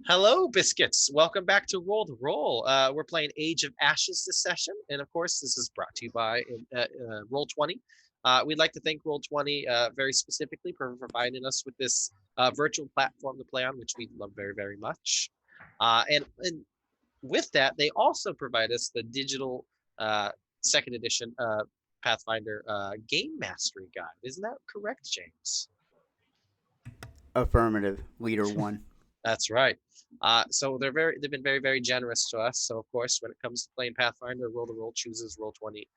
Hello, biscuits. Welcome back to Roll to Roll. We're playing Age of Ashes this session, and of course, this is brought to you by Roll20. We'd like to thank Roll20 very specifically for providing us with this virtual platform to play on, which we love very, very much. And with that, they also provide us the digital second edition Pathfinder game mastery guide. Isn't that correct, James? Affirmative. Leader one. That's right. So they've been very, very generous to us. So of course, when it comes to playing Pathfinder, Roll to Roll chooses Roll20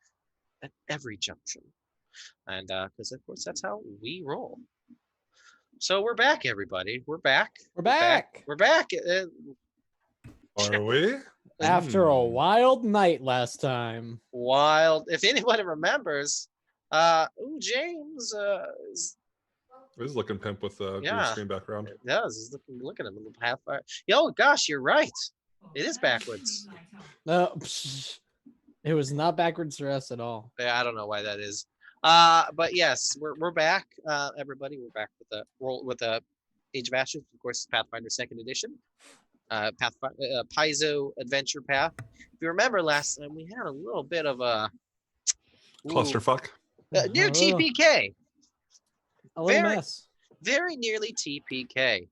at every junction, and because of course that's how we roll. So we're back, everybody. We're back. We're back. We're back. Are we? After a wild night last time. Wild. If anybody remembers, James is. This is looking pimp with the green screen background. It does. He's looking at a little Pathfinder. Yo, gosh, you're right. It is backwards. No, it was not backwards for us at all. Yeah, I don't know why that is. But yes, we're back, everybody. We're back with the Age of Ashes, of course, Pathfinder Second Edition, Paizo Adventure Path. If you remember last time, we had a little bit of a Clusterfuck. Near TPK. A little mess. Very nearly TPK.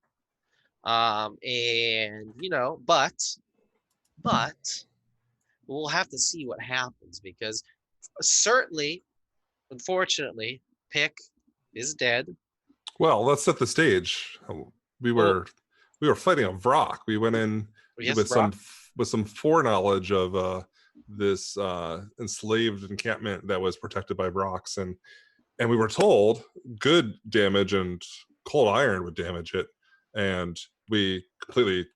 And you know, but we'll have to see what happens because certainly, unfortunately, Pick is dead. Well, let's set the stage. We were fighting a Vrock. We went in with some foreknowledge of this enslaved encampment that was protected by Vrocks, and we were told good damage and cold iron would damage it, and we completely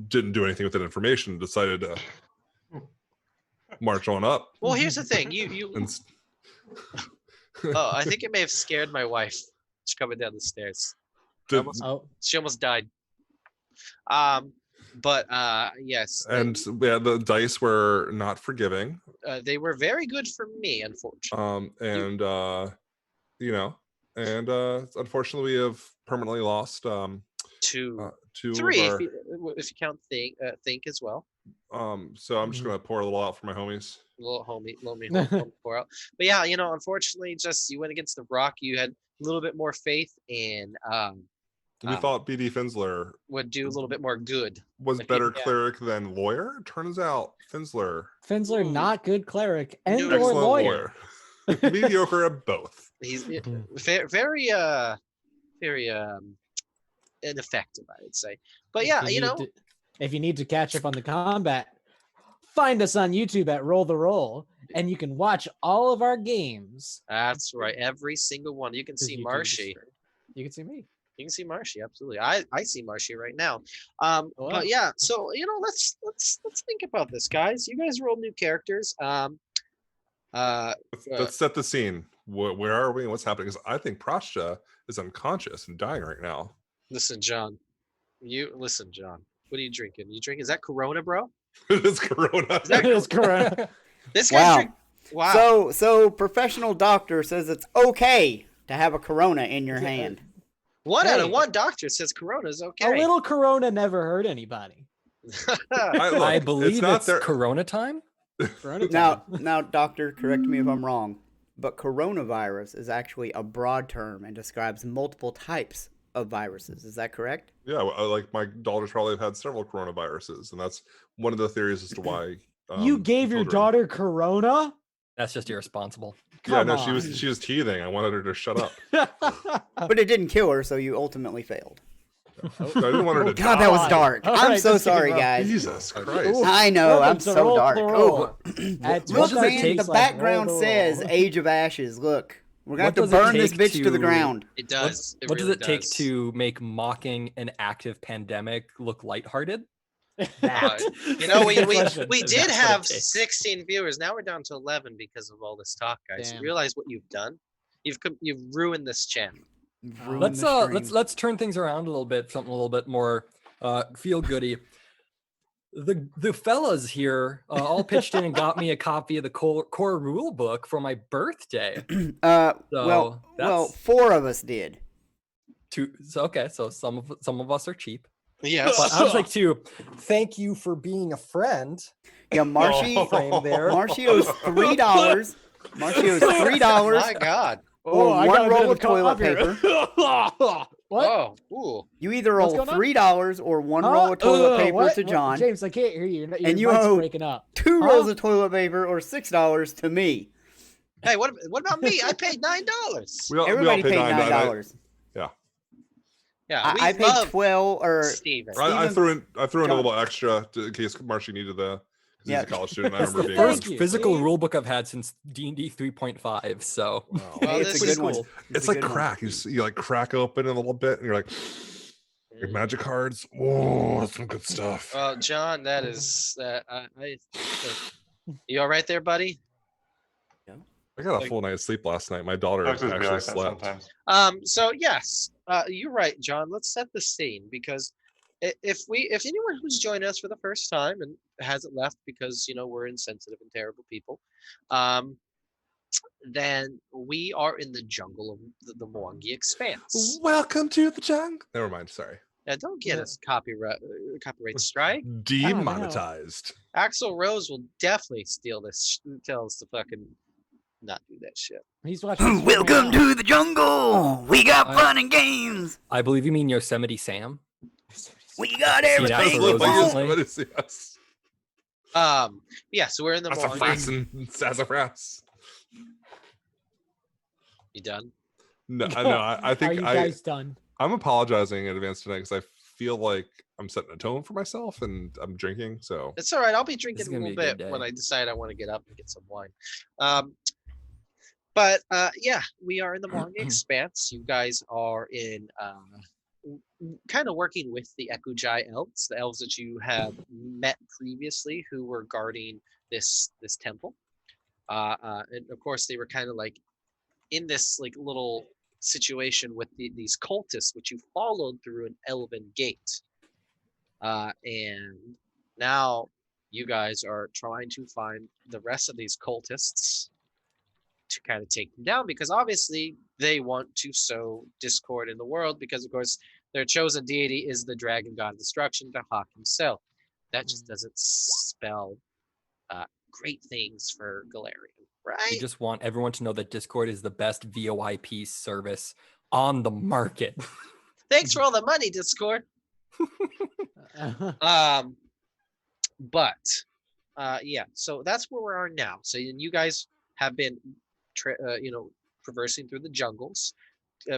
didn't do anything with that information. Decided to march on up. Well, here's the thing. Oh, I think it may have scared my wife. She's coming down the stairs. She almost died. But yes. And yeah, the dice were not forgiving. They were very good for me, unfortunately. Unfortunately, we have permanently lost two, three, if you count think as well. So I'm just gonna pour a little out for my homies. Little pour out. But yeah, unfortunately, just you went against the Rock. You had a little bit more faith in. We thought BD Finsler would do a little bit more good. Was better cleric than lawyer. Turns out Finsler not good cleric and or lawyer. Mediocre at both. He's very ineffective, I would say. But yeah, if you need to catch up on the combat, find us on YouTube at Roll the Roll, and you can watch all of our games. That's right, every single one. You can see Marshy. You can see me. You can see Marshy, absolutely. I see Marshy right now. But yeah, so let's think about this, guys. You guys rolled new characters. Let's set the scene. Where are we and what's happening? Because I think Prasha is unconscious and dying right now. Listen, John. What are you drinking? Is that Corona, bro? It is Corona. It is Corona. This guy's Wow. So professional doctor says it's okay to have a Corona in your hand. Out of one doctor says Corona is okay. A little Corona never hurt anybody. I believe it's Corona time. Now, doctor, correct me if I'm wrong, but coronavirus is actually a broad term and describes multiple types of viruses. Is that correct? Yeah, like my daughters probably have had several coronaviruses, and that's one of the theories as to why. You gave your daughter Corona? That's just irresponsible. Come on. She was teething. I wanted her to shut up. But it didn't kill her, so you ultimately failed. I didn't want her to God, die. that was dark. I'm so sorry, guys. Jesus Christ. I know, I'm so dark. Look, man, the background says Age of Ashes. Look, we're going to have to burn this bitch to the ground. It does. What does it take to make mocking an active pandemic look lighthearted? We did have 16 viewers. Now we're down to 11 because of all this talk, guys. Damn. You realize what you've done? You've ruined this channel. Let's turn things around a little bit. Something a little bit more feel goody. The fellas here all pitched in and got me a copy of the core rule book for my birthday. Well, 4 of us did. So some of us are cheap. Yes. But I was like to thank you for being a friend. Yeah, Marshy Frame there. Marshy owes $3. Marshy owes $3 My God. or I got one a bit roll of a of toilet cough here. paper. What? Oh, ooh. You either What's owe going on? $3 or one roll of toilet paper what? to John, James, I can't hear you. Your And you mic's owe breaking up. 2 Huh? rolls of toilet paper or $6 to me. Hey, what about me? I paid $9. We all Everybody paid paid $9. $9. Yeah, we I paid love 12 or Steven. I threw in a John. little extra in case Marshy needed the. He's Yeah. a college student. I It's remember the being. first you. physical See? rule book I've had since D&D 3.5. So Well, Hey, it's this a is good one. cool. It's a like good one. crack. You like crack open a little bit, and you're like, your magic cards. Oh, that's some good stuff. Well, John, that is that. You all right there, buddy? I got a full night's sleep last night. My daughter Doctors be actually like that slept. sometimes. So yes, you're right, John. Let's set the scene because if anyone who's joined us for the first time and hasn't left because we're insensitive and terrible people, then we are in the jungle of the Mwangi Expanse. Welcome to the jungle. Never mind. Sorry. Now, don't get us copyright strike. Demonetized. Axl Rose will definitely steal this. Tell us to fucking not do that shit. He's watching. Welcome to the jungle. We got fun and games. I believe you mean Yosemite Sam. We got See, everything that's we what Rose want. is like. Yes. Yeah. So we're in the Sassafras Mwangi. and sassafras. You done? No, I Are think you guys done? I'm apologizing in advance tonight because I feel like I'm setting a tone for myself and I'm drinking. So It's all right. I'll be This drinking is a gonna little be a good bit day. when I decide I want to get up and get some wine. But yeah, we are in the Mwangi Expanse. You guys are in kind of working with the Ekujai elves, the elves that you have met previously, who were guarding this temple. And of course, they were kind of like in this like little situation with these cultists, which you followed through an elven gate. And now you guys are trying to find the rest of these cultists to kind of take them down, because obviously they want to sow discord in the world, because of course their chosen deity is the dragon god of destruction, Dahak himself. That just doesn't spell great things for Galarian, right? We just want everyone to know that Discord is the best VoIP service on the market. Thanks for all the money, Discord. But yeah, so that's where we are now. So you guys have been traversing through the jungles,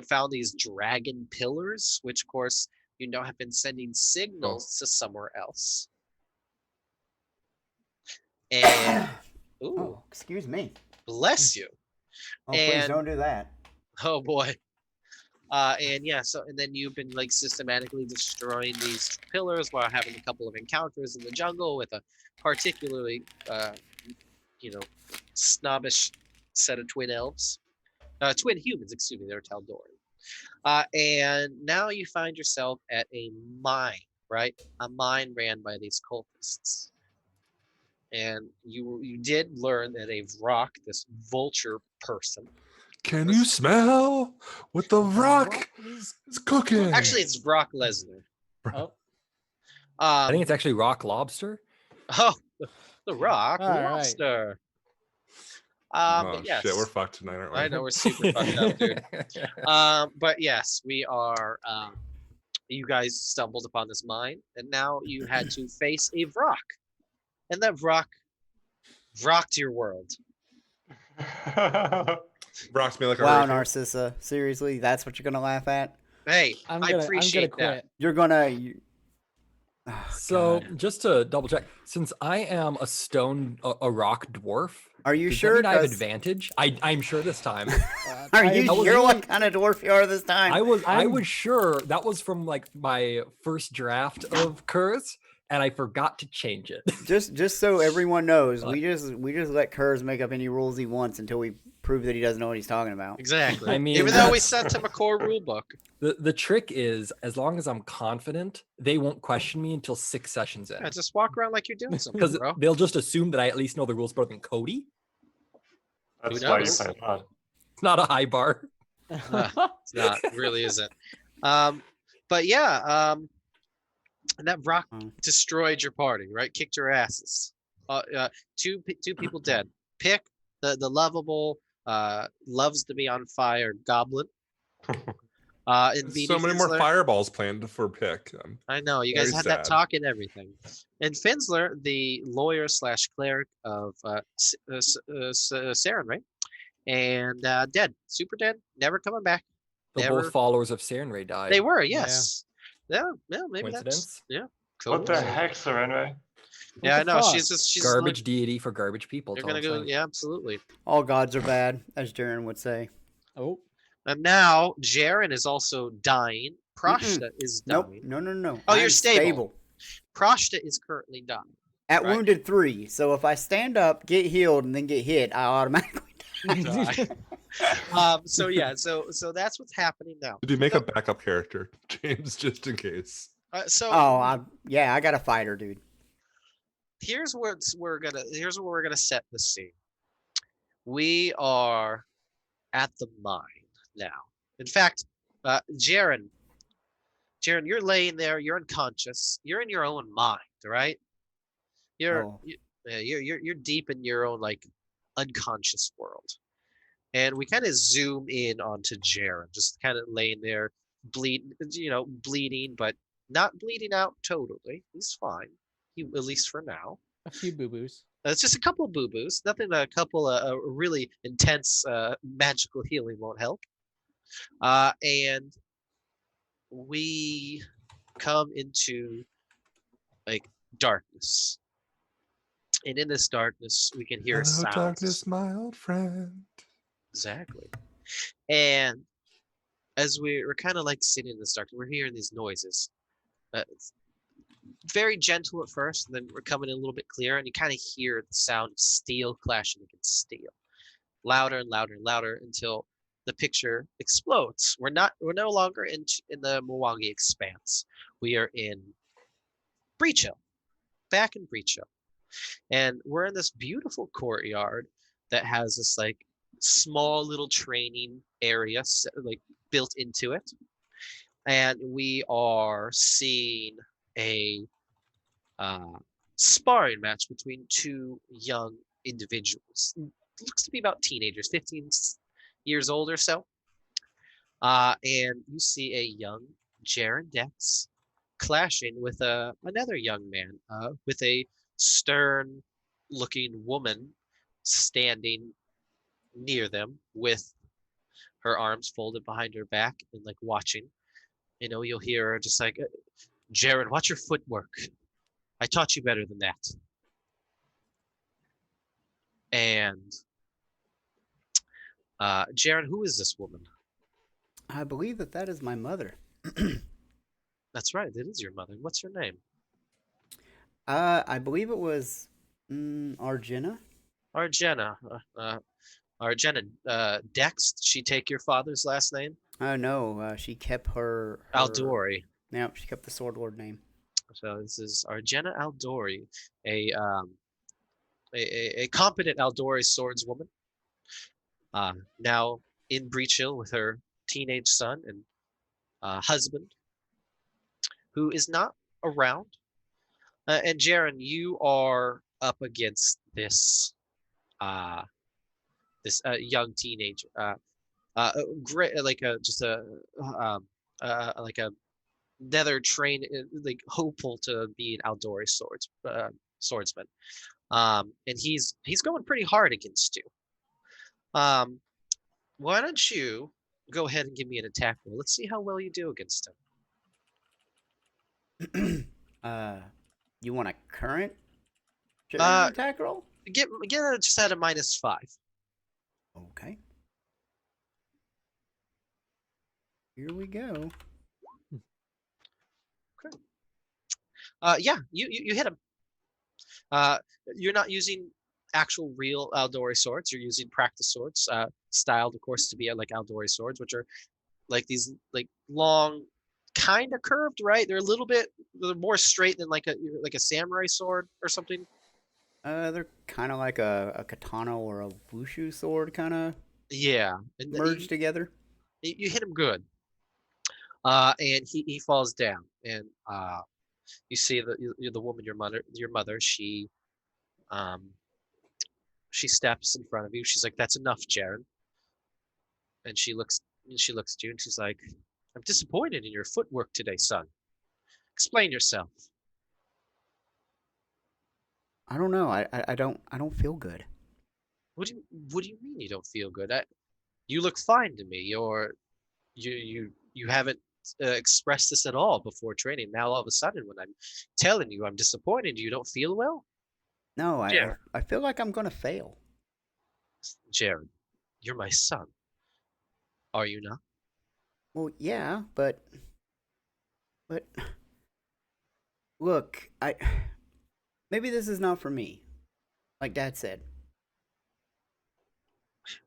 found these dragon pillars, which of course have been sending signals to somewhere else. And ooh, Oh, excuse me. bless you. Oh, please don't do that. Oh boy. And yeah, and then you've been like systematically destroying these pillars while having a couple of encounters in the jungle with a particularly snobbish set of twin elves. Twin humans, excuse me, they're Tal'Doran. And now you find yourself at a mine, right? A mine ran by these cultists. And you did learn that a Vrock, this vulture person. can you smell what the rock is cooking? Actually, it's Brock Lesnar. Oh, I think it's actually Rock Lobster. Oh, the Rock All right. Lobster. Oh But yes, shit, we're fucked tonight, aren't we? I know we're super fucked up, dude. But yes, we are. You guys stumbled upon this mine, and now you had to face a Vrock, and that Vrocked your world. Rocks me like a Wow, hurricane. Narcissa. Seriously, that's what you're gonna laugh at? Hey, I'm I gonna appreciate quit. that. You're gonna. Oh, So God. just to double check, since I am a rock dwarf, Are you does sure? that mean I have 'Cause- advantage? I'm sure this time. Are I you was sure really- what kind of dwarf you are this time? I was I'm- sure that was from like my first draft of Curse, and I forgot to change it. Just so everyone knows, What? we just let Kurz make up any rules he wants until we prove that he doesn't know what he's talking about. Exactly. I mean, even though we that's- sent him a core rule book. The trick is, as long as I'm confident, they won't question me until 6 sessions in. Yeah, just walk around like you're doing something, Because bro. they'll just assume that I at least know the rules better than Cody. That's Who why you knows? play mod. It's not a high bar. It's not, it really isn't. But yeah, And that rock destroyed your party, right? Kicked your asses. Two people dead. Pick the lovable, loves to be on fire goblin. So many more fireballs planned for Pick. I know you guys had that talk and everything. And Finsler, the lawyer / cleric of Saren, right? And dead, super dead, never coming back. So both followers of Sarenrae died. They were, yes. Yeah, maybe coincidence. Cool. What the heck, Sarenrae? Yeah, I know. She's garbage deity for garbage people. They're gonna go. Yeah, absolutely. All gods are bad, as Jaren would say. Oh. And now Jaren is also dying. Prashta is dying. Nope. No. Oh, you're stable. Prashta is currently dying. At wounded 3. So if I stand up, get healed, and then get hit, I automatically die. So that's what's happening now. Did you make a backup character, James, just in case? I got a fighter, dude. Here's where we're gonna set the scene. We are at the mine now. In fact, Jaren, you're laying there. You're unconscious. You're in your own mind, right? You're deep in your own like unconscious world, and we kind of zoom in onto Jaren, just kind of laying there, bleeding, but not bleeding out totally. He's fine. At least for now. A few boo-boos. It's just a couple of boo-boos. Nothing. A couple of really intense magical healing won't help. And we come into like darkness, and in this darkness, we can hear sounds. Darkness, my old friend. Exactly. And as we're kind of like sitting in this darkness, we're hearing these noises. It's very gentle at first, and then we're coming in a little bit clearer, and you kind of hear the sound of steel clashing against steel, louder and louder and louder until the picture explodes. We're no longer in the Mwangi Expanse. We are in Breach Hill, back in Breach Hill, and we're in this beautiful courtyard that has this like small little training area like built into it, and we are seeing a sparring match between two young individuals. Looks to be about teenagers, 15 years old or so. And you see a young Jaren Dex clashing with another young man with a stern-looking woman standing near them with her arms folded behind her back and like watching. You'll hear her just like, Jaren, watch your footwork. I taught you better than that. And Jaren, who is this woman? I believe that is my mother. That's right, it is your mother. What's her name? I believe it was Argena. Argena. Dex, did she take your father's last name? Oh no, she kept her Aldori. Yeah, she kept the Sword Lord name. So this is Argena Aldori, a competent Aldori swordswoman. Now in Breach Hill with her teenage son and husband, who is not around. And Jaren, you are up against this young teenager, great, like a nether trained, like hopeful to be an Aldori swordsman, and he's going pretty hard against you. Why don't you go ahead and give me an attack roll? Let's see how well you do against him. You want a current attack roll? Get it just at a -5. Okay. Here we go. Okay. Yeah, you hit him. You're not using actual real Aldori swords. You're using practice swords, styled, of course, to be like Aldori swords, which are like these like long, kind of curved, right? They're more straight than like a samurai sword or something. They're kind of like a katana or a wushu sword, kind of. Yeah, and merged together. You hit him good, and he falls down, and You see the woman, your mother. She steps in front of you. She's like, "That's enough, Jaren." And she looks at you and she's like, "I'm disappointed in your footwork today, son. Explain yourself." I don't know. I don't feel good. What do you mean you don't feel good? You look fine to me. You haven't expressed this at all before training. Now all of a sudden, when I'm telling you I'm disappointed, you don't feel well. No, Jared, I feel like I'm gonna fail. Jared, you're my son. Are you not? Well, yeah, but look, maybe this is not for me. Like Dad said.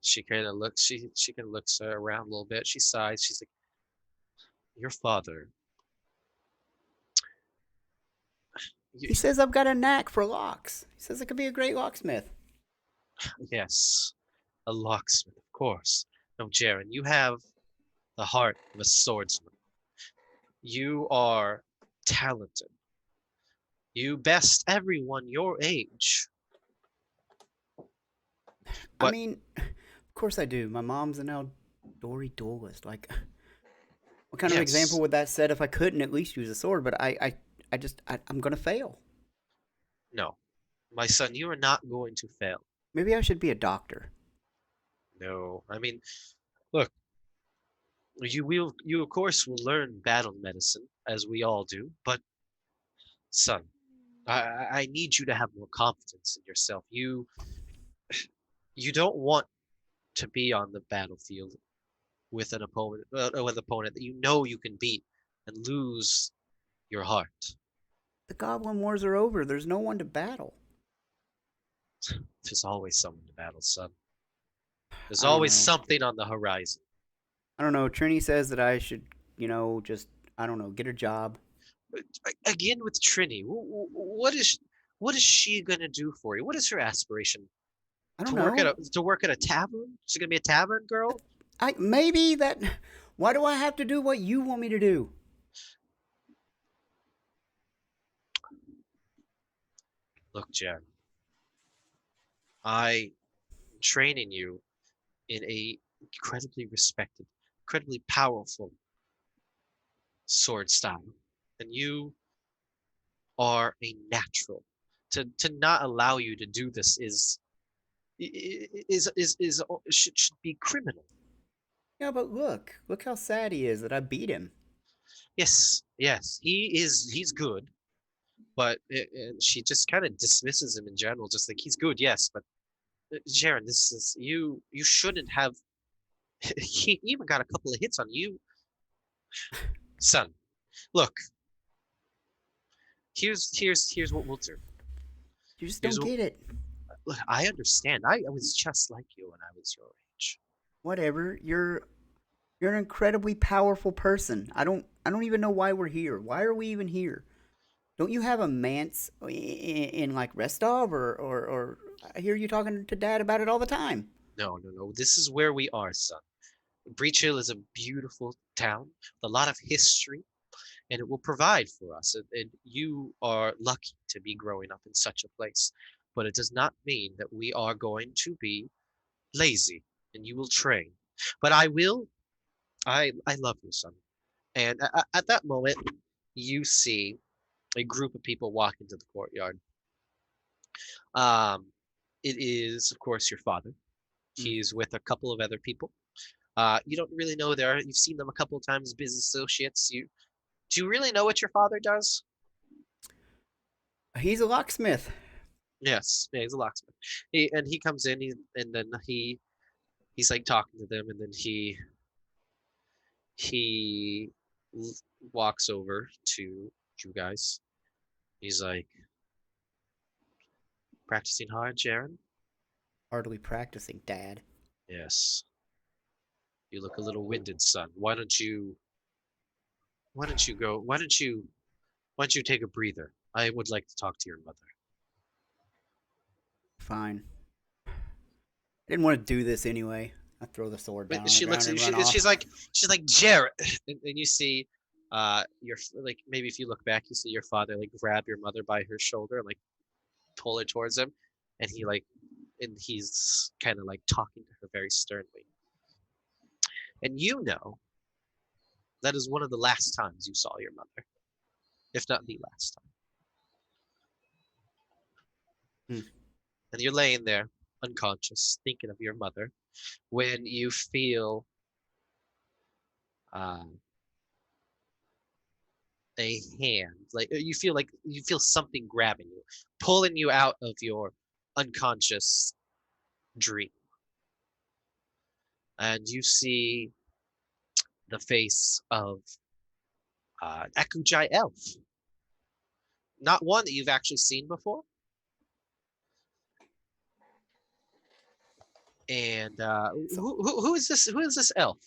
She kind of looks. She kind of looks around a little bit. She sighs. She's like, "Your father." He says I've got a knack for locks. He says I could be a great locksmith. Yes, a locksmith, of course. No, Jaren, you have the heart of a swordsman. You are talented. You best everyone your age. I mean, of course I do. My mom's an Eldori duelist. Like, what kind of example would that set if I couldn't at least use a sword? But I'm gonna fail. No, my son, you are not going to fail. Maybe I should be a doctor. No, I mean, look, you of course will learn battle medicine as we all do, but son, I need you to have more confidence in yourself. You don't want to be on the battlefield with an opponent that you know you can beat and lose your heart. The Goblin Wars are over. There's no one to battle. There's always someone to battle, son. There's always something on the horizon. I don't know. Trini says that I should, just, get a job. Again with Trini, what is she gonna do for you? What is her aspiration? I don't know. To work at a tavern? She's gonna be a tavern girl? Maybe that. Why do I have to do what you want me to do? Look, Jen, I'm training you in a incredibly respected, incredibly powerful sword style, and you are a natural. To not allow you to do this should be criminal. Yeah, but look how sad he is that I beat him. Yes, he's good, but she just kind of dismisses him in general, just like he's good, yes, but Jaren, this is you shouldn't have. He even got a couple of hits on you, son. Look, here's what we'll do. You just don't get it. Look, I understand. I was just like you when I was your age. Whatever. You're an incredibly powerful person. I don't even know why we're here. Why are we even here? Don't you have a manse in like Restov or I hear you talking to Dad about it all the time. No. This is where we are, son. Breach Hill is a beautiful town with a lot of history, and it will provide for us. And you are lucky to be growing up in such a place. But it does not mean that we are going to be lazy, and you will train. But I love you, son. And at that moment, you see a group of people walk into the courtyard. It is, of course, your father. He's with a couple of other people. You don't really know there. You've seen them a couple of times, business associates. Do you really know what your father does? He's a locksmith. Yes, yeah, he's a locksmith. He comes in, and then he's like talking to them, and then he walks over to you guys. He's like, practicing hard, Jaren? Hardly practicing, Dad. Yes. You look a little winded, son. Why don't you take a breather? I would like to talk to your mother. Fine. I didn't want to do this anyway. I throw the sword down. She looks at you. She's like, Jared, and you see You're like, maybe if you look back, you see your father like grab your mother by her shoulder and like pull her towards him, and he's kind of like talking to her very sternly. And you know that is one of the last times you saw your mother, if not the last time. And you're laying there unconscious, thinking of your mother, when you feel a hand, like you feel something grabbing you, pulling you out of your unconscious dream. And you see the face of Ekujai elf. Not one that you've actually seen before. And who is this? Who is this elf?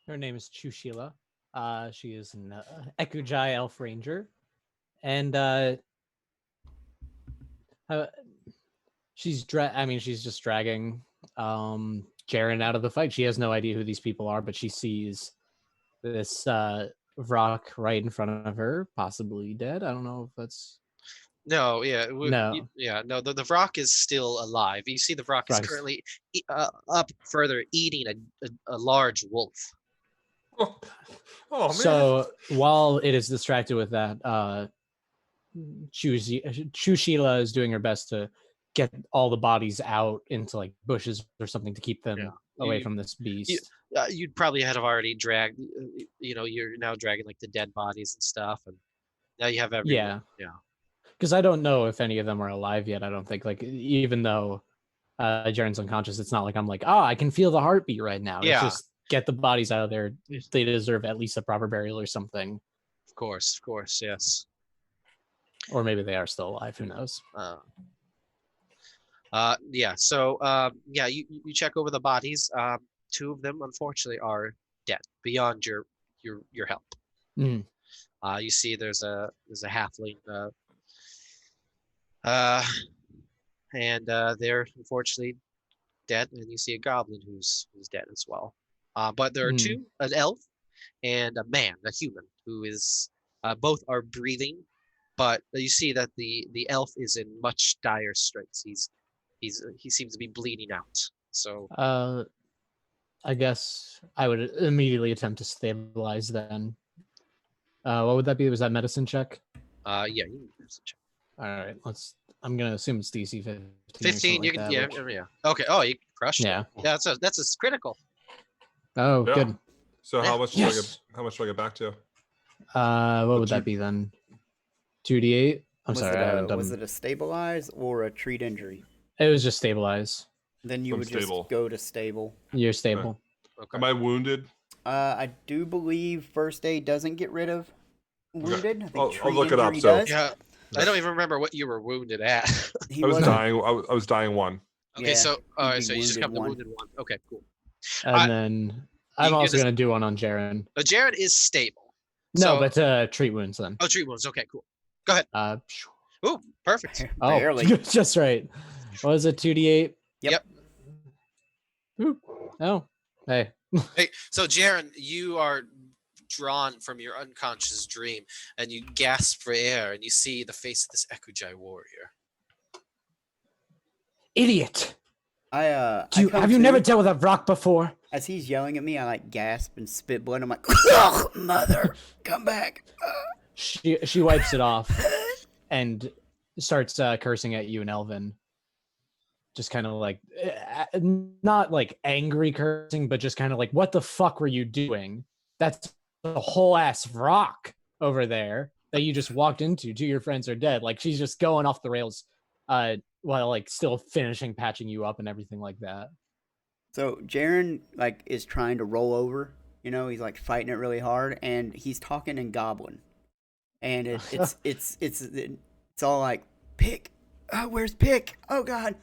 Her name is Chushila. She is an Ekujai elf ranger, and she's just dragging Jaren out of the fight. She has no idea who these people are, but she sees this Vrock right in front of her, possibly dead. I don't know if that's no. Yeah, no. No. The Vrock is still alive. You see, the Vrock is currently up further, eating a large wolf. Oh man! So while it is distracted with that, Chushila is doing her best to get all the bodies out into like bushes or something to keep them away from this beast. You'd probably have already dragged. You're now dragging like the dead bodies and stuff, and now you have everyone. Yeah. Because I don't know if any of them are alive yet. I don't think, like, even though Jaren's unconscious, it's not like I'm like, I can feel the heartbeat right now. Yeah. It's just get the bodies out of there. They deserve at least a proper burial or something. Of course, yes. Or maybe they are still alive. Who knows? Yeah. So you check over the bodies. Two of them, unfortunately, are dead beyond your help. Mm. You see, there's a halfling, and they're unfortunately dead. And you see a goblin who's dead as well. But there are two: an elf and a man, a human, who is both are breathing. But you see that the elf is in much dire straits. He seems to be bleeding out. So I guess I would immediately attempt to stabilize then. What would that be? Was that medicine check? Yeah, you need medicine check. All right, I'm gonna assume it's DC 15. 15, you can, yeah. Okay. Oh, you crushed it. Yeah, that's a critical. Oh, yeah. Good. So how much do I get back to? What would that be then? 2d8. I'm sorry. Was it a stabilize or a treat injury? It was just stabilize. Then you would just go to stable. You're stable. Okay. Am I wounded? I do believe first aid doesn't get rid of wounded. Okay. I'll look it up. So yeah, I don't even remember what you were wounded at. I was dying. I was dying 1. Okay, yeah, so all right, so you just come to wounded 1. Okay, cool. And then I'm also gonna do one on Jaren. Jaren is stable. No, but treat wounds then. Oh, treat wounds. Okay, cool. Go ahead. Ooh, perfect. Oh, barely. Just right. What was it? 2d8. Yep. Ooh. Oh, hey. Hey, so Jaren, you are drawn from your unconscious dream, and you gasp for air, and you see the face of this Ekujai warrior. Idiot! Have you never dealt with a rock before? As he's yelling at me, I like gasp and spit blood. I'm like, oh, mother, come back. She wipes it off and starts cursing at you in Elven. Just kind of like, not like angry cursing, but just kind of like, what the fuck were you doing? That's the whole ass rock over there that you just walked into. 2 of your friends are dead. Like, she's just going off the rails while like still finishing patching you up and everything like that. So Jaren like is trying to roll over. He's like fighting it really hard, and he's talking in Goblin, and it's all like Pick. Oh, where's Pick? Oh God.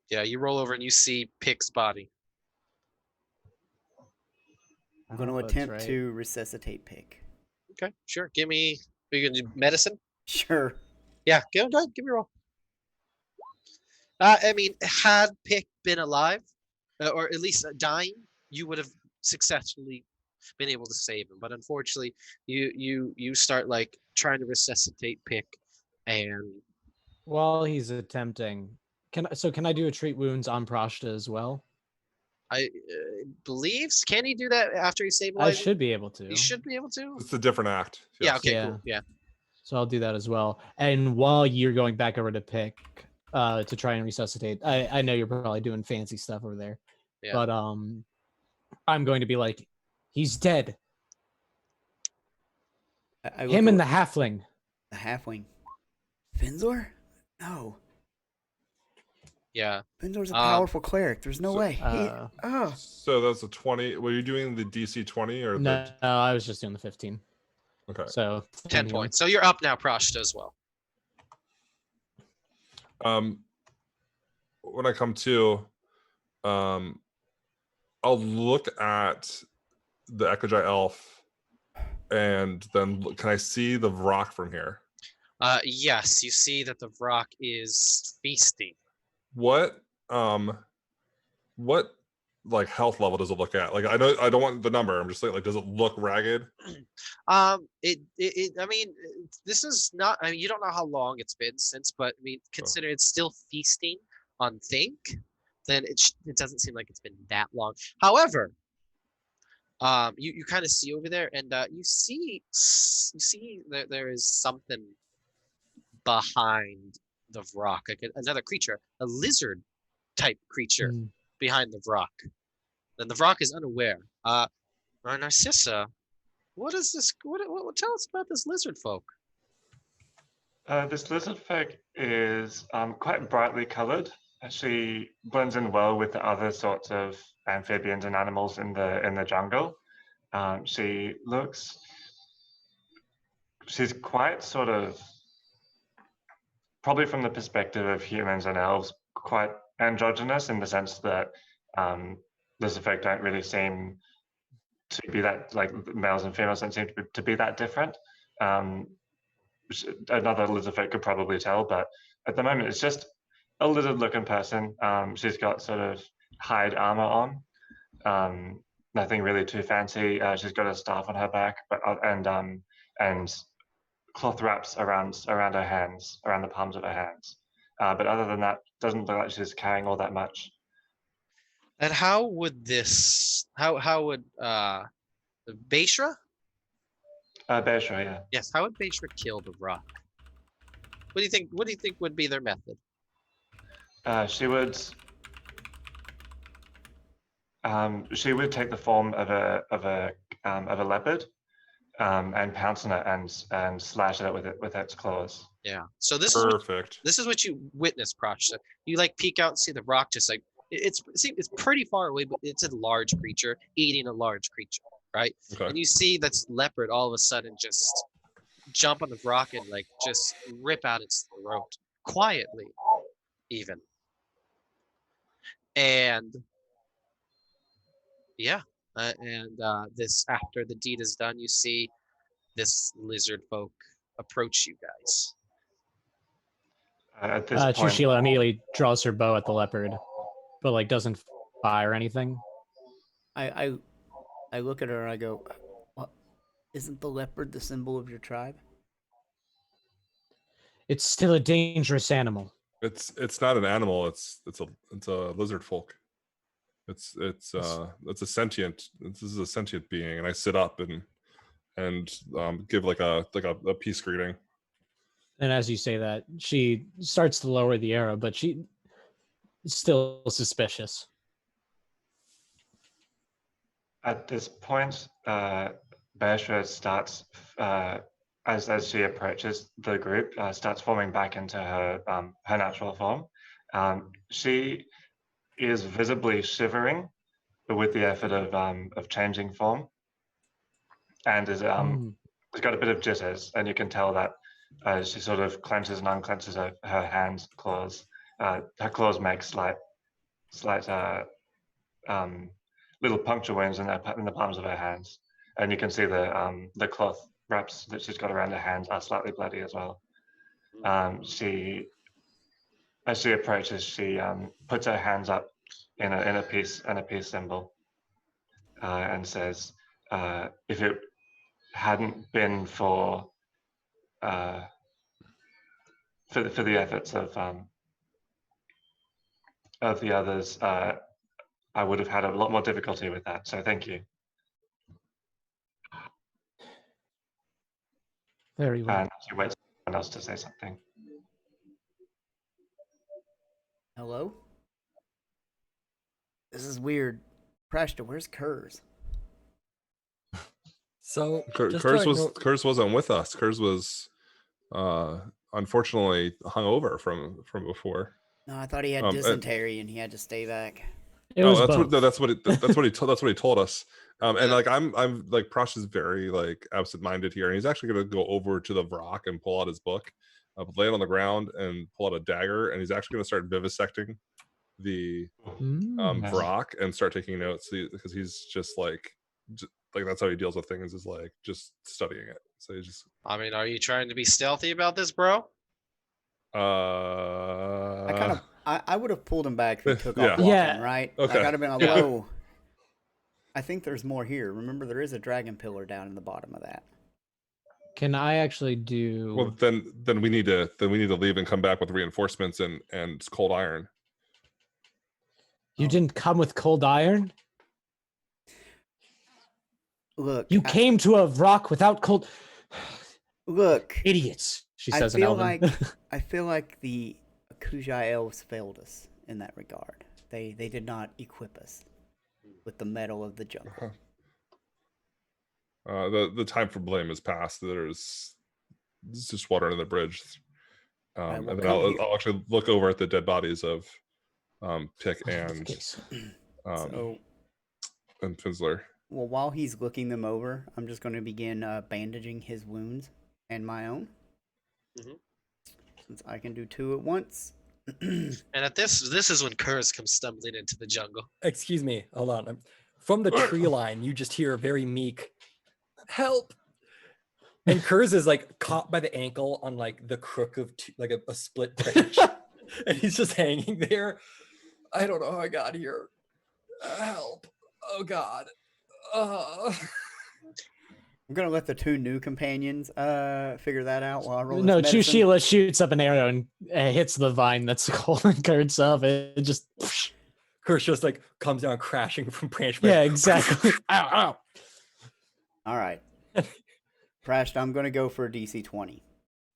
Yeah, you roll over and you see Pick's body. I'm going to attempt to resuscitate Pick. Okay, sure. Are you going to do medicine? Sure. Yeah, go ahead. Give me a roll. I mean, had Pick been alive, or at least dying, you would have successfully been able to save him. But unfortunately, you start like trying to resuscitate Pick, and while he's attempting, can I do a treat wounds on Prashta as well? I believes can he do that after he stabilizes? I should be able to. You should be able to. It's a different act. Yeah. Yes. Okay. Yeah. Cool. Yeah. So I'll do that as well. And while you're going back over to Pick to try and resuscitate, I know you're probably doing fancy stuff over there. Yeah. But I'm going to be like, he's dead. Him and the halfling. The halfling. Finzor? No. Yeah. Finzor's a powerful cleric. There's no way. So that's a 20. Were you doing the DC 20 or No, I was just doing the 15. Okay. So 10 points. So you're up now, Prashta, as well. When I come to, I'll look at the Ekajai elf, and then can I see the Vrock from here? Yes, you see that the Vrock is feasting. What like health level does it look at? Like I don't want the number. I'm just like does it look ragged? I mean, this is not. I mean, you don't know how long it's been since, but I mean, consider it's still feasting on Think. Then it doesn't seem like it's been that long. However, you kind of see over there, and you see that there is something behind the Vrock, like another creature, a lizard type creature behind the Vrock. And the Vrock is unaware. Narcissa, what is this? What tell us about this lizard folk? This lizard folk is quite brightly colored. She blends in well with the other sorts of amphibians and animals in the jungle. She's quite sort of, probably from the perspective of humans and elves, quite androgynous in the sense that lizard folk don't really seem to be that, like males and females don't seem to be that different. Another lizard folk could probably tell, but at the moment it's just a lizard-looking person. She's got sort of hide armor on, nothing really too fancy. She's got a staff on her back, and cloth wraps around her hands, around the palms of her hands. But other than that, doesn't look like she's carrying all that much. And how would this? How would Beishra? Beishra, yeah. Yes. How would Beishra kill the Vrock? What do you think? What do you think would be their method? She would take the form of a leopard and pounce on it and slash it with its claws. Yeah. So this Perfect. This is what you witness, Prashta. You like peek out and see the Vrock just like it's pretty far away, but it's a large creature eating a large creature, right? Okay. And you see this leopard all of a sudden just jump on the Vrock and like just rip out its throat quietly, even. And yeah, this after the deed is done, you see this lizard folk approach you guys. At this point, Trishila immediately draws her bow at the leopard, but like doesn't fire anything. I look at her and I go, "What? Isn't the leopard the symbol of your tribe?" It's still a dangerous animal. It's not an animal. It's a lizard folk. It's a sentient. This is a sentient being, and I sit up and give like a peace greeting. And as you say that, she starts to lower the arrow, but she's still suspicious. at this point, Beishra starts, as she approaches the group, starts forming back into her natural form. She is visibly shivering with the effort of changing form, and is has got a bit of jitters, and you can tell that she sort of clenches and unclenches her hands, claws. Her claws make slight little puncture wounds in the palms of her hands, and you can see the cloth wraps that she's got around her hands are slightly bloody as well. As she approaches, she puts her hands up in a peace symbol, and says, if it hadn't been for the efforts of the others, I would have had a lot more difficulty with that. So thank you. Very well. And you wait for someone else to say something. Hello? This is weird. Prashta, where's Kurz? So Kurz wasn't with us. Kurz was unfortunately hungover from before. No, I thought he had dysentery and he had to stay back. That's what he told us. And like I'm like Prash is very like absent-minded here, and he's actually going to go over to the Vrock and pull out his book, lay it on the ground, and pull out a dagger, and he's actually going to start vivisecting the Vrock and start taking notes because he's just like that's how he deals with things, is like just studying it. So he's just. I mean, are you trying to be stealthy about this, bro? I would have pulled him back if he took off walking, right? Okay. Like, I'd have been like, whoa. I think there's more here. Remember, there is a dragon pillar down in the bottom of that. Can I actually do? Well, then we need to leave and come back with reinforcements and cold iron. You didn't come with cold iron? Look, you came to a rock without cold. Look, idiots. She says in Elven. I feel like the Akujai elves failed us in that regard. They did not equip us with the metal of the jungle. The time for blame is past. There's just water under the bridge. And then I'll actually look over at the dead bodies of Pick and Finsler. Well, while he's looking them over, I'm just going to begin bandaging his wounds and my own. Mm-hmm. Since I can do two at once. And at this is when Kurz comes stumbling into the jungle. Excuse me, hold on. From the tree line, you just hear a very meek, "Help!" And Kurz is like caught by the ankle on like the crook of like a split branch, and he's just hanging there. I don't know how I got here. Help! Oh God! I'm gonna let the two new companions figure that out while I roll. No, Sheila shoots up an arrow and hits the vine that's holding Kurt's up. It just Kurt just like comes down crashing from branch. Yeah, exactly. Ow, ow. All right, Prash, I'm gonna go for a DC 20.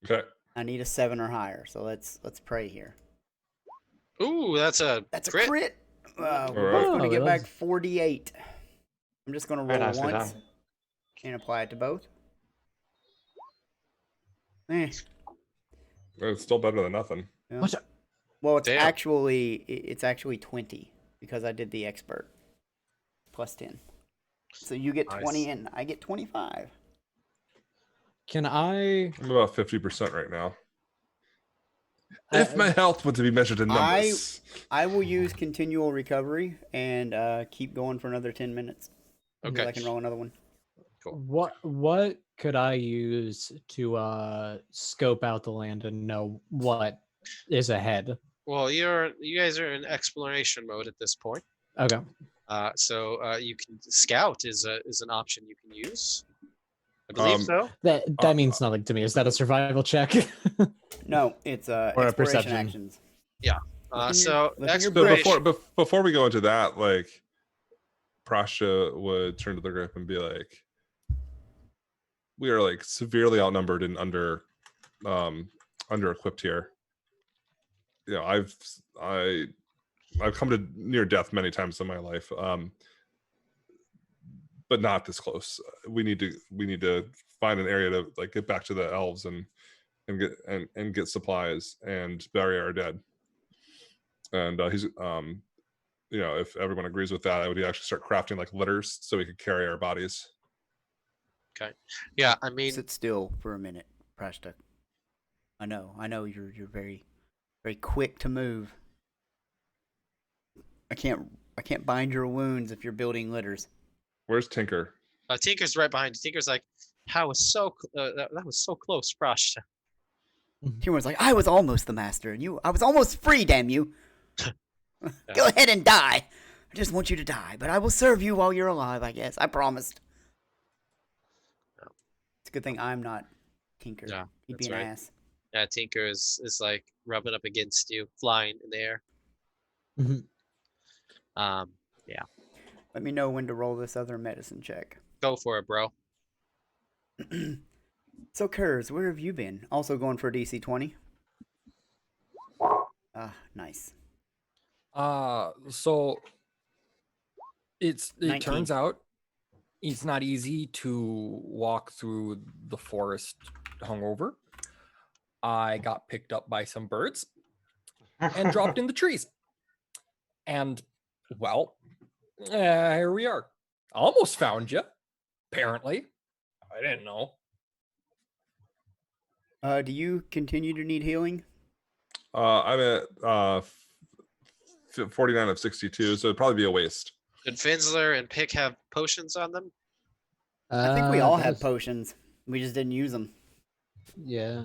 Okay. I need a 7 or higher, so let's pray here. Ooh, that's a crit. We're both gonna get back 48. I'm just gonna roll once. And apply it to both. It's still better than nothing. Yeah. Well, it's actually 20 because I did the expert plus 10. So you get 20 and I get 25. Can I? I'm about 50% right now. If my health were to be measured in numbers, I will use continual recovery and keep going for another 10 minutes. Okay, I can roll another one. Cool. What could I use to scope out the land and know what is ahead? Well, you guys are in exploration mode at this point. Okay. So you can scout is an option you can use. I believe so. That means nothing to me. Is that a survival check? No, it's or exploration a perception actions. Yeah. So before we go into that, like Prasha would turn to the group and be like, we are like severely outnumbered and under equipped here. You know, I've come to near death many times in my life, but not this close. We need to find an area to like get back to the elves and get supplies and bury our dead. And he's you know, if everyone agrees with that, I would actually start crafting like litters so we could carry our bodies. Okay. Yeah, I mean, sit still for a minute, Prashta. I know you're very, very quick to move. I can't bind your wounds if you're building litters. Where's Tinker? Tinker's right behind you. Tinker's like, that was so close, Prashta. Tinker's like, I was almost the master, and I was almost free. Damn you! Go ahead and die. I just want you to die, but I will serve you while you're alive. I guess I promised. good thing I'm not Tinker. Yeah, He'd be that's an right. ass. Yeah, Tinker is like rubbing up against you, flying in the air. Mhm. Yeah. Let me know when to roll this other medicine check. Go for it, bro. So, Kurz, where have you been? Also going for a DC 20? Ah, nice. So it 19. turns out it's not easy to walk through the forest hungover. I got picked up by some birds and dropped in the trees. And, well, here we are. Almost found you, apparently. I didn't know. Do you continue to need healing? I'm at 49 of 62, so it'd probably be a waste. Did Finsler and Pick have potions on them? I think we all that had was- potions. We just didn't use them. Yeah.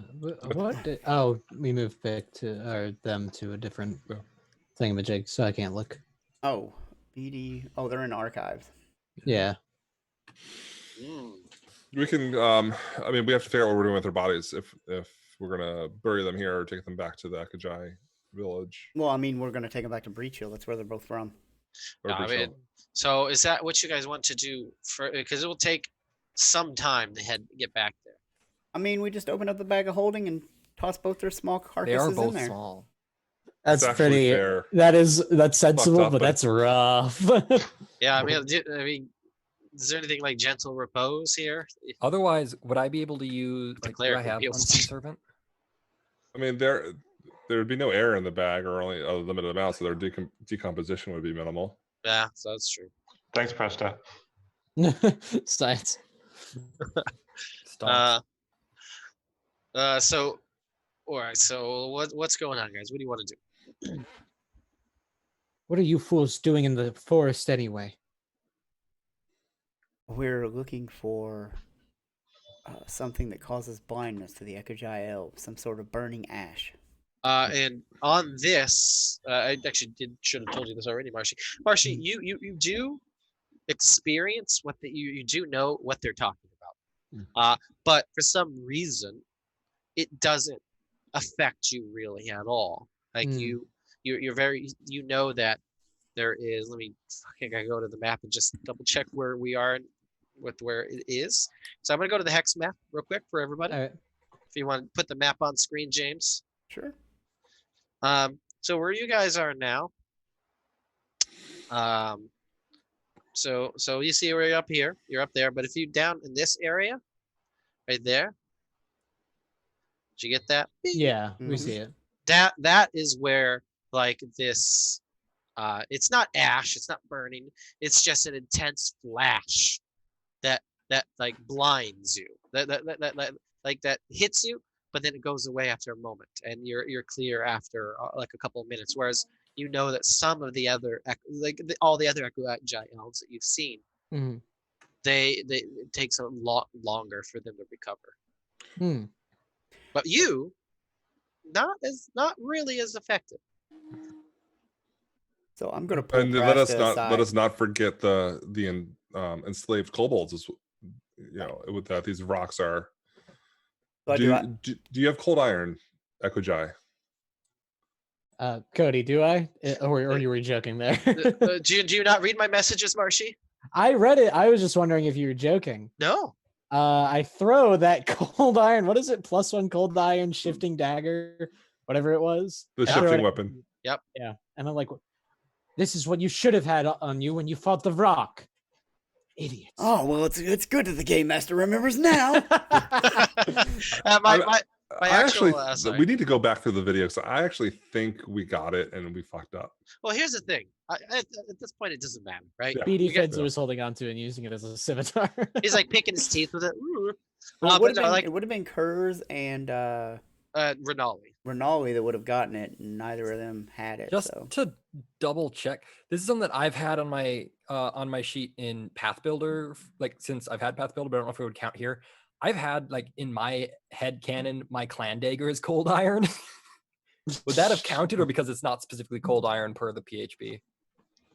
What? Oh, we moved back them to a different thingamajig, so I can't look. Oh, BD. Oh, they're in archives. Yeah. We can. I mean, we have to figure out what we're doing with their bodies. If we're gonna bury them here or take them back to the Akajai village. Well, I mean, we're going to take them back to Breach Hill. That's where they're both from. Or No, I Breach mean, Hill. so is that what you guys want to do? Because it will take some time to get back there. I mean, we just open up the bag of holding and toss both their small They carcasses are in both there. small. That's It's actually pretty. fair. That's sensible, up, but but- that's rough. Yeah, I mean, is there anything like gentle repose here? Otherwise, would I be able to use, The like, do cleric I would have be able Unseen to- Servant? I mean, there would be no air in the bag, or only a limited amount, so their decomposition would be minimal. Yeah, so that's true. Thanks, Presta. Science. Stomps. So, all right. So what's going on, guys? What do you want to do? What are you fools doing in the forest anyway? We're looking for something that causes blindness to the Ekajai elves, some sort of burning ash. And on this, I actually should have told you this already, Marshy. Marshy, you do experience what you do know what they're talking about. But for some reason, it doesn't affect you really at all. Like you're very, you know that there is. Let me I go to the map and just double check where we are with where it is. So I'm gonna go to the hex map real quick for everybody. All right. If you want to put the map on screen, James. Sure. So where you guys are now, so you see where you're up here, you're up there, but if you down in this area, right there, did you get that? Yeah, we Mhm. see it. That is where like this, it's not ash, it's not burning, it's just an intense flash that like blinds you, that like that hits you, but then it goes away after a moment, and you're clear after like a couple of minutes. Whereas you know that some of the other all the other Ekajai elves that you've seen, Mhm. it takes a lot longer for them to recover. Hmm. But you, not really as effective. So I'm going to pull And let us Prasta not forget the enslaved kobolds. Is with that these rocks are. So Do you have cold iron, Ekajai? Cody, do I? Or you were joking there? Do you not read my messages, Marshy? I read it. I was just wondering if you were joking. No. I throw that cold iron. What is it? +1 cold iron shifting dagger, whatever it was. The I throw shifting it- weapon. Yep. Yeah, and I'm like, this is what you should have had on you when you fought the rock. Idiots. Oh, well, it's good that the game master remembers now. My I actual, actually, sorry. we need to go back through the video. So I actually think we got it and we fucked up. Well, here's the thing. At this point, it doesn't matter, right? Yeah. BD You get- Fids was holding on to it and using it as a scimitar. He's like picking his teeth with it. Ooh. Well, it But no, like would have been Kurz and Renali. Renali that would have gotten it, and neither of them had it. Just so. to double check, this is something that I've had on my sheet in Path Builder, like since I've had Path Builder, but I don't know if it would count here. I've had like in my head canon, my clan dagger is cold iron. Would that have counted, or because it's not specifically cold iron per the PHB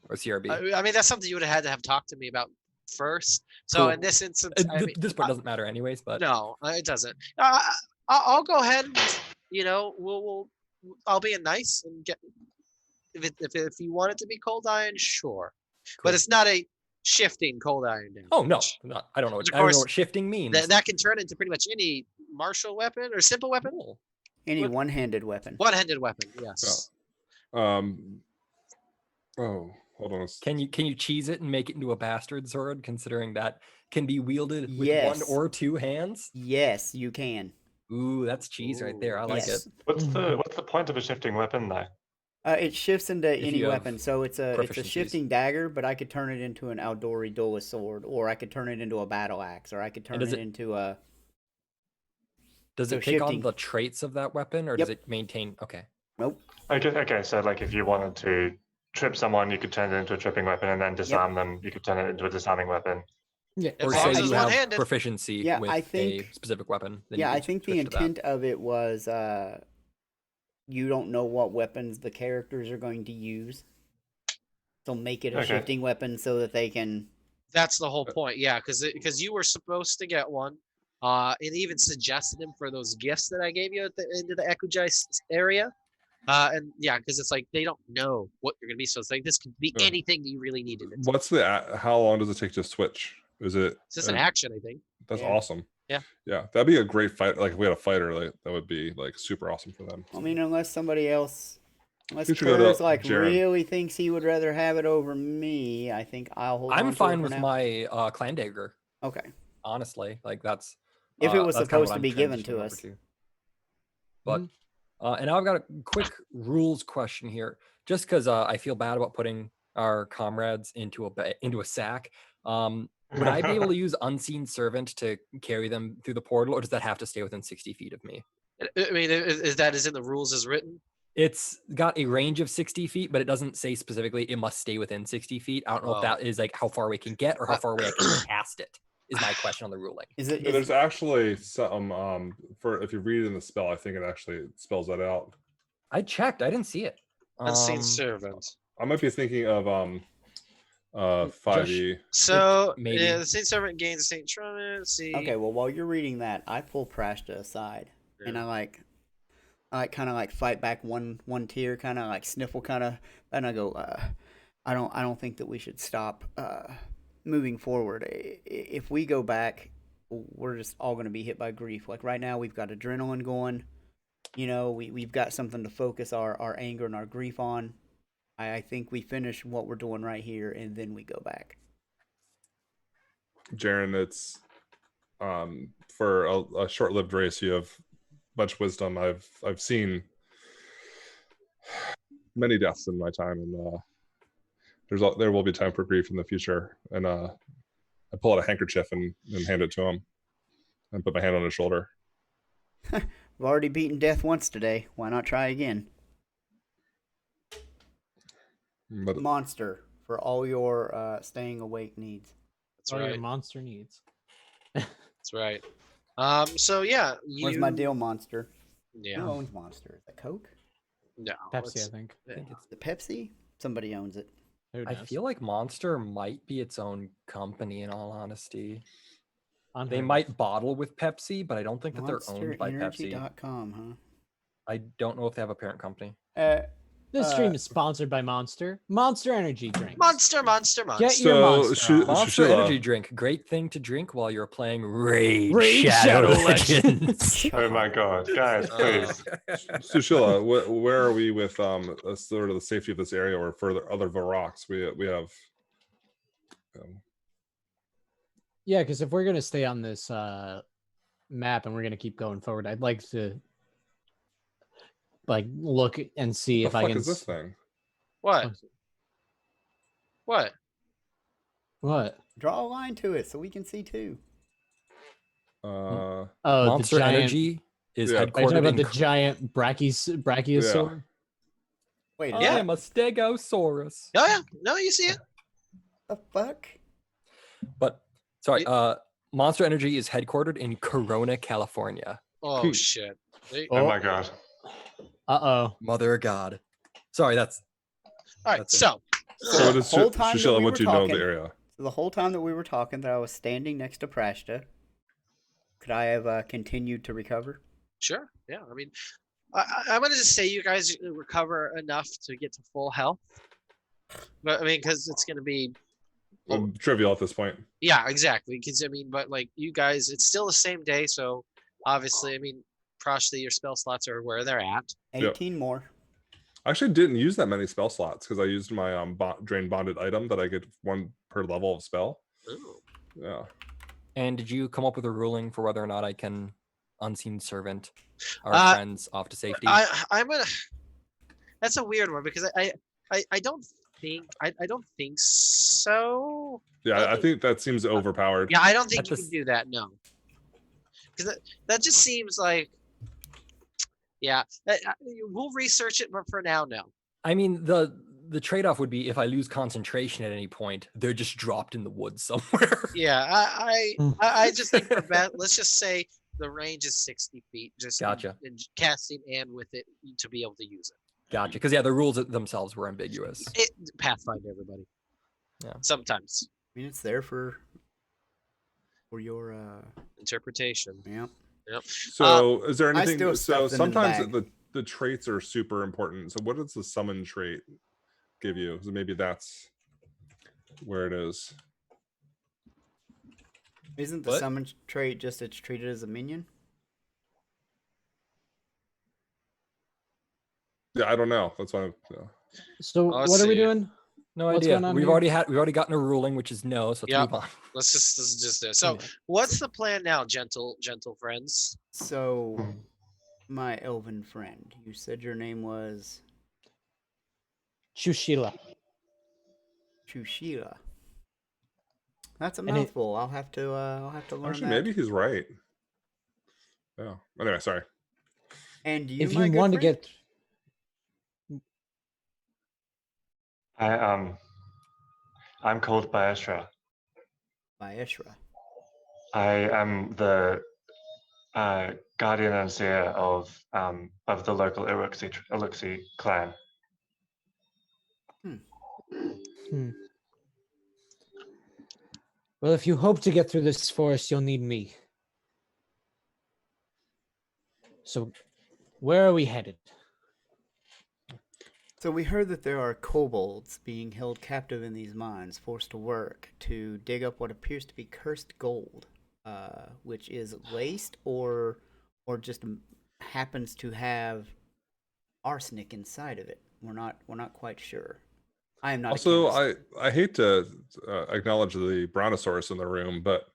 or CRB? I mean, that's something you would have had to have talked to me about first. So Cool. in this instance, this part doesn't matter anyways, but no, it doesn't. I'll go ahead and I'll be nice and get if you want it to be cold iron, sure, but Cool. it's not a shifting cold iron damage. Oh no, not, I don't know. Which, of I don't know course, what shifting means. that can turn into pretty much any martial weapon or simple weapon. Cool. Any one-handed weapon. One-handed weapon, yes. Oh, hold on. Can you cheese it and make it into a bastard sword, considering that can be wielded with Yes. 1 or 2 hands? Yes, you can. Ooh, that's cheese right there. I like Yes. it. What's the point of a shifting weapon though? It shifts into any you have weapon, so it's a proficiencies. shifting dagger, but I could turn it into an Aldori duelist sword, or I could turn it into a battle axe, or I could turn does it it- into a. Does So it take on shifting. the traits of that weapon, or does it maintain? Okay. Nope. Okay, so like if you wanted to trip someone, you could turn it into a tripping weapon, and then disarm them, you could turn it into a disarming weapon. Yeah. As Or long say as you it's have one-handed. proficiency Yeah, with I a think- specific weapon. Then Yeah, you I can think the switch to that. intent of it was you don't know what weapons the characters are going to use, so make it a Okay. shifting weapon so that they can. That's the whole point, yeah, because you were supposed to get one, and even suggested him for those gifts that I gave you at the end of the Ekuji area, and yeah, because it's like they don't know what you're gonna be, so it's like this could be Yeah. anything that you really needed. It's What's how long does it take to switch? Is it? just an action, I think. That's Yeah. awesome. Yeah. Yeah, that'd be a great fight. Like if we had a fighter, like that would be like super awesome for them. I mean, unless You should go to Kurz like Jaren. really thinks he would rather have it over me, I think I'll hold on I'm to it fine for with now. my clan dagger. Okay. Honestly, like that's If it was that's kinda supposed what to I'm be given transitioning to over us. to. But and now I've got a quick rules question here, just because I feel bad about putting our comrades into a sack. Would I be able to use Unseen Servant to carry them through the portal, or does that have to stay within 60 feet of me? I mean, is that in the rules as written? It's got a range of 60 feet, but it doesn't say specifically it must stay within 60 feet. I don't know if that is like how far away can get or how far away I can cast it, is my question on the ruling. There's actually some for if you read it in the spell, I think it actually spells that out. I checked. I didn't see it. Unseen Servant. I might be thinking of 5e. So maybe. yeah, the Saint Servant gains Saint Trauma. See. Okay, well, while you're reading that, I pull Prashta aside, and Yeah. I kind of like fight back one tear, kind of like sniffle, kind of, and I go, I don't think that we should stop moving forward. If we go back, we're just all going to be hit by grief. Like right now, we've got adrenaline going. You know, we've got something to focus our anger and our grief on. I think we finish what we're doing right here, and then we go back. Jaren, it's for a short-lived race. You have much wisdom. I've seen many deaths in my time, and there will be time for grief in the future. And I pull out a handkerchief and hand it to him, and put my hand on his shoulder. We've already beaten death once today. Why not try again? But Monster for all your staying awake needs. That's All your right. monster needs. That's right. So yeah, Where's my deal, Monster? Yeah. Who owns Monster? Is that Coke? No. Pepsi, it's- I think. I think it's The Pepsi? Somebody owns it. Who I knows? feel like Monster might be its own company, in all honesty. They Unheard might of. bottle with Pepsi, but I don't think that they're owned by Pepsi. MonsterEnergy.com, I don't know if they have a parent company. huh? This stream is sponsored by Monster. Monster Energy drinks. Monster. Get your monster on. Monster Shushila, Energy drink, great thing to drink while you're playing Raid, Raid Shadow, Shadow Legends. Oh my god, guys, please. Sushila, where are we with sort of the safety of this area or further other Varroks? We have. Yeah, because if we're gonna stay on this map and we're gonna keep going forward, I'd like to like look and see What if the I fuck can. is this thing? What? What? What? Draw a line to it so we can see too. Oh, Monster the giant. Energy is Yeah. Are you talking headquartered about in. the giant brachiosaur? Wait, I Yeah. am a Stegosaurus. Oh yeah. No, you see it. the fuck? But sorry, Monster Energy is headquartered in Corona, California. Oh shit. Oh my god. Uh-oh. Mother of God. Sorry, that's All right. That's it. So So what is whole time that Sushila? we What were do you know of talking- the area? So the whole time that we were talking, that I was standing next to Prashta, could I have continued to recover? Sure. Yeah. I mean, I'm gonna just say you guys recover enough to get to full health. But I mean, because it's gonna be trivial at this point. Yeah, exactly. Because I mean, but like you guys, it's still the same day, so obviously, I mean, Prashta, your spell slots are where they're at. 18 more. I actually didn't use that many spell slots because I used my drain bonded item that I get 1 per level of spell. Ooh. Yeah. And did you come up with a ruling for whether or not I can unseen servant our friends off to safety? I'm gonna. That's a weird one because I don't think I don't think so. Yeah, I think that seems overpowered. Yeah, I don't think you can do that. No, because that just seems like. Yeah, we'll research it, but for now, no. I mean, the trade-off would be if I lose concentration at any point, they're just dropped in the woods somewhere. Yeah, I just think for let's just say the range is 60 feet. Just gotcha. In casting and with it to be able to use it. Gotcha. Because yeah, the rules themselves were ambiguous. Pathfinder, everybody. Yeah. Sometimes. I mean, it's there for your interpretation. Yeah. Yep. So is there anything? So sometimes the traits are super important. So what does the summon trait give you? So maybe that's where it is. Isn't the summon trait just it's treated as a minion? Yeah, I don't know. That's why. So what are we doing? No idea. We've already gotten a ruling, which is no. So let's move on. Let's just do it. So what's the plan now, gentle friends? So, my elven friend, you said your name was Chushila. Chushila. That's a mouthful. I'll have to learn. Actually, that. maybe he's right. Yeah. Anyway, sorry. And you, if you want to get. I'm called Baeshra. Baeshra. I am the guardian and seer of the local Iluxi clan. Well, if you hope to get through this forest, you'll need me. So, where are we headed? So we heard that there are kobolds being held captive in these mines, forced to work to dig up what appears to be cursed gold, which is laced or just happens to have arsenic inside of it. We're not quite sure. I am not. Also, I hate to acknowledge the brontosaurus in the room, but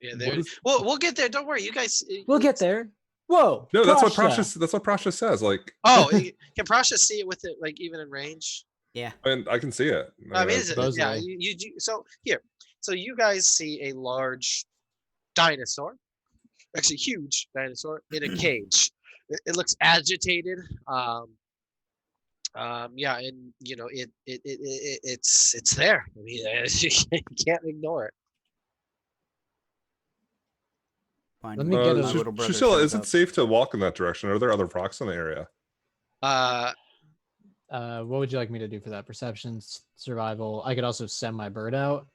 yeah, we'll get there. Don't worry, you guys. We'll get there. Whoa! No, that's what Prasha says. Like, can Prasha see it with it, like even in range? Yeah, and I can see it. I mean, yeah. You so here, so you guys see a large dinosaur, actually huge dinosaur in a cage. It looks agitated. Yeah, and you know it's there. I mean, you can't ignore it. Let me get a little brother. Shusilla, is it safe to walk in that direction? Are there other rocks in the area? What would you like me to do for that? Perception, survival. I could also send my bird out.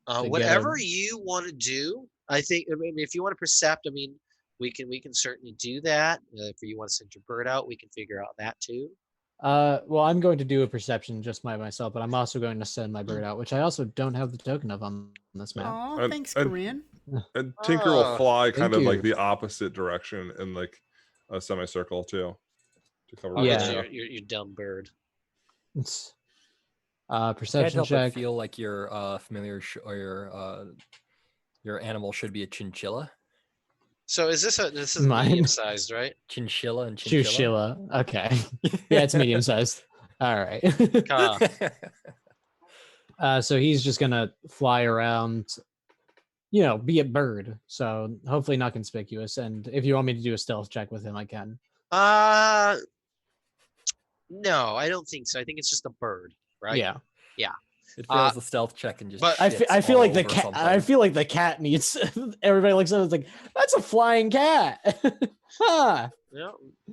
Whatever you want to do. I think. I mean, if you want to percept, I mean, we can certainly do that. If you want to send your bird out, we can figure out that too. Well, I'm going to do a perception just by myself, but I'm also going to send my bird out, which I also don't have the token of on this map. Oh, thanks, Corinne. And Tinker will fly kind of like the opposite direction in like a semicircle too, to cover. Yeah, you dumb bird. It's perception check. Feel like your familiar or your animal should be a chinchilla. So is this medium sized, right? Chinchilla and chinchilla. Okay. Yeah, it's medium sized. All right. So he's just gonna fly around, be a bird. So hopefully not conspicuous. And if you want me to do a stealth check with him, I can. No, I don't think so. I think it's just a bird, right? Yeah. It fails the stealth check and just. But I feel like the cat. Something. I feel like the cat needs. Everybody looks at it, it's like, that's a flying cat. Huh.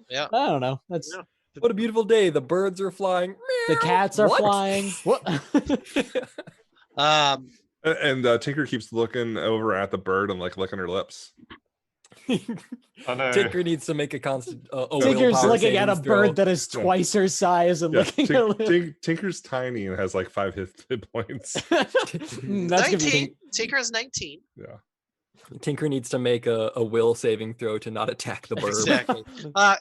Yeah. I don't know. That's. Yeah. What a beautiful day. The birds are flying. The cats are flying. What? Um, And Tinker keeps looking over at the bird and like licking her lips. Oh no. Tinker needs to make a constant a Tinker's willpower looking at a savings throw. bird that is twice her size and Yeah, looking at it. Tinker's tiny and has like 5 hit points. That's gonna be 19. Tinker is 19. Yeah. Tinker needs to make a will saving throw to not attack the bird. Exactly.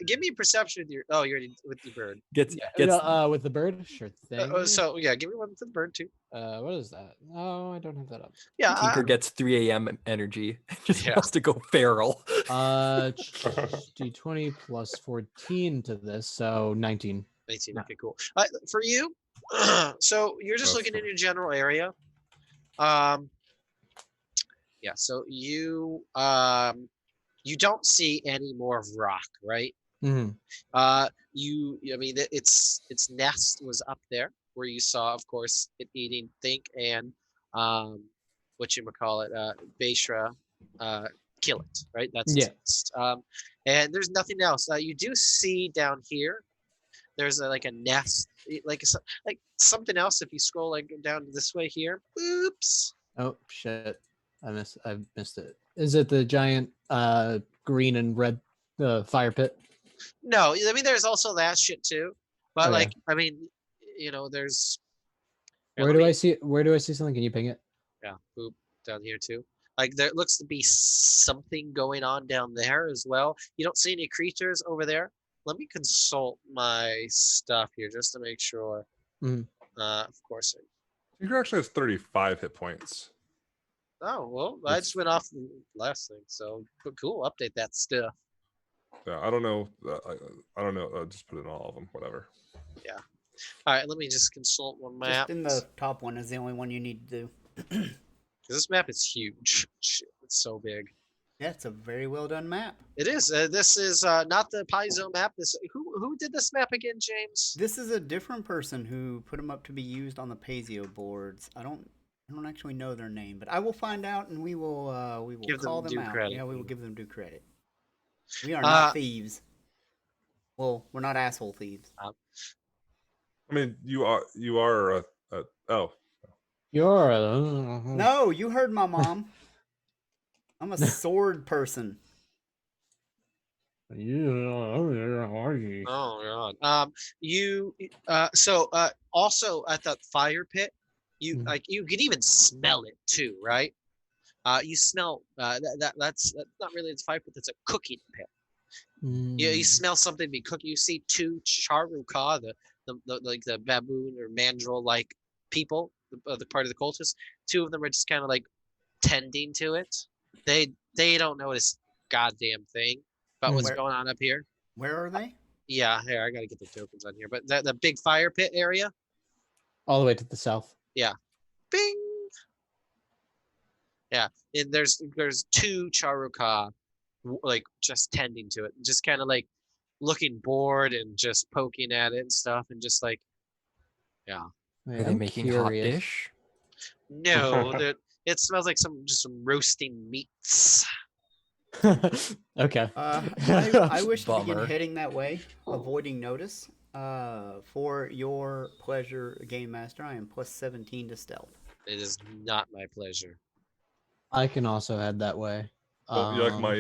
Give me a perception with your. Oh, you're with the bird. Gets with the bird. Sure thing. So yeah, give me one for the bird too. What is that? Oh, I don't have that up. Yeah. Tinker gets 3 a.m. energy. Just Yeah. wants to go feral. D20 plus 14 to this, so 19. 19. Okay, cool. For you, so you're just looking in your general area. Yeah. So you don't see any more of rock, right? Mm-hmm. I mean, its nest was up there where you saw, of course, it eating Think and Bashra kill it, right? That's its nest. And there's nothing else. You do see down here, there's like a nest, like something else. If you scroll like down this way here, oops. Oh shit! I missed it. Is it the giant green and red fire pit? No, I mean there's also that shit too. But Okay. I mean, there's. Where do I see something? Can you ping it? Yeah, boop down here too. Like there looks to be something going on down there as well. You don't see any creatures over there. Let me consult my stuff here just to make sure. Mm-hmm. Of course. Tinker actually has 35 hit points. Oh well, I just went off the last thing. So cool. Update that stuff. Yeah, I don't know. I don't know. Just put it in all of them. Whatever. Yeah. All right. Let me just consult one map. Just in the top one is the only one you need to do. This map is huge. Shit, it's so big. Yeah, it's a very well done map. It is. This is not the Paizo map. Who did this map again, James? This is a different person who put them up to be used on the Paizo boards. I don't actually know their name, but I will find out and we will call them out. Credit. Yeah, we will give them due credit. We are not thieves. Well, we're not asshole thieves. I mean, you are oh. You're No, you heard my mom. I'm a sword person. Oh god. Also at the fire pit, you can even smell it too, right? You smell that's not really a fire pit, that's a cooking pit. You smell something being cooked. You see two Charuka, the baboon or mandrill like people, the part of the cultists. Two of them are just kind of like tending to it. They don't notice goddamn thing about what's going on up here. Where are they? Yeah, here I gotta get the tokens on here. But the big fire pit area. all the way to the south. Yeah. Bing. Yeah, and there's two Charuka, like just tending to it, just kind of like looking bored and just poking at it and stuff, and just like, yeah. Wait, Are they I'm making hot curious. dish? No, it smells like some roasting meats. Okay. I wish to begin Bummer. heading that way, avoiding notice. For your pleasure, Game Master, I am plus 17 to stealth. It is not my pleasure. I can also head that way. Well, you like my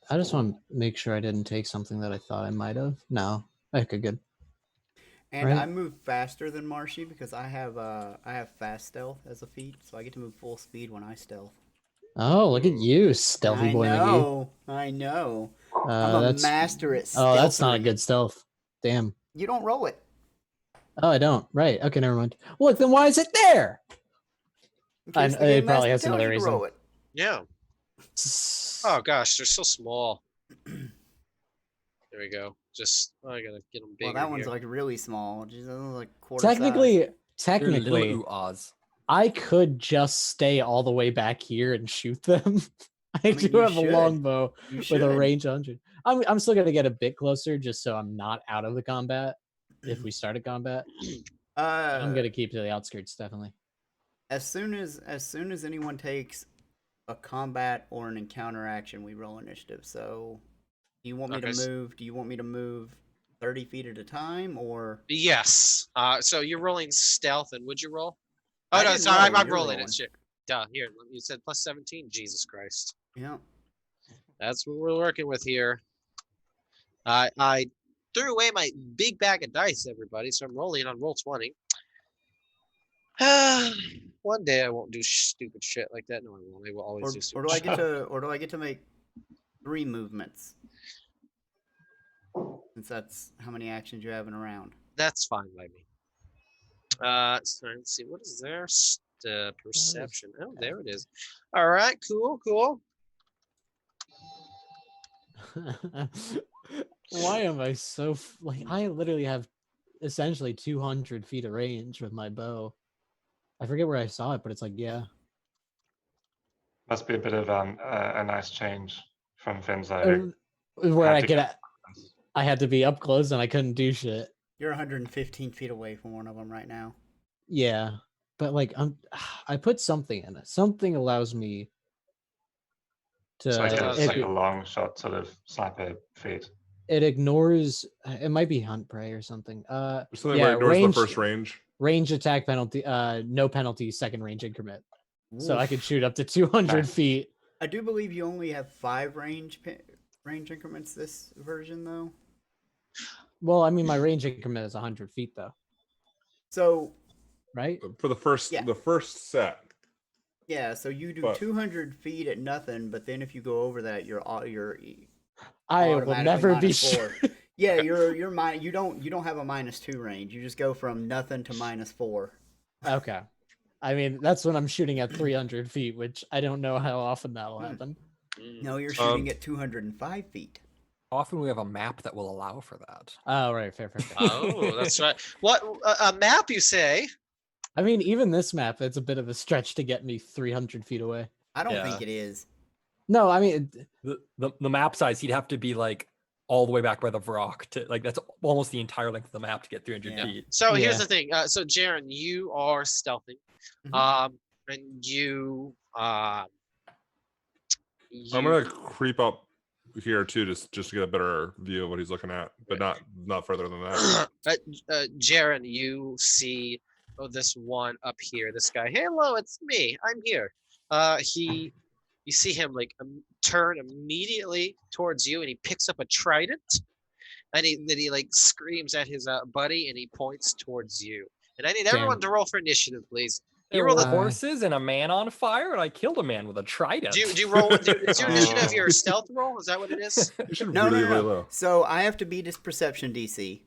I just want to make sure I didn't take something that I thought I might have. No. Okay, good. And Right. I move faster than Marshy because I have fast stealth as a feat, so I get to move full speed when I stealth. Oh, look at you, stealthy boy McGee. I know. I'm a master at stealth. Oh, that's not a good stealth. Damn. You don't roll it. Oh, I don't. Right. Okay, never mind. Look, then why is it there? In case the it Game probably Master has tells another you to reason. roll it. Yeah. Oh gosh, they're so small. There we go. Just I gotta get them bigger. Well, that one's here. like really small. Just like quarter Technically, size. technically, Little Oz. I could just stay all the way back here and shoot them. I mean, do you have a should. longbow You with should. a range 100. I'm still gonna get a bit closer just so I'm not out of the combat. If we start a combat, I'm gonna keep to the outskirts definitely. As soon as anyone takes a combat or an encounter action, we roll initiative. So, do you want me to Okay. move? Do you want me to move 30 feet at a time, or Yes. So you're rolling stealth, and would you roll? Oh I no, didn't sorry, roll, I'm you're rolling it. rolling. Shit. Duh. Here, you said plus 17. Jesus Christ. yeah. That's what we're working with here. I threw away my big bag of dice, everybody. So I'm rolling on roll 20. One day I won't do stupid shit like that. No, I won't. I will always do Or stupid do I shit. get to make 3 movements? Since that's how many actions you have in a round. That's fine by me. So let's see. What is there? Perception. Oh, there it is. All right. Cool. Why am I so like? I literally have essentially 200 feet of range with my bow. I forget where I saw it, but it's like, yeah. Must be a bit of a nice change from Finzo. Where Had to get I had to be up close and I couldn't do shit. You're 115 feet away from one of them right now. Yeah, but like I put something in it. Something allows me to. So it's it- like a long shot sort of sniper feat. It ignores. It might be hunt prey or something. Something yeah, where it ignores range, the first range. range attack penalty. No penalty. Second range increment. So I Oof. could shoot up to 200 feet. I do believe you only have 5 range increments this version, though. Well, I mean, my range increment is 100 feet, though, So right? For the first Yeah. the first set. yeah, so you do But- 200 feet at nothing, but then if you go over that, you're I will automatically never be -4. sure. Yeah, you're you don't have a -2 range. You just go from nothing to -4. Okay. I mean, that's when I'm shooting at 300 feet, which I don't know how often that'll happen. No, you're shooting at 205 feet. Often we have a map that will allow for that. Oh, right. Fair. Oh, that's right. What a map you say? I mean, even this map, it's a bit of a stretch to get me 300 feet away. I don't Yeah. think it is. No, I mean, The map size, he'd have to be like all the way back by the Vrock to like that's almost the entire length of the map to get 300 Yeah. feet. So here's Yeah. the thing. So Jaren, you are stealthing. Mhm. And you I'm gonna creep up here too, just to get a better view of what he's looking at, but not further than that. Jaren, you see this one up here, this guy. Hello, it's me. I'm here. You see him like turn immediately towards you, and he picks up a trident, and then he like screams at his buddy, and he points towards you. And I need everyone to roll for initiative, please. You There roll were the. horses and a man on fire, and I killed a man with a trident. Do you roll? Is your initiative Oh. your stealth roll? Is that what it is? You should No, really no, no, lay no. low. So I have to beat his perception DC.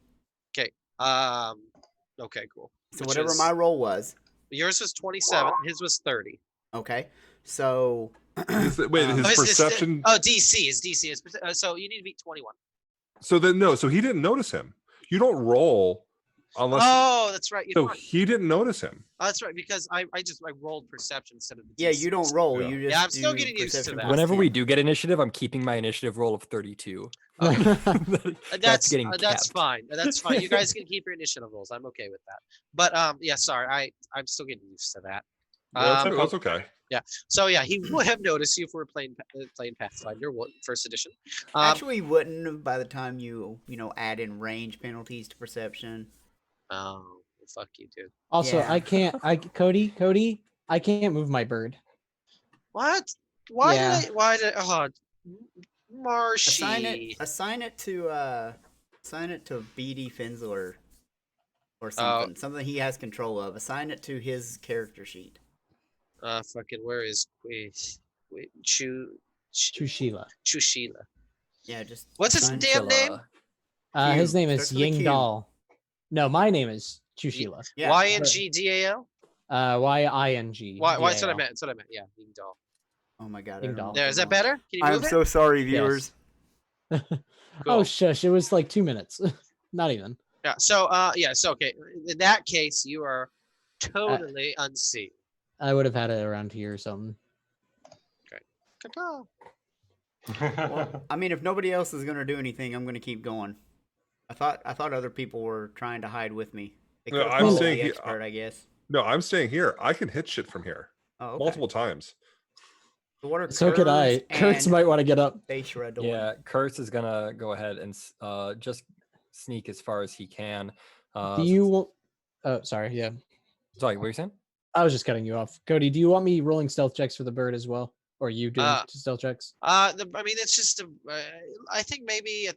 Okay, cool. So Which whatever is- my roll was. Yours was 27. His was 30. Okay. So Wait, his his- perception. Oh, DC is DC. So you need to beat 21. So then no, so he didn't notice him. You don't roll unless. Oh, that's right. You know So what? he didn't notice him. Oh, that's right, because I rolled perception instead of the yeah, DC. you don't roll. Yeah. You just Yeah, I'm still do getting used to perception that. plus Whenever we 10. do get initiative, I'm keeping my initiative roll of 32. That's getting that's kept. fine. That's fine. You guys can keep your initiative rolls. I'm okay with that. But yeah, sorry. I'm still getting used to that. That's okay. So yeah, he would have noticed you if we were playing Pathfinder, first edition. Actually, wouldn't have by the time you add in range penalties to perception. Oh, fuck you, dude. also, Yeah. I can't. Cody, I can't move my bird. What? Why Yeah. did I? Why did? Oh, Marshy. Assign it to BD Finsler or something. Something he has control of. Assign it to his character sheet. Fucking where is wait Chushila. Chushila. Yeah, just What's his assign- damn name? His Q. name is Starts with a Ying Q. Dal. No, my name is Chushila. Yeah. YNGDAL. YING. Why? That's what I meant. That's what I meant. Yeah, Ying Dal. Oh my god. I Ding don't know dong. what There. the Is that hell. better? Can you I'm move it? so sorry, Yes. viewers. Oh Cool. shush! It was like 2 minutes. Not even. Yeah. So So okay. In that case, you are totally unseen. I would have had it around here or something. Caw-caw. Well, I mean, if nobody else is gonna do anything, I'm gonna keep going. I thought other people were trying to hide with me. They No, could've I'm followed saying the he- expert, I guess. No, I'm staying here. I can hit shit from here Oh, okay. multiple times. So what are So could I. Kurtz Kurtz and might want to get up. Beishra doing? Yeah, Kurtz is gonna go ahead and just sneak as far as he can. Do you want? Oh, sorry. Yeah, Sorry, what were you saying? I was just cutting you off. Cody, do you want me rolling stealth checks for the bird as well, or you doing stealth checks? I mean, it's just I think maybe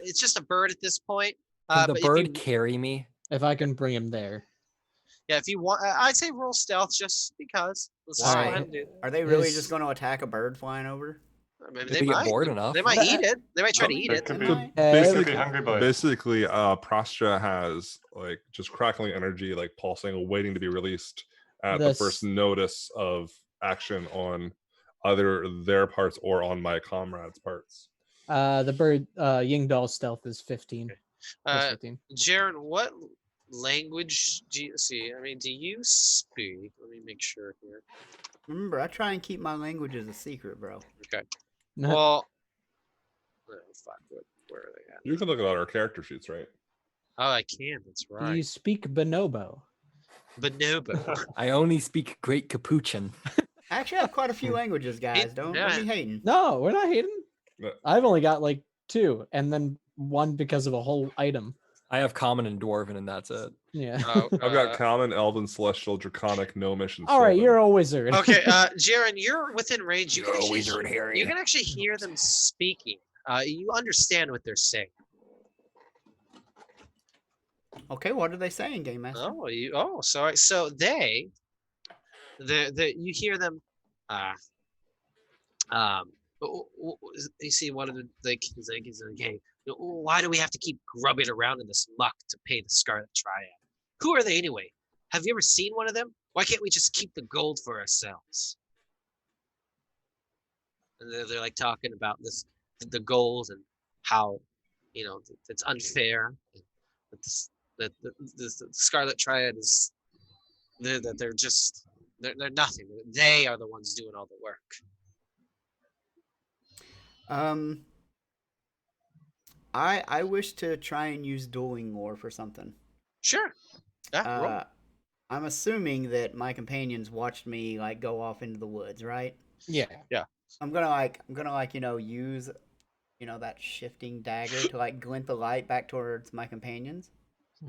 it's just a bird at this point. Can the but bird carry me? If I can bring him there. Yeah, if you want, I'd say roll stealth just because. Let's just go ahead and do that. Are they really just going to attack a bird flying over? Maybe If they we get might. bored enough. They might eat it. They might try to eat It it. could be, Right. could be hungry boy. Basically, Prostra has like just crackling energy, like pulsing, waiting to be released at the first notice of action on either their parts or on my comrades' parts. The bird, Yingdal's stealth is 15. Uh, 15. Jaren, what language do you see? I mean, do you speak? Let me make sure here. Remember, I try and keep my languages a secret, bro. Okay. Well, oh, fuck. Where are they at? You can look at our character sheets, right? Oh, I can. That's right. Do you speak Bonobo? Bonobo. I only speak Great Capuchin. I actually have quite a few languages, guys. Don't be hating. No, we're not hating. No. I've only got like 2, and then 1 because of a whole item. I have Common and Dwarven, and that's it. Yeah. I've got Common, Elven, Celestial, Draconic, Gnomish, and All right, Sylvan. you're a wizard. Okay, Jaren, you're within range. You You're can a actually wizard, Harry. You can actually hear them speaking. You understand what they're saying. Okay, what are they saying, Game Master? Sorry. So you hear them. You see one of the he's like, hey, why do we have to keep grubbing around in this muck to pay the Scarlet Triad? Who are they anyway? Have you ever seen one of them? Why can't we just keep the gold for ourselves? And they're like talking about the gold and how, it's unfair. That the Scarlet Triad is, they're nothing. They are the ones doing all the work. I wish to try and use dueling lore for something. Sure. Yeah, roll. I'm assuming that my companions watched me like go off into the woods, right? Yeah. I'm gonna use that shifting dagger to like glint the light back towards my companions.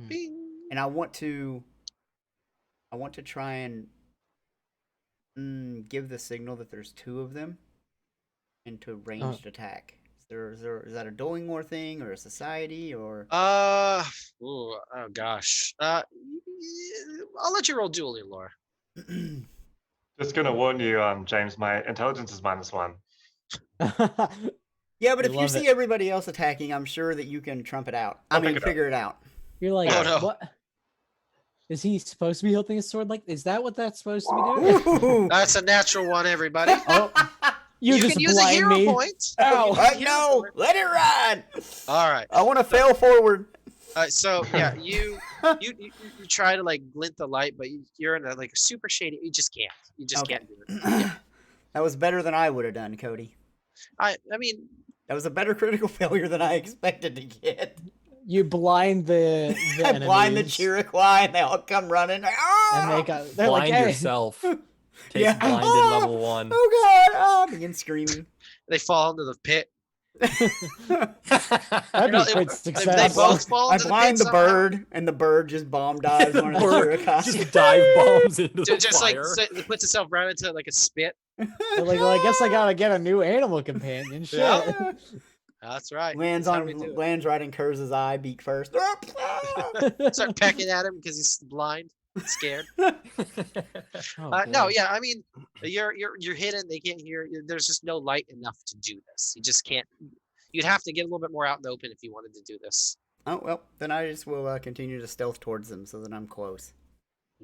Bing. And I want to try and give the signal that there's 2 of them into ranged attack. Is that a dueling war thing or a society or? Oh gosh. I'll let you roll dueling lore. Just gonna warn you, James. My intelligence is -1. Yeah, but if you see everybody else attacking, I'm sure that you can trump it out. Figure it out. You're like, what? Is he supposed to be holding his sword? Like, is that what that's supposed to be doing? That's a natural one, everybody. Oh, you just can use a blind hero me. point. No, let it ride. All right. I want to fail forward. So yeah, you try to like glint the light, but you're in a like super shady. You just can't. You just can't do it. Yeah. That was better than I would have done, Cody. I mean, that was a better critical failure than I expected to get. You blind the I blind the Chiriquai, and they all come running. Like, and they're blind like, hey. yourself. Take blinded level 1. Oh God! Begin screaming. They fall into the pit. That'd be great success. They both fall I into blind the the pit bird, and the bird just bomb dives one of the Chiriquai. Just dive bombs into the just fire. like it puts itself right into like a spit. They're like, well, I guess I gotta get a new animal companion. Shit. Yeah. That's right. Lands right in Kurz's eye, beak first. Start pecking at him because he's blind, scared. No, yeah, I mean, you're hidden. They can't hear. There's just no light enough to do this. You just can't. You'd have to get a little bit more out in the open if you wanted to do this. Oh well, then I just will continue to stealth towards them so that I'm close.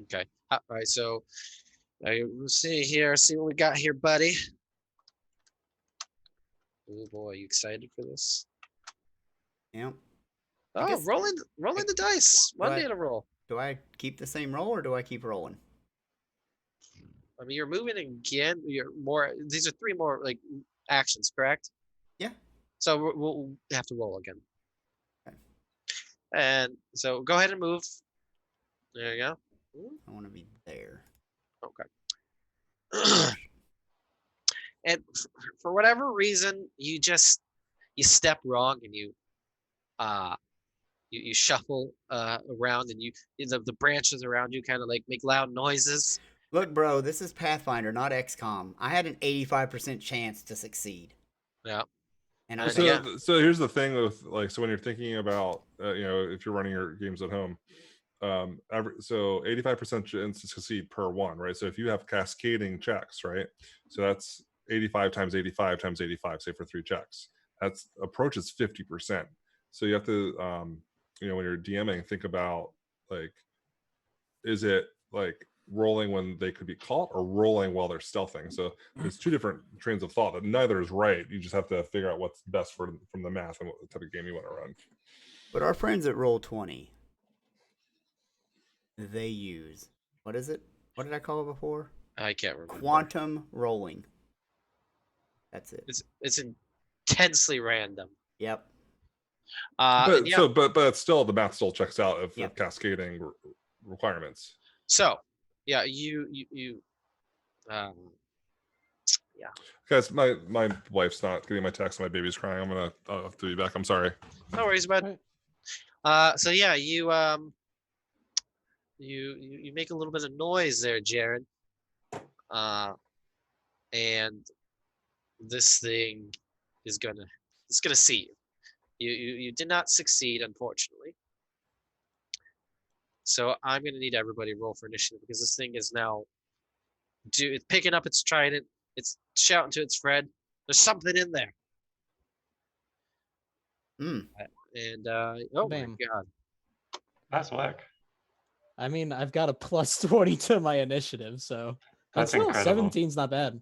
Okay. All right. So, we'll see here. See what we got here, buddy. Oh boy, you excited for this? Yeah. Oh, rolling the dice. One day to roll. Do I keep the same roll or do I keep rolling? I mean, you're moving again. These are 3 more like actions, correct? Yeah. So we'll have to roll again. Okay. And so go ahead and move. There you go. I want to be there. Okay. And for whatever reason, you step wrong and you shuffle around, and the branches around you kind of like make loud noises. Look, bro, this is Pathfinder, not XCOM. I had an 85% chance to succeed. Yeah. And I So, yeah. so here's the thing with like, so when you're thinking about, if you're running your games at home, so 85% chance to succeed per one, right? So if you have cascading checks, right? So that's 85 times 85 times 85, say for 3 checks. That's approaches 50%. So you have to, when you're DMing, think about like, is it like rolling when they could be caught or rolling while they're stealthing? So there's 2 different trains of thought, that neither is right. You just have to figure out what's best from the math and what type of game you want to run. But our friends at Roll20, they use, what is it? What did I call it before? I can't remember. Quantum rolling. That's it. It's intensely random. Yep. But yeah. but still, the math still checks out if Yep. cascading requirements. So, yeah, you yeah. Guys, my wife's not getting my text. My baby's crying. I'll have to be back. I'm sorry. No worries, bud. So yeah, you make a little bit of noise there, Jared. And this thing is gonna see you. You did not succeed, unfortunately. So I'm gonna need everybody to roll for initiative, because this thing is now it's picking up its trident. It's shouting to its friend. There's something in there. And oh Bam. my god. Nice work. I mean, I've got a plus 20 to my initiative, so That's still incredible. 17's not bad.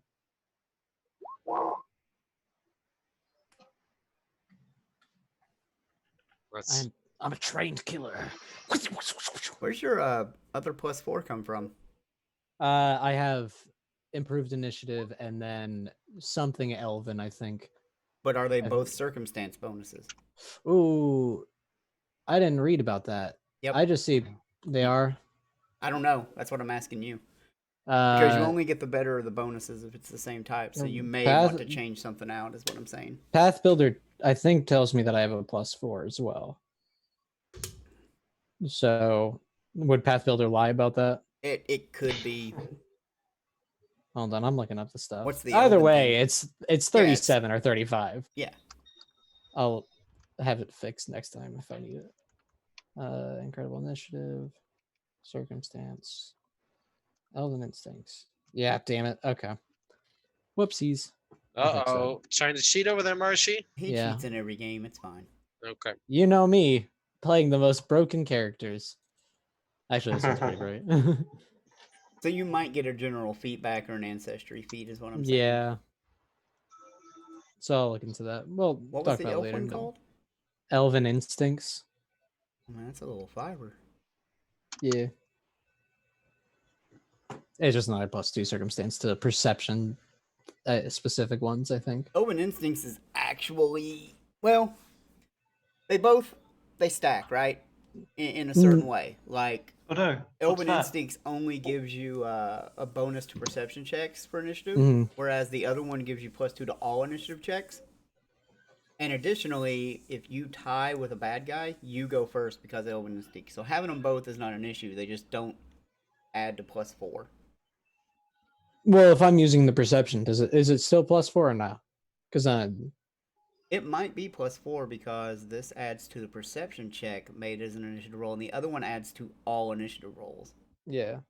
I'm a trained killer. Where's your other +4 come from? I have improved initiative and then something elven, I think. But are they both circumstance bonuses? Ooh, I didn't read about that. Yep. I just see they are. I don't know. That's what I'm asking you. Because you only get the better of the bonuses if it's the same type. So you may want to change something out, is what I'm saying. Path Builder, I think, tells me that I have a +4 as well. So would Path Builder lie about that? It could be. Hold on, I'm looking up the stuff. What's the Either elven way, thing? it's 37 or 35. Yeah. I'll have it fixed next time if I need it. Incredible initiative, circumstance, elven instincts. Yeah, damn it. Okay. Whoopsies. Uh-oh. Trying to cheat over there, Marshy? He cheats in every game. It's fine. Okay. You know me, playing the most broken characters. Actually, this one's pretty great. So you might get a general feedback or an ancestry feat, is what I'm saying. Yeah. So I'll look into that. Well, What talk was the about elf later. one called? Elven Instincts. Oh, man, that's a little fiber. Yeah. It's just not a +2 circumstance to perception specific ones, I think. Elven Instincts is actually, well, they stack, right? In a certain way. Like, Oh no. Elven what's that? Instincts only gives you a bonus to perception checks for initiative, whereas the other one gives you +2 to all initiative checks. And additionally, if you tie with a bad guy, you go first because of Elven Instinct. So having them both is not an issue. They just don't add to +4. Well, if I'm using the perception, is it still +4 or not? Because it might be +4 because this adds to the perception check made as an initiative roll, and the other one adds to all initiative rolls. yeah.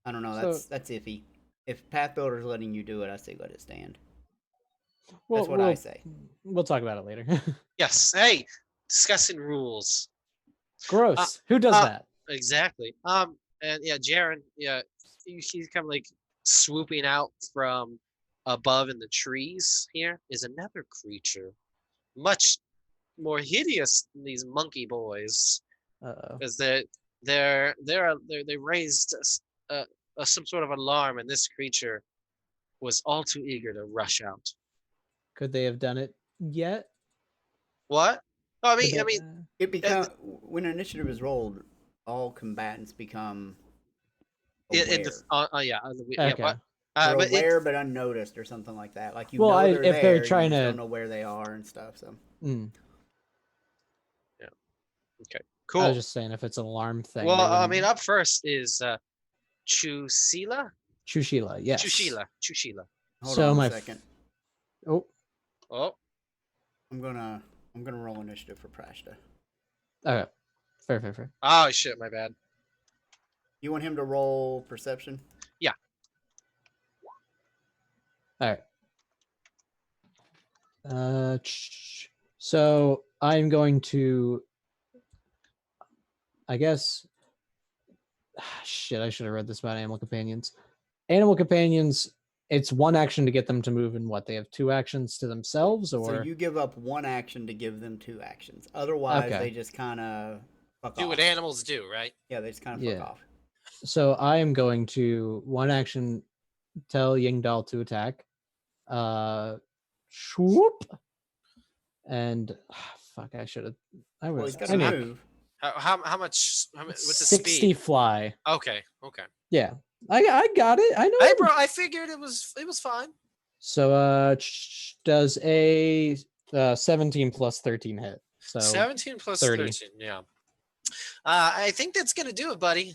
I don't know. That's iffy. If Path Builder's letting you do it, I say let it stand. That's what I say. We'll talk about it later. Yes. Hey, discussing rules. Gross. Who does that? Exactly. And yeah, Jaren, yeah, he's kind of like swooping out from above in the trees. Here is another creature, much more hideous than these monkey boys, because they raised some sort of alarm, and this creature was all too eager to rush out. Could they have done it yet? What? Oh, I mean, it becomes when initiative is rolled, all combatants become aware. Okay. But aware but unnoticed or something like that. Like they're trying you to don't know where they are and stuff. So. Yeah. Okay. Cool. I was just saying if it's an alarm thing. Well, they I mean, wouldn't- up first is Chusila. Chushila, yes. Chushila. Hold So on my a f- second. Oh, Oh, I'm gonna roll initiative for Prashta. okay. Fair. oh shit, my bad. You want him to roll perception? Yeah. All right. So I'm going to, I guess, shit, I should have read this about animal companions. Animal companions, it's one action to get them to move, and what, they have 2 actions to themselves, or So you give up 1 action to give them 2 actions. Otherwise, Okay. they just kind of fuck Do off. what animals do, right? Yeah, they just kind of Yeah. fuck off. So I am going to 1 action tell Yingdal to attack. Swoop. And fuck, I should have. I Well, was. he's got I to knew- move. How much? What's the 60 speed? fly. Okay. Yeah, I got it. I know. Hey, bro, I figured it was fine. So does a 17 plus 13 hit? So 17 plus 30. 13. Yeah. I think that's gonna do it, buddy.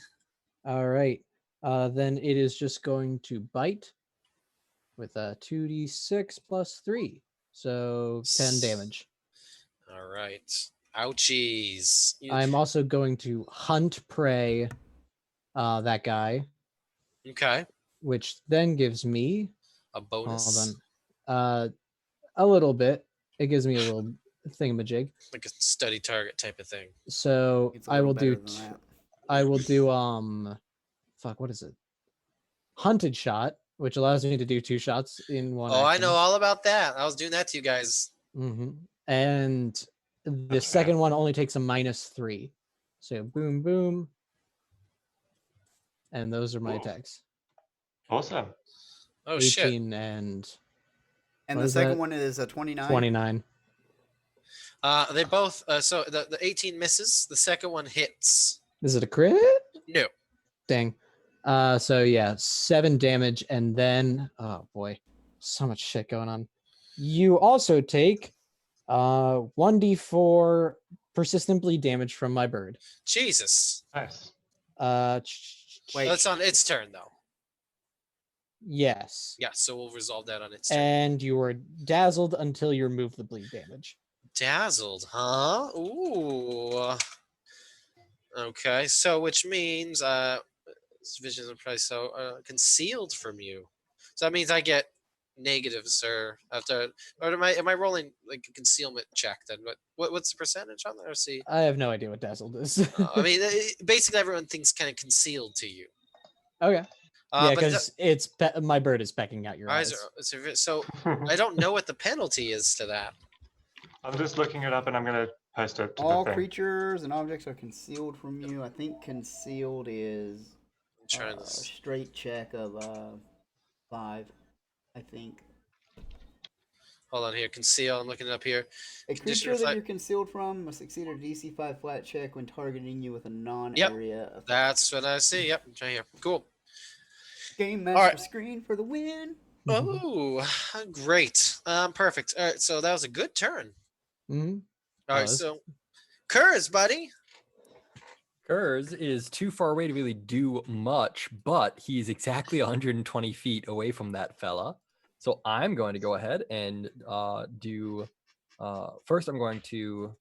all right. Then it is just going to bite with a 2d6 plus 3. So 10 damage. All right. Ouchies. I'm also going to hunt prey that guy, Okay. which then gives me A bonus. hold on. A little bit. It gives me a little thingamajig. Like a study target type of thing. So It's a I little will do better than that. I will do fuck, what is it? Hunted shot, which allows me to do 2 shots in one. Oh, I know all about that. I was doing that to you guys. Mm-hmm. And the Okay. second one only takes a -3. So boom, boom. And those are my Ooh. attacks. Awesome. Oh shit. 18 and And what the is second that? one is a 29. 29. They both. So the 18 misses. The second one hits. Is it a crit? No. Dang. So yeah, 7 damage, and then oh boy, so much shit going on. You also take 1d4 persistent bleed damage from my bird. Jesus. Nice. Wait. That's on its turn though. Yes. Yeah. So we'll resolve that on its turn. And you are dazzled until you remove the bleed damage. Dazzled, huh? Ooh. Okay. So which means visions of price. So concealed from you. So that means I get negatives, or after, or am I rolling like a concealment check then? What's the percentage on that? Or see. I have no idea what dazzled is. I mean, basically everyone thinks kind of concealed to you. Okay. but Yeah, it because it's my bird is pecking out your eyes. so I don't know what the penalty is to that. I'm just looking it up and I'm going to post it to All the thing. creatures and objects are concealed from you. I think concealed is I'm trying a to. straight check of 5. I think. Hold on here. Conceal. I'm looking it up here. A Condition creature that reflect- you're concealed from must succeed a DC 5 flat check when targeting you with a non-area effect. That's what I see. Yep. I'm trying here. Cool. Game master Alright. screen for the win. Oh, great. Perfect. All right. So that was a good turn. Mm-hmm. All right. Was. So, Kurz, buddy. Kurz is too far away to really do much, but he's exactly 120 feet away from that fella. So I'm going to go ahead and do. First, I'm going to.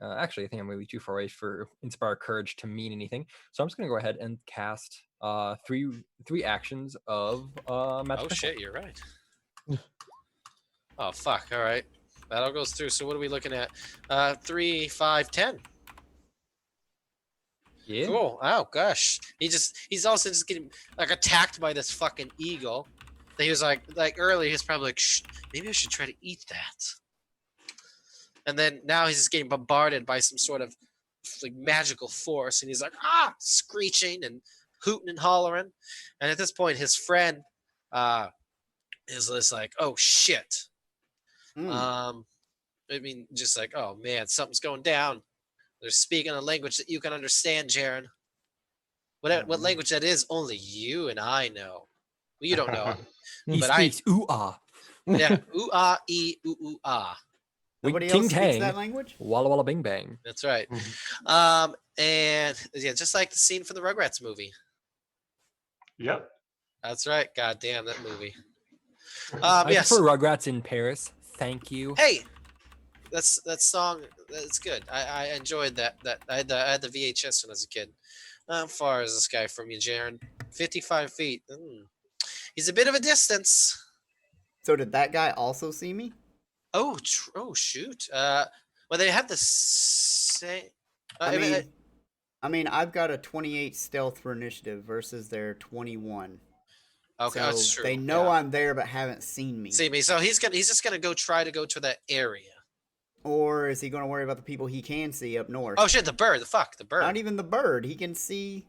Actually, I think I'm really too far away for Inspire Courage to mean anything. So I'm just going to go ahead and cast three actions of Magic Oh Missile. shit, you're right. Oh fuck. All right. That all goes through. So what are we looking at? 3, 5, 10. Yeah. Cool. Oh gosh. He's also just getting like attacked by this fucking eagle. That he was like earlier. He's probably like, shh, maybe I should try to eat that. And then now he's just getting bombarded by some sort of like magical force, and he's like screeching and hooting and hollering. And at this point, his friend is just like, oh shit. I mean, just like, oh man, something's going down. They're speaking a language that you can understand, Jaren. What language that is, only you and I know. Well, you don't know. He but speaks ooh ah. Yeah, ooh ah, ooh ah. Nobody ting else speaks tang. that language? Walla walla bing bang. That's right. And yeah, just like the scene from the Rugrats movie. Yep. That's right. God damn that movie. I Yes. prefer Rugrats in Paris. Thank you. Hey, that song. That's good. I enjoyed that. I had the VHS when I was a kid. How far is this guy from you, Jaren? 55 feet. He's a bit of a distance. So did that guy also see me? Oh, shoot. Well, they have the same. I mean, I've got a 28 stealth for initiative versus their 21. Okay, so that's true. They know yeah. I'm there but haven't seen me. See me. So he's just gonna try to go to that area. Or is he going to worry about the people he can see up north? Oh shit! The bird. The bird. Not even the bird. He can see.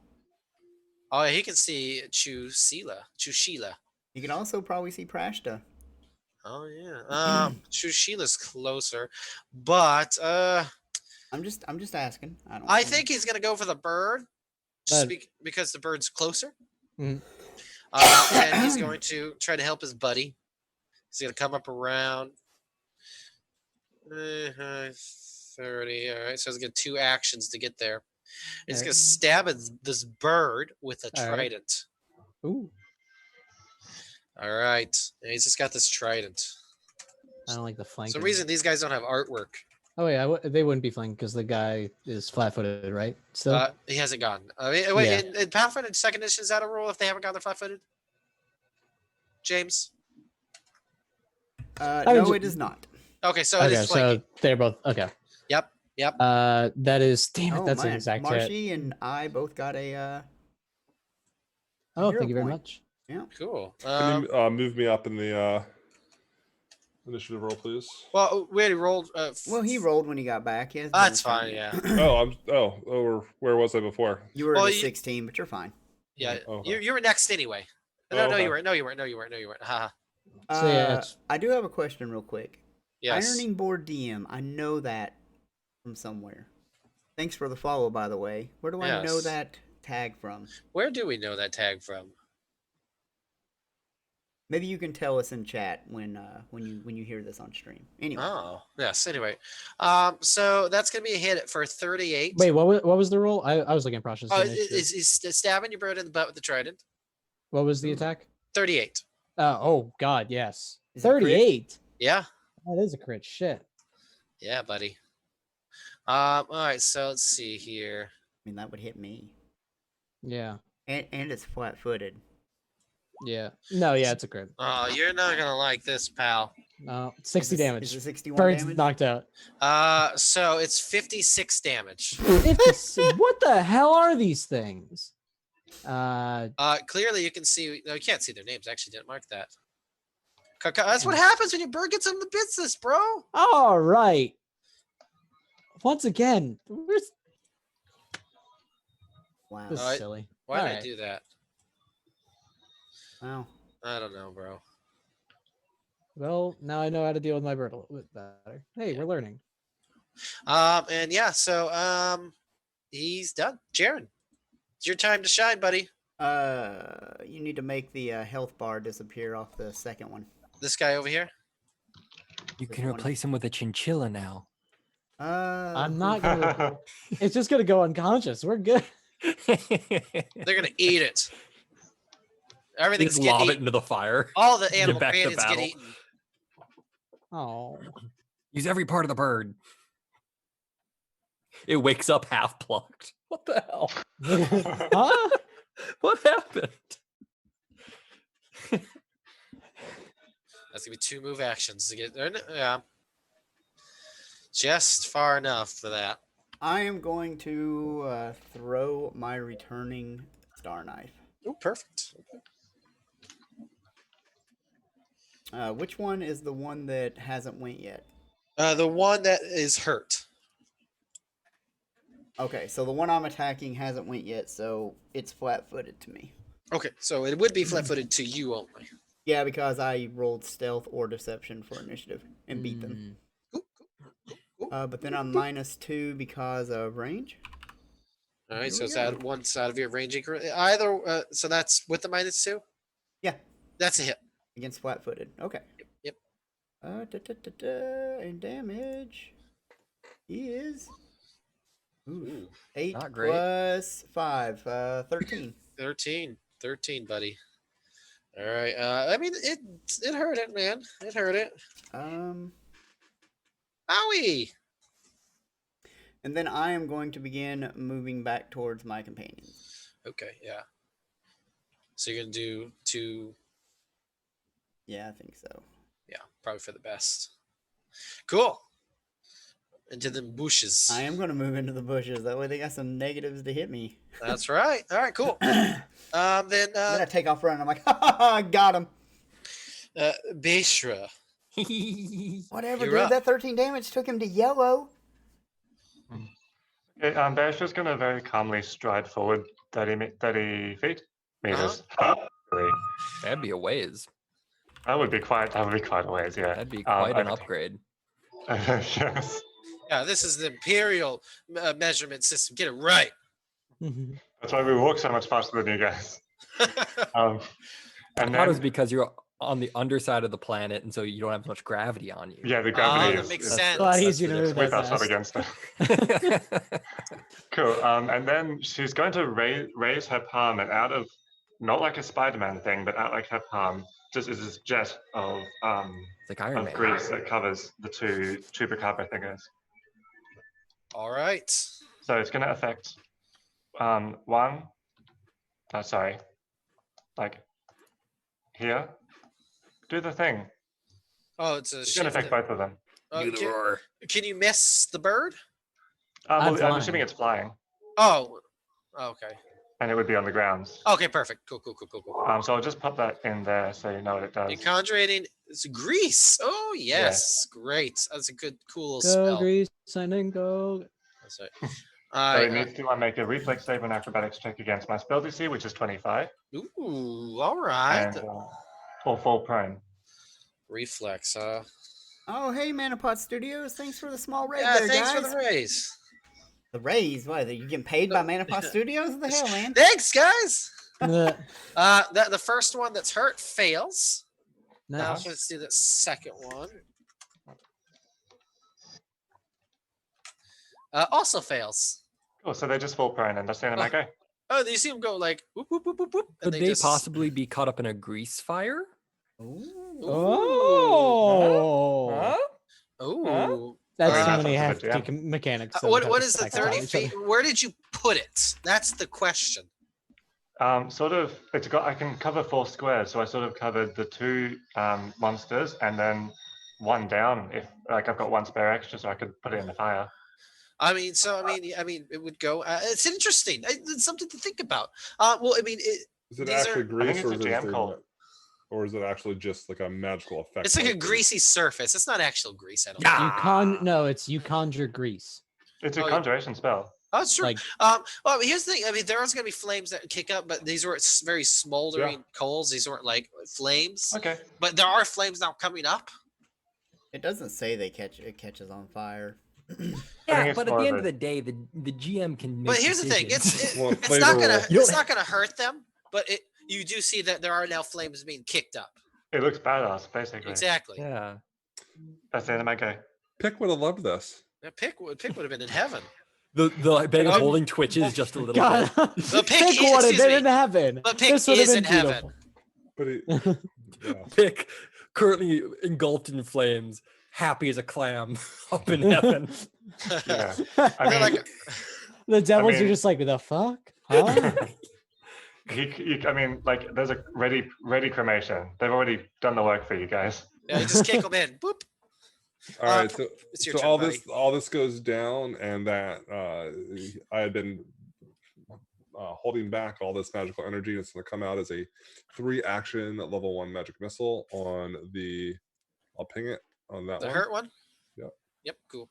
Oh, yeah, he can see Chushila. He can also probably see Prashta. Oh yeah. Chushila's closer, but I'm just asking. I think he's gonna go for the bird, just because the bird's closer. Mm-hmm. And he's going to try to help his buddy. He's gonna come up around 30. All right, so he's got 2 actions to get there. He's gonna stab at this bird with a trident. Ooh. All right, and he's just got this trident. I don't like the flank. For some reason, these guys don't have artwork. Oh yeah, they wouldn't be flanked because the guy is flat-footed, right? Still. He hasn't gotten. Wait, in Pathfinder second edition, is that a rule if they haven't gotten their flat-footed? James. No, it is not. Okay, so it is flanking. So they're both okay. Yep. That is damn it. That's an exact hit. Marshy and I both got a. Oh, thank you very much. Yeah. Cool. Can you move me up in the initiative roll, please? Well, we already rolled. Well, he rolled when he got back. He that's fine. Yeah. Where was I before? You were at 16, but you're fine. Yeah. Okay. You were next anyway. No, you weren't. No, you weren't. Haha. So yeah, I do have a question real quick. Yes. Ironing board DM. I know that from somewhere. Thanks for the follow, by the way. Where do I know that tag from? Where do we know that tag from? Maybe you can tell us in chat when you hear this on stream. Anyway. Oh yes. Anyway, so that's gonna be a hit for 38. Wait, what was the roll? I was looking at Prash's. Oh, is stabbing your bird in the butt with the trident. What was the attack? 38. Oh God, yes. 38. Yeah. That is a crit. Shit. Yeah, buddy. All right. So let's see here. I mean, that would hit me. Yeah. And it's flat-footed. Yeah. No, yeah, it's a crit. Oh, you're not gonna like this, pal. No, 60 damage. Is it 61 Bird's damage? knocked out. So it's 56 damage. 56. What the hell are these things? Clearly you can see. No, you can't see their names. I actually didn't mark that. That's what happens when your bird gets on the business, bro. All right. Once again, Wow. this is silly. Why did All I do that? Wow. I don't know, bro. Well, now I know how to deal with my bird a little bit better. Hey, we're learning. And yeah, so he's done. Jaren, it's your time to shine, buddy. You need to make the health bar disappear off the second one. This guy over here. You can replace him with a chinchilla now. I'm not gonna. It's just gonna go unconscious. We're good. They're gonna eat it. Everything's Just getting lob it eaten. into the fire. All the animal back to companions get battle. eaten. Oh. Use every part of the bird. It wakes up half plucked. What the hell? Huh? What happened? That's gonna be 2 move actions to get there. Yeah. Just far enough for that. I am going to throw my returning star knife. Oh, perfect. Which one is the one that hasn't went yet? The one that is hurt. Okay, so the one I'm attacking hasn't went yet, so it's flat-footed to me. Okay, so it would be flat-footed to you only. Yeah, because I rolled stealth or deception for initiative and beat them. But then I'm -2 because of range. All right, so it's at one side of your ranging. Either, so that's with the -2. Yeah, That's a hit. against flat-footed. Okay. Yep. And damage is Ooh, 8 Not great. plus 5, 13. 13, buddy. All right. I mean, it hurt it, man. It hurt it. Owie. And then I am going to begin moving back towards my companions. Okay, yeah. So you're gonna do 2. Yeah, I think so. Yeah, probably for the best. Cool. Into the bushes. I am going to move into the bushes. That way they got some negatives to hit me. That's right. All right, cool. Then Then I take off running. I'm like, ha ha ha, got him. Beshra. Whatever, You're dude. up. That 13 damage took him to yellow. Okay, Bear's just going to very calmly stride forward 30 feet, meters. That'd be a ways. That would be quite a ways, yeah. That'd be quite an okay. upgrade. Yes. Yeah, this is the imperial measurement system. Get it right. That's why we walk so much faster than you guys. And That then, is because you're on the underside of the planet, and so you don't have as much gravity on you. yeah, the gravity that is, makes is sense. A lot That's easier the to move difference. that with us, not fast. against us. Cool. And then she's going to raise her palm, and out of, not like a Spider-Man thing, but out like her palm, just is this jet of Like Iron Man. grease that covers the 2 chupacabra fingers. All right. So it's going to affect like here. Do the thing. Oh, it's a It's going to affect both of them. Do the roar. Can you miss the bird? I'm flying. assuming it's flying, Oh, okay. and it would be on the ground. Okay, perfect. Cool. So I'll just pop that in there so you know what it does. You're conjuring it's grease. Oh yes, great. That's a cool little Go spell. Grease, sign and go. That's right. So it needs to make a reflex save and acrobatics check against my spell DC, which is 25, Ooh, all right. and or fall prone. Reflex, Oh, hey, Manapod Studios. Thanks for the small raise yeah, there, thanks guys. for the raise. The raise? What? You getting paid by Manapod Studios? What the hell, man? Thanks, guys. Nice. The first one that's hurt fails. Now let's do the second one. Also fails. Cool. So they just fall prone, and that's the end of my go. Oh, you see them go like whoop whoop whoop whoop whoop. Could And they just... possibly be caught up in a grease fire? Oh. Ooh. That's Alright, too that many sounds a bit hefty mechanics. that What have to is the stack on 30 each feet? other. Where did you put it? That's the question. Sort of. I can cover 4 squares, so I sort of covered the 2 monsters, and then 1 down. If like I've got 1 spare extra, so I could put it in the fire. I mean, it would go. It's interesting. It's something to think about. Well, I mean, Is it these actually are- grease, it's or a is it jam call. or is it actually just like a magical effect? it's like a this? greasy surface. It's not actual grease. I don't. It's you conjure grease. It's a Oh, yeah. conjuration spell. Oh, it's true. Like Well, I mean, here's the thing. I mean, there are going to be flames that kick up, but these were very smoldering coals. These weren't like flames. Okay. But there are flames now coming up. It doesn't say it catches on fire. Yeah, it's but at more the of end a- of the day, the GM can make But here's the thing. decisions. Well, It's flavor not gonna roll. it's not gonna hurt them. But you do see that there are now flames being kicked up. It looks badass, basically. Exactly. Yeah. That's the end of my go. Pick would have loved this. That pick would have been in heaven. The bag of Oh. holding twitches just a little God, bit. The pick Pick is- would have excuse been me. in heaven. The pick This would have is been in heaven. beautiful. But it, yeah. Pick currently engulfed in flames, happy as a clam up in heaven. Yeah. They're I mean, like, The devils mean- are just like, the fuck? Huh? I mean, like, there's a ready cremation. They've already done the work for you guys. yeah, just kick them in. Boop. All right, so It's your so turn, buddy. all this goes down, and that I had been holding back all this magical energy, and it's going to come out as a 3-action level 1 magic missile on the. I'll ping it on that The one. hurt one? Yep. Yep, cool.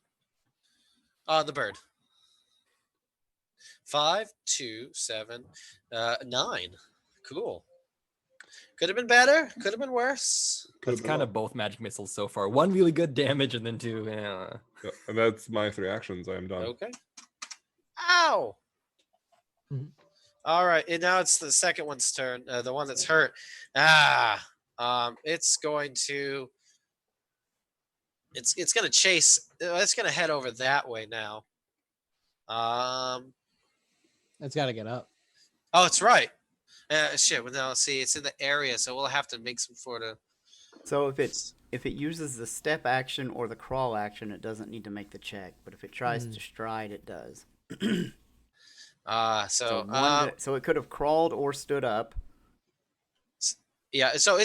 The bird. 5, 2, 7, 9. Cool. Could have been better. Could have been worse. That's kind of both magic missiles so far. 1 really good damage, and then 2. Yeah, and that's my 3 actions. I am done. Okay. Ow. Mhm. All right, and now it's the second one's turn. The one that's hurt. It's going to It's gonna chase. It's gonna head over that way now. It's got to get up. Oh, it's right. Shit. Well, now see, it's in the area, so we'll have to make some sort of. So if it uses the step action or the crawl action, it doesn't need to make the check. But if it tries to stride, it does. So it could have crawled or stood up. Yeah. So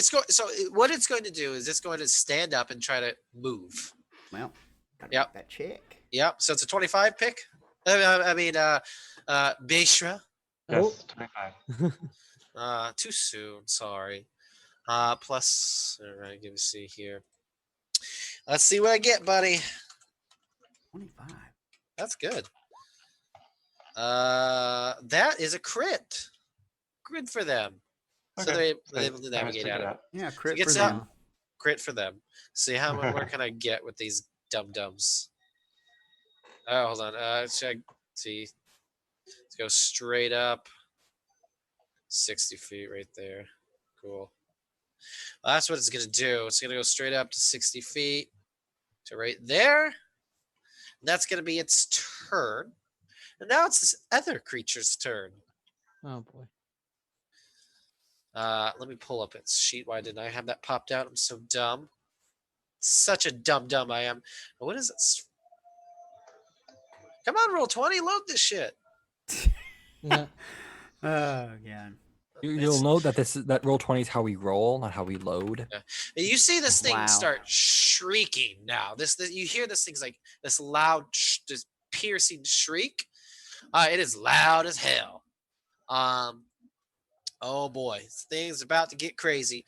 what it's going to do is it's going to stand up and try to move. Well, gotta Yep. make that check. Yep. So it's a 25 pick. Beshra. Yes, 25. Too soon. Sorry. Plus, all right. Give me a see here. Let's see what I get, buddy. 25. That's good. That is a crit. Good for them. So Okay. they're able to navigate out of it. Yeah, crit Get for some. them. Crit for them. See how much more can I get with these dum-dums? Oh, hold on. Check. See. Let's go straight up. 60 feet right there. Cool. Well, that's what it's going to do. It's going to go straight up to 60 feet to right there. And that's going to be its turn. And now it's this other creature's turn. Oh boy. Let me pull up its sheet. Why didn't I have that popped out? I'm so dumb. Such a dumb I am. What is it? Come on, roll 20. Load this shit. Yeah. Oh god. You'll note that that roll 20 is how we roll, not how we load. You see this thing Wow. start shrieking now. This you hear this thing's like this loud, this piercing shriek. It is loud as hell. Oh boy, this thing's about to get crazy.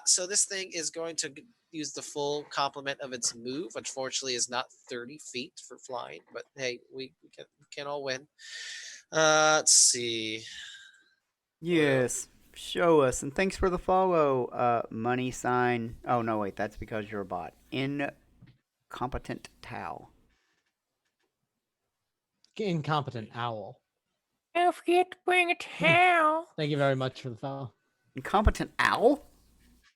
So this thing is going to use the full complement of its move. Unfortunately, is not 30 feet for flying, but hey, we can all win. Let's see. Yes. Show us. And thanks for the follow, money sign. Oh no, wait, that's because you're a bot. Incompetent Tau. Incompetent owl. Don't forget to bring a towel. Thank you very much for the follow. Incompetent Owl?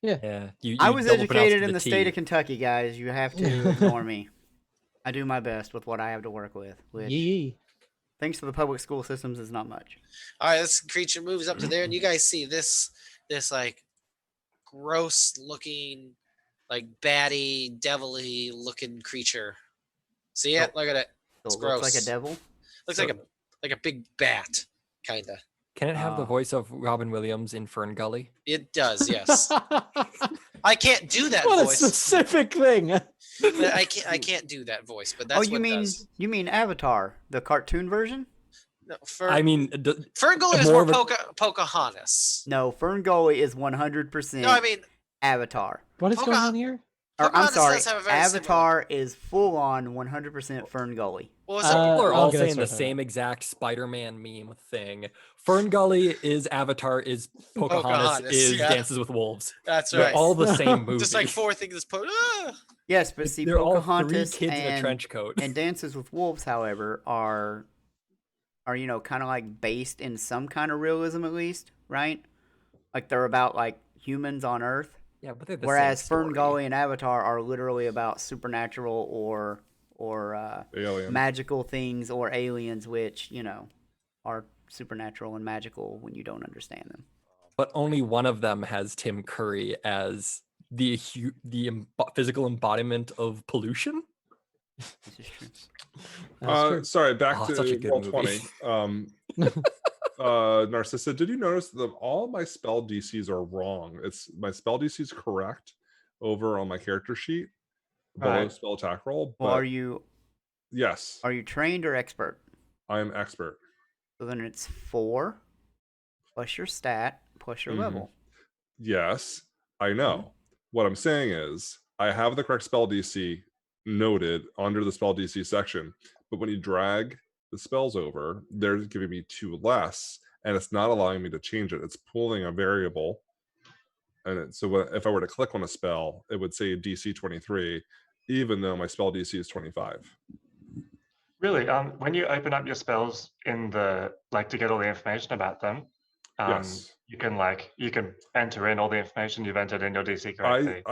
Yeah. I was double pronounced educated in the T. state of Kentucky, guys. You have to ignore me. I do my best with what I have to work with, which, Yee. thanks to the public school systems, is not much. All right, this creature moves up to there, and you guys see this like gross looking, like batty, devilly looking creature. See it? Look at it. So It's it looks like gross. a devil. Looks like a big bat, kinda. Can it have the Oh. voice of Robin Williams in Fern Gully? It does, yes. I can't do that What a voice. specific thing. I can't do that voice, but that's Oh, what it does. you mean Avatar, the cartoon version? No, I mean, Ferngully is more more of a- Pocahontas. No, Ferngully is 100% No, I mean Avatar. What is going Pocahontas- on here? Or, I'm Pocahontas sorry, does have a very Avatar is full on 100% Ferngully. what was it? people are all okay, saying the that's what I same exact Spider-Man meme thing. Fern Gully is Avatar, is Pocahontas, is yeah. Dances with Wolves. That's They're right. all the same movie. Just like four things. Yes, but see, They're all three Pocahontas kids in a and, trench coat. and Dances with Wolves, however, are kind of like based in some kind of realism, at least, right? Like they're about like humans on Earth. Yeah, but they're the Whereas same story. Ferngully and Avatar are literally about supernatural or Alien. magical things or aliens, which are supernatural and magical when you don't understand them. But only one of them has Tim Curry as the physical embodiment of pollution. This is true. That's true. Sorry, back Oh, to such a good roll movie. 20. Narcissa, did you notice that all my spell DCs are wrong? It's my spell DC is correct over on my character sheet below Right. spell attack roll. But Well, are you trained or expert? I am expert. So then it's 4 plus your stat plus your Mhm. level. Yes, I know. What I'm saying is I have the correct spell DC noted under the spell DC section, but when you drag the spells over, they're giving me 2 less, and it's not allowing me to change it. It's pulling a variable, and so if I were to click on a spell, it would say DC 23, even though my spell DC is 25. Really, when you open up your spells in the to get all the information about them, Yes. you can enter in all the information you've entered in your DC correctly.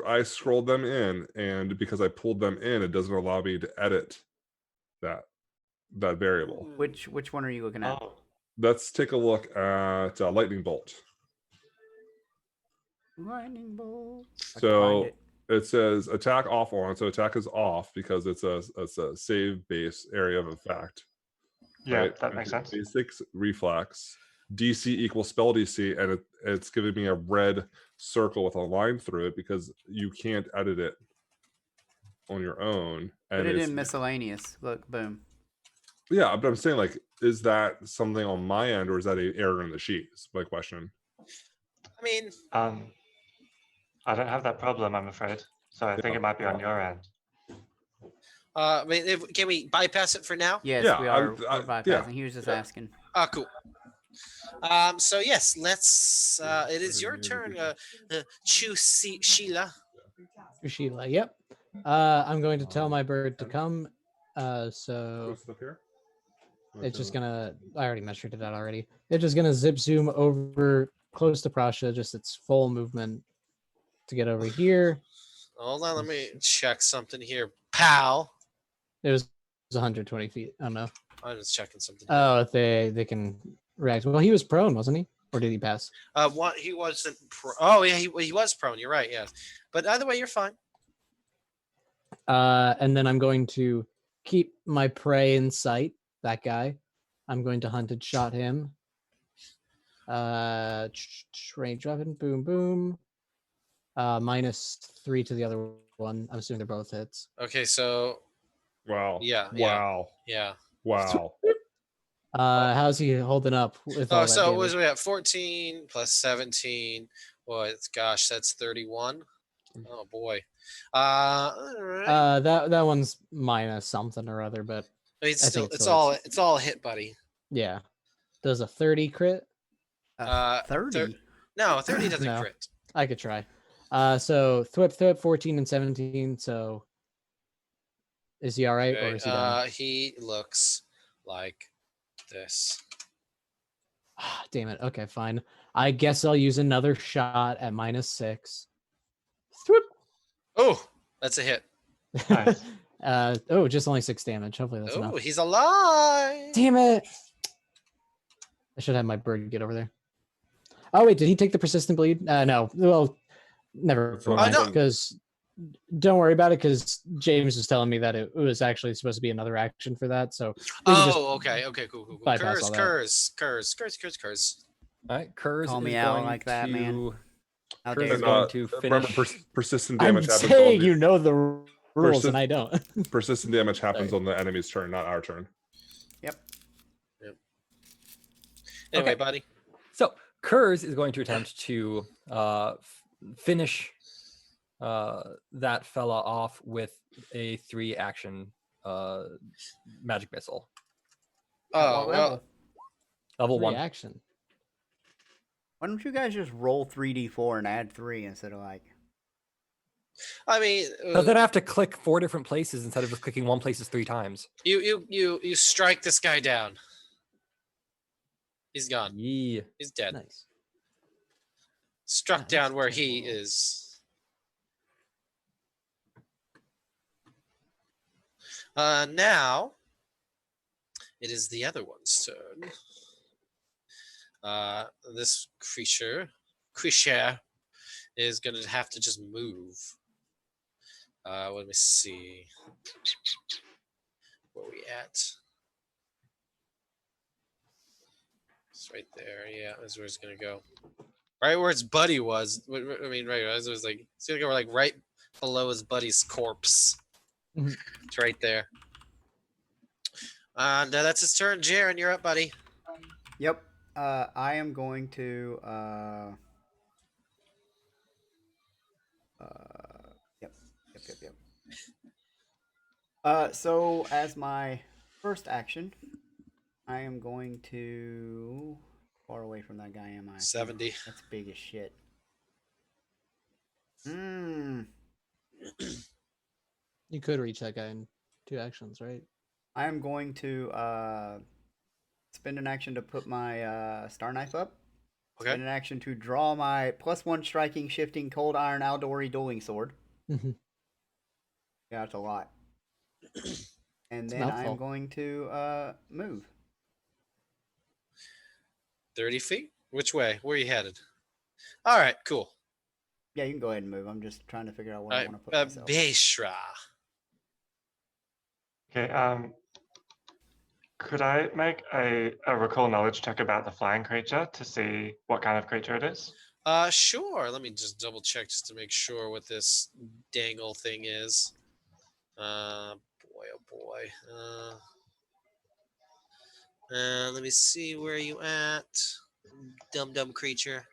I scrolled them in, and because I pulled them in, it doesn't allow me to edit that variable. Which one are you looking at? Oh, Let's take a look at lightning bolt. Lightning bolt. I can find So it. it says attack off on, so attack is off because it's a save base area of effect. yeah, Right? that makes sense. Basics reflex. DC equals spell DC, and it's giving me a red circle with a line through it because you can't edit it on your own. Put And it it's in miscellaneous. Look, boom. yeah, but I'm saying, like, is that something on my end, or is that an error in the sheet? Is my question. I mean, I don't have that problem, I'm afraid. So I think it might be on your end. I mean, can we bypass it for now? Yes, Yeah, we are. I- We're bypassing. yeah, He was just yeah. asking. Cool. So yes, let's. It is your turn, Sheila. Sheila, yep. I'm going to tell my bird to come. So What's up here? it's just gonna. I already measured it out already. It's just gonna zip zoom over close to Prasha, just its full movement to get over here. Hold on, let me check something here, pal. It was 120 feet. I don't know. I'm just checking something. Oh, they can react. Well, he was prone, wasn't he? Or did he pass? What he wasn't. Oh yeah, he was prone. You're right. Yeah, but either way, you're fine. And then I'm going to keep my prey in sight. That guy. I'm going to hunted shot him. Range weapon. Boom, boom. -3 to the other one. I'm assuming they're both hits. Okay, so Wow. Yeah, Wow. yeah. Wow. How's he holding up with all Oh, that so damage? was we at 14 plus 17? Well, gosh, that's 31. Oh boy. All right. That one's minus something or other, but I mean, I still, think it's still all it's all a hit, buddy. yeah. Does a 30 crit? 30. No, 30 doesn't No. crit. I could try. So thwip 14 and 17. So is he all right or Okay, is he down? he looks like this. Damn it. Okay, fine. I guess I'll use another shot at -6. Thwip. Oh, that's a hit. Nice. Just only 6 damage. Hopefully that's Oh, enough. he's alive. Damn it. I should have my bird get over there. Oh wait, did he take the persistent bleed? No. Well, never That's what mind. no. Because don't worry about it. Because James was telling me that it was actually supposed to be another action for that. So we can just Oh, okay, cool. bypass all that. Curse. All right, Kurz Call me is out going like that, man. to. How Kurz dare is you. going to Remember, finish. persistent I'm damage happens. saying you know the rules and I don't. Persistent damage happens on the enemy's turn, not our turn. Anyway, Okay. buddy. So Kurz is going to attempt to finish that fella off with a 3-action magic missile. Oh, What well, level? Level 1. Reaction. Why don't you guys just roll 3d4 and add 3 instead of like... I mean, But then I have to click 4 different places instead of just clicking one places 3 times. you strike this guy down. He's gone. Yeah. He's dead. Nice. Struck Nice. down where he is. Now it is the other one's turn. This creature is gonna have to just move. Let me see. Where we at? It's right there. Yeah, that's where it's gonna go. Right where its buddy was. I mean, right as it was like it's gonna go like right below his buddy's corpse. Mhm. It's right there. And that's his turn. Jaren, you're up, buddy. Yep. I am going to... Yep. So as my first action, I am going to... Far away from that guy, am I? 70. That's big as shit. You could reach that guy in 2 actions, right? I am going to spend an action to put my star knife up Okay. Spend an action to draw my +1 striking, shifting, cold iron, Aldori dueling sword. Mhm. Yeah, it's a lot. And It's a then I'm mouthful. going to move. 30 feet? Which way? Where are you headed? All right, cool. Yeah, you can go ahead and move. I'm just trying to figure out where All I right, want to put myself. Beshra. Okay. Could I make a recall knowledge check about the flying creature to see what kind of creature it is? Sure. Let me just double check just to make sure what this dangle thing is. Boy, oh boy. Let me see where you at, dumb creature.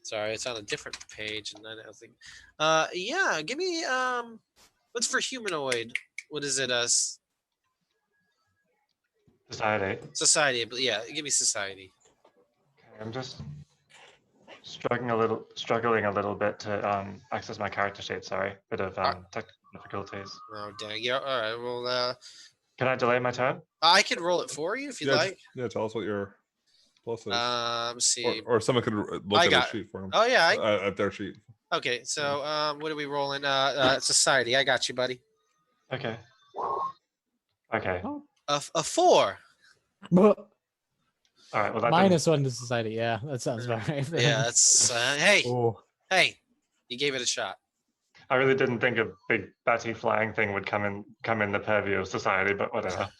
Sorry, it's on a different page, and I think. Yeah. Give me what's for humanoid? What is it? Society. Society. But yeah, give me society. Okay, I'm just struggling a little bit to access my character sheet. Sorry, bit of technical difficulties. Oh dang. Yeah. All right. Well, Can I delay my turn? I can roll it for you if you'd like. Yeah, tell us what your plus is. See. Or someone could look at a sheet for him. Oh yeah. At their sheet. Okay. So what are we rolling? Society. I got you, buddy. Okay. Okay. Oh. A 4. All right. Well, that -1 to society. Yeah, that sounds about right. Yeah. That's hey. Oh. Hey. You gave it a shot. I really didn't think a big batty flying thing would come in the purview of society, but whatever.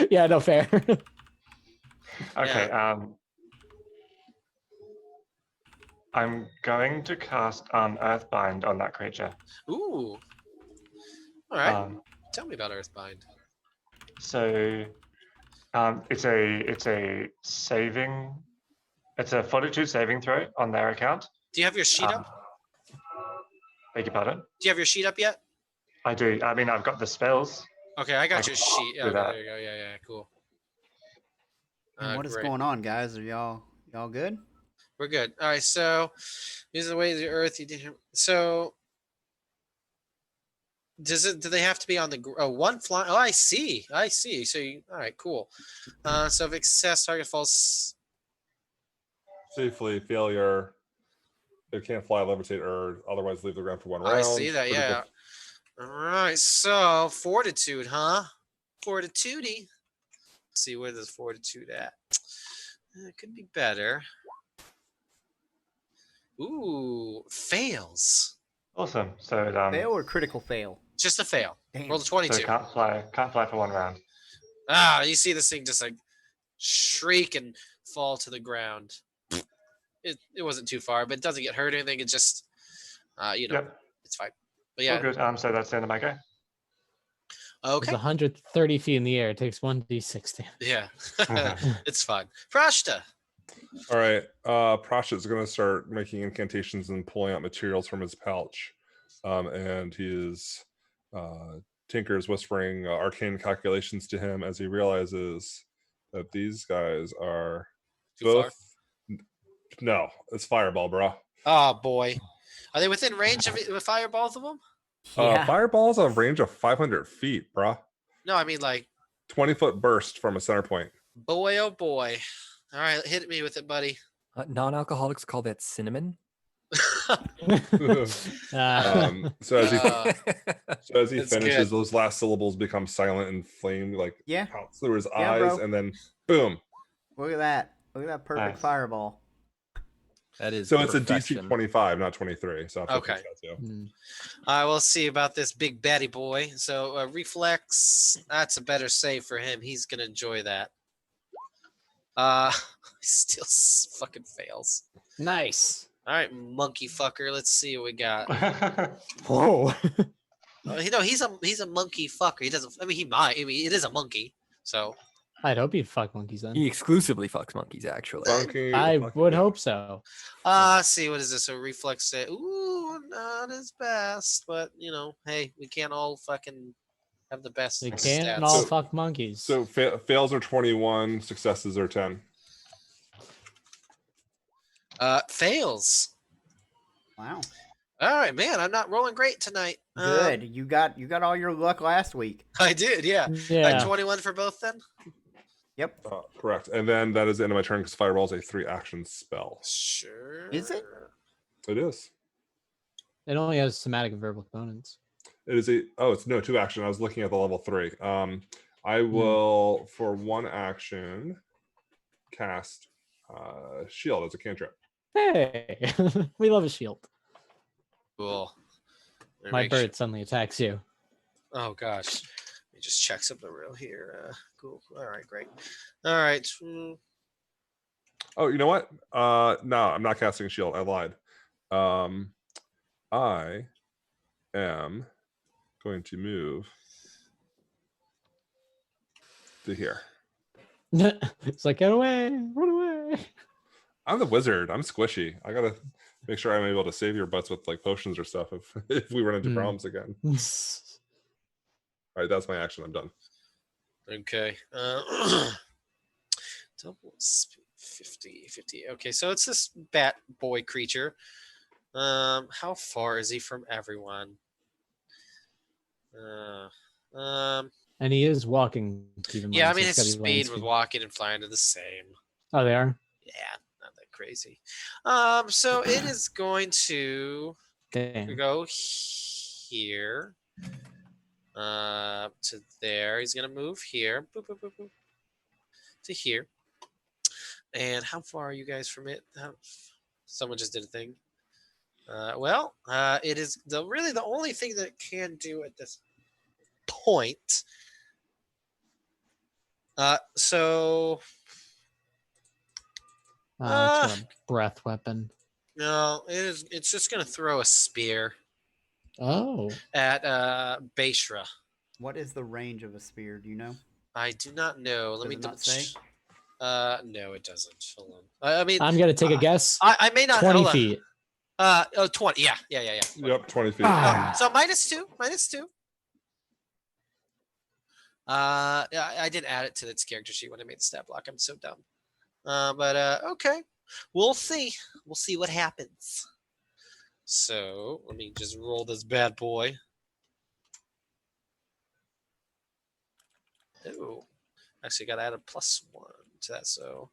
Yeah, no fair. Okay. I'm going to cast Earthbind on that creature. Ooh. All right. Tell me about Earthbind. So, it's a fortitude saving throw on their account. Do you have your sheet up? Beg your pardon? Do you have your sheet up yet? I do. I mean, I've got the spells. Okay, I got your sheet. do Okay, that. there you go. Yeah, cool. And what is Great. going on, guys? Are y'all good? We're good. All right, so these are the ways of the earth. You did. So do they have to be on the one fly? Oh, I see. So all right, cool. So if success, target falls Safely, failure. It can't fly, levitate, or otherwise leave the ground for 1 round. I see that. Yeah. All right. So fortitude, huh? Fortitude-y. Let's see, where does fortitude at? It could be better. Ooh, fails. Awesome. So Fail or critical fail? Just a fail. Damn. Roll a 22. So can't fly for 1 round. You see this thing just like shriek and fall to the ground. It wasn't too far, but it doesn't get hurt or anything. It just, Yep. It's fine. But yeah. All good. So that's the end of my go. It's Okay. 130 feet in the air. It takes 1d6 damage. Yeah. It's fine. Prashta. All right. Prasha is going to start making incantations and pulling out materials from his pouch. And he is Tinker is whispering arcane calculations to him as he realizes that these guys are Too both. far? No, it's fireball, bro. Oh boy. Are they within range of fire, both of them? Yeah. Fireball's a range of 500 feet, bro. No, I mean like 20-foot burst from a center point. boy, oh boy. All right, hit me with it, buddy. Non-alcoholics call that cinnamon. So as he That's finishes, good. those last syllables become silent and flame like Yeah. pounce through his Yeah, eyes, bro. and then boom. Look at that. Look at that perfect Nice. fireball. That is So it's a DC perfection. 25, not 23. So I'll Okay. fix that too. Hmm. I will see about this big batty boy. So reflex, that's a better save for him. He's gonna enjoy that. He still fucking fails. Nice. All right, monkey fucker. Let's see what we got. Whoa. He's a monkey fucker. He doesn't. I mean, he might. I mean, it is a monkey. So I'd hope you'd fuck monkeys then. He exclusively fucks monkeys, actually. Funky, I fucking would yeah. hope so. see what is this? A reflex say, ooh, not his best, but hey, we can't all fucking have the best We stats. can't all fuck monkeys. So fails are 21, successes are 10. Fails. Wow. All right, man. I'm not rolling great tonight. Good. You got all your luck last week. I did, yeah. yeah. 21 for both then. Yep. Correct. And then that is the end of my turn because Fireball is a 3-action spell. Sure. Is it? It is. It only has somatic and verbal components. It is it's 2 action. I was looking at the level 3. I will for 1 action cast shield as a cantrip. Hey, we love a shield. Cool. My bird suddenly attacks you. Oh gosh. Let me just check something real here. Cool. All right, great. All right. Oh, you know what? No, I'm not casting shield. I lied. I am going to move to here. It's like, get away, run away. I'm the wizard. I'm squishy. I gotta make sure I'm able to save your butts with like potions or stuff if we run into problems again. All right, that's my action. I'm done. Okay. Double speed, 50. Okay, so it's this bat boy creature. How far is he from everyone? And he is walking. Keep in mind, Yeah, I so mean it's his gotta be land speed with speed. walking and flying are the same. Oh, they are? Yeah, not that crazy. So it is going to Damn. go here. To there. He's gonna move here. Boop, boop, boop, boop, to here. And how far are you guys from it? Someone just did a thing. It is really the only thing that it can do at this point. So It's got a breath weapon. no, it's just gonna throw a spear Oh. at Bashra. What is the range of a spear? Do you know? I do not know. Let Does me it not say? no, it doesn't. Hold on. I mean, I'm gonna take a guess. I may not. 20 hold on. feet. 20. Yeah. Yep, 20 feet. So -2. Yeah, I did add it to its character sheet when I made the stat block. I'm so dumb. Okay. We'll see. We'll see what happens. So let me just roll this bad boy. Ooh. Actually got to add a +1 to that, so.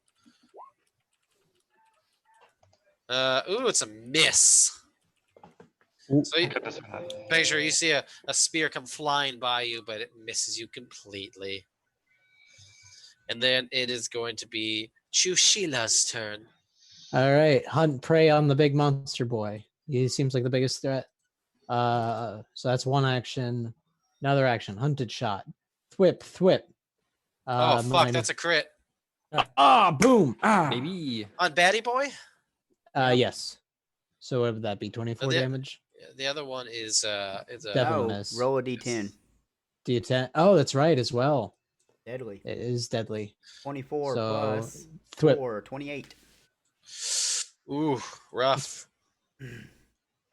Ooh, it's a miss. Ooh. So make sure you see a spear come flying by you, but it misses you completely. And then it is going to be Chushila's turn. All right, hunt prey on the big monster boy. He seems like the biggest threat. So that's 1 action. Another action, hunted shot. Thwip. Oh fuck, that's a crit. Boom. Maybe. On Batty Boy? Yes. So what would that be? 24 damage? The other one is a Definitely miss. Roll a d10. D10. Oh, that's right as well. Deadly. It is deadly. 24 So, plus thwip. 4, 28. Ooh, rough.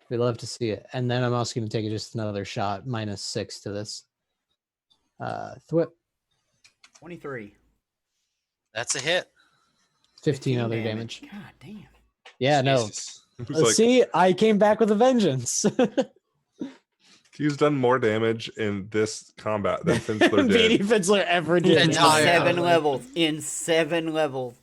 We love to see it. And then I'm also going to take just another shot, -6 to this. Thwip. 23. That's a hit. 15 other damage. God damn. Yeah, Jesus. It's like, see, I came back with a vengeance. he's done more damage in this combat than Finsler Beanie did. Finsler ever did. In Entire- 7 levels. In 7 levels.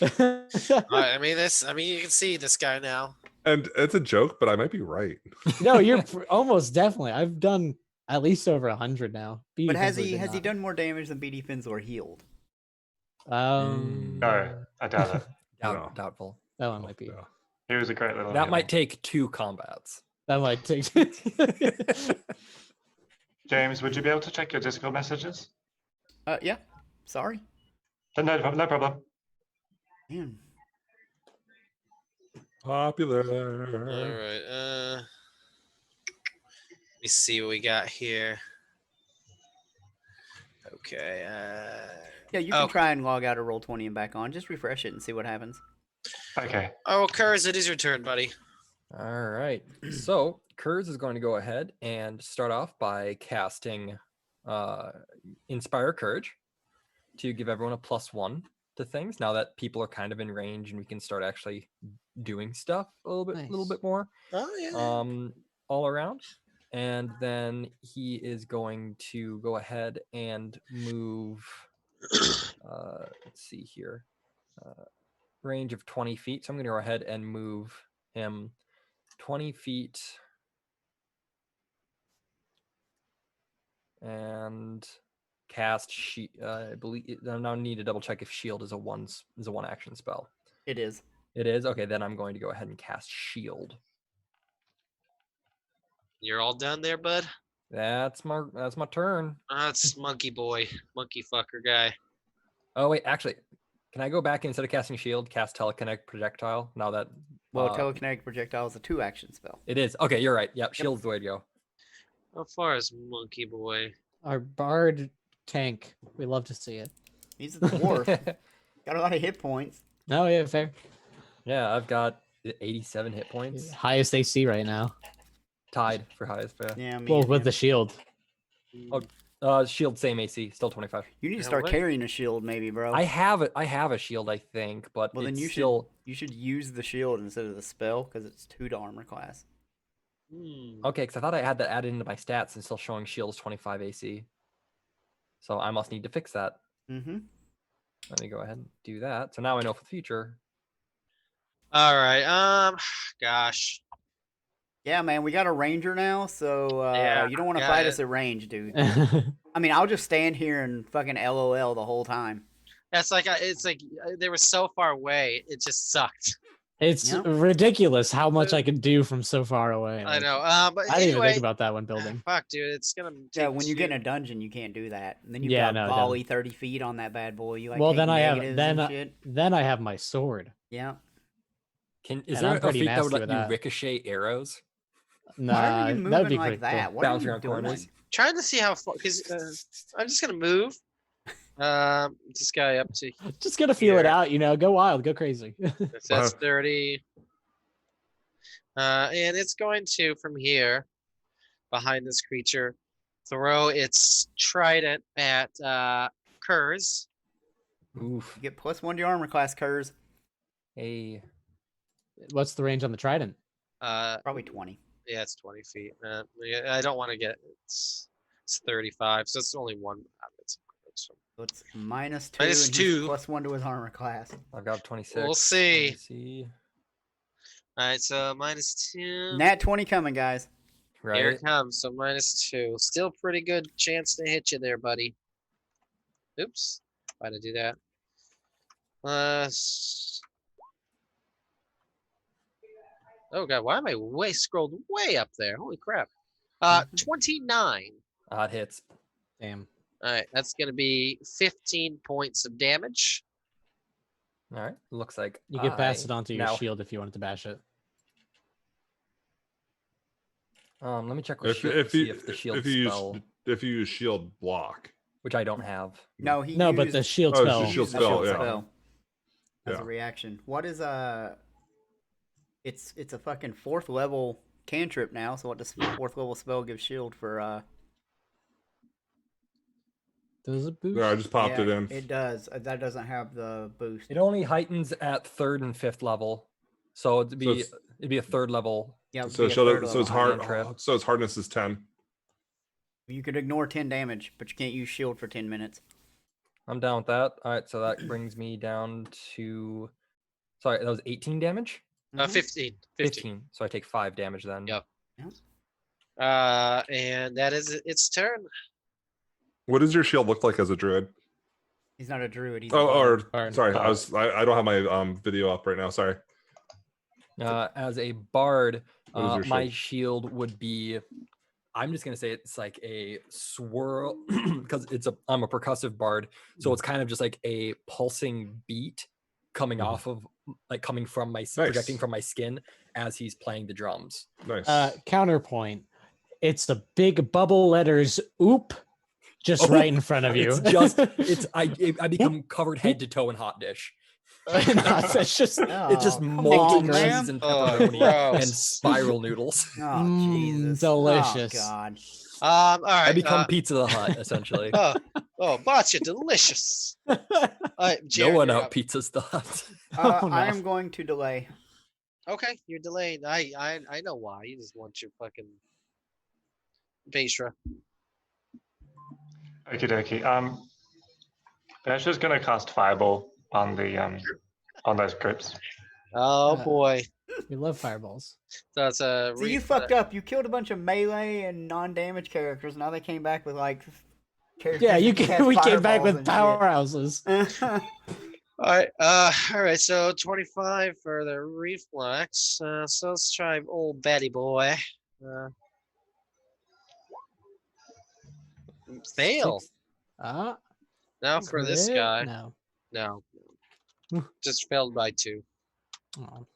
I mean, you can see this guy now. And it's a joke, but I might be right. No, you're almost definitely. I've done at least over 100 now. But has Finsler he did has he not. done more damage than BD Finsler healed? No, I doubt it. No. Doubtful. That one might be. No. He was a great little. That healer. might take 2 combats. That might take. James, would you be able to check your Discord messages? Yeah. Sorry. No problem. Man. Popular. All right. Let me see what we got here. Okay. Yeah, you can try and log out of Roll20 and back on. Just refresh it and see what happens. Okay. Oh, Kurz, it is your turn, buddy. All right. So Kurz is going to go ahead and start off by casting Inspire Courage to give everyone a +1 to things. Now that people are kind of in range and we can start actually doing stuff a little bit more. Oh yeah. All around. And then he is going to go ahead and move Let's see here. Range of 20 feet. So I'm going to go ahead and move him 20 feet. And cast I believe I now need to double check if shield is a one action spell. It is. It is? Okay, then I'm going to go ahead and cast shield. You're all done there, bud? That's my turn. That's monkey boy, monkey fucker guy. Oh wait, actually, can I go back instead of casting shield, cast telekinetic projectile? Now that telekinetic projectile is a 2-action spell. it is. Okay, you're right. Yep, shield's the way to go. How far is monkey boy? Our bard tank. We love to see it. He's a dwarf. Got a lot of hit points. No, yeah, fair. Yeah, I've got 87 hit points. Highest AC right now. Tied for highest. Yeah, Well, with the shield. Shield same AC, still 25. You need to start carrying a shield, maybe, bro. I have a shield, I think, but well, then you should use the shield instead of the spell because it's 2 to armor class. Okay, because I thought I had that added into my stats and still showing shield is 25 AC. So I must need to fix that. Mm-hmm. Let me go ahead and do that. So now I know for the future. All right. Gosh. Yeah, man, we got a ranger now, so you don't want to fight us at range, dude. I mean, I'll just stand here and fucking LOL the whole time. That's like it's like they were so far away. It just sucked. It's ridiculous how much I can do from so far away. I know. But I didn't even anyway, think about that when building. Fuck, dude, it's gonna. Yeah, when you get in a dungeon, you can't do that. And then you Yeah, got no, volley 30 feet on that bad boy. You like well, take then I have negatives and shit. then I have my sword. Yeah. Is And there I'm a pretty feat that would nasty let with you that. ricochet arrows? Why are you Nah, moving that'd be like pretty that? cool. What are Bouncing you around doing? corners. Trying to see how far because I'm just gonna move. This guy up to. Just gonna feel it Here. out, go wild, go crazy. That's 30. And it's going to, from here, behind this creature, throw its trident at Kurz. Oof. You get +1 to your armor class, Kurz. Hey. What's the range on the trident? Probably 20. Yeah, it's 20 feet. Yeah, I don't want to get it's 35, so it's only one. So it's -2. Minus and 2. he's +1 to his armor class. I've got 26. We'll see. Let me see. All right, so -2. Nat 20 coming, guys. Here Right. it comes. So -2. Still pretty good chance to hit you there, buddy. Oops. Why'd I do that? Oh god, why am I scrolled way up there? Holy crap. 29. It hits. Damn. All right, that's gonna be 15 points of damage. All right. Looks like You could pass I it onto your now- shield if you wanted to bash it. Let me check with If, shield if to see you if the shield if you spell, use shield block. which I don't have. No, he No, but used the shield Oh, it's spell. the shield used the spell, shield yeah. spell as Yeah. a reaction. What is it's a fucking 4th level cantrip now, so what does 4th level spell give shield for Does it boost? No, I just popped it in. It does. That doesn't have the boost. It only heightens at 3rd and 5th level, so it'd be it's- a 3rd level. Yeah, it would So be a 3rd it's level hard. cantrip. So its hardness is 10. You could ignore 10 damage, but you can't use shield for 10 minutes. I'm down with that. All right, so that brings me down to. Sorry, that was 18 damage. Mhm. 15. 15. So I take 5 damage then. Yep. And that is its turn. What does your shield look like as a druid? He's not a druid. He's a Oh, bard. or Bard. sorry, I don't have my video up right now. Sorry. As a bard, What is your my shield would be. I'm just gonna say it's like a swirl because I'm a percussive bard, so it's kind of just like a pulsing beat coming off of coming from my projecting from my skin as he's playing the drums. Nice. Counterpoint. It's the big bubble letters "oop" just right in front of you. It's just I become covered head to toe in hot dish. It's just It's just Oh, come molten on, man. cheese and Oh, pepperoni and gross. spiral noodles. Oh, Jesus. delicious. Oh, God. All right. I become Pizza the Hut essentially. Botcha, delicious. All right, No Jared, one you're out up. pizzas the Hut. Oh, I no. am going to delay. Okay, you're delayed. I know why. You just want your fucking Vaishra. Okie dokie. Basha's gonna cast Fireball on the on those groups. Oh boy. We love fireballs. So it's a. So you fucked up. You killed a bunch of melee and non-damage characters. Now they came back with like characters. Yeah, that cast we came back fireballs with and powerhouses. All right. So 25 for the reflex. So let's try old Betty boy. Fail. Now for this crit? guy. No. No. Just failed by 2. Oh.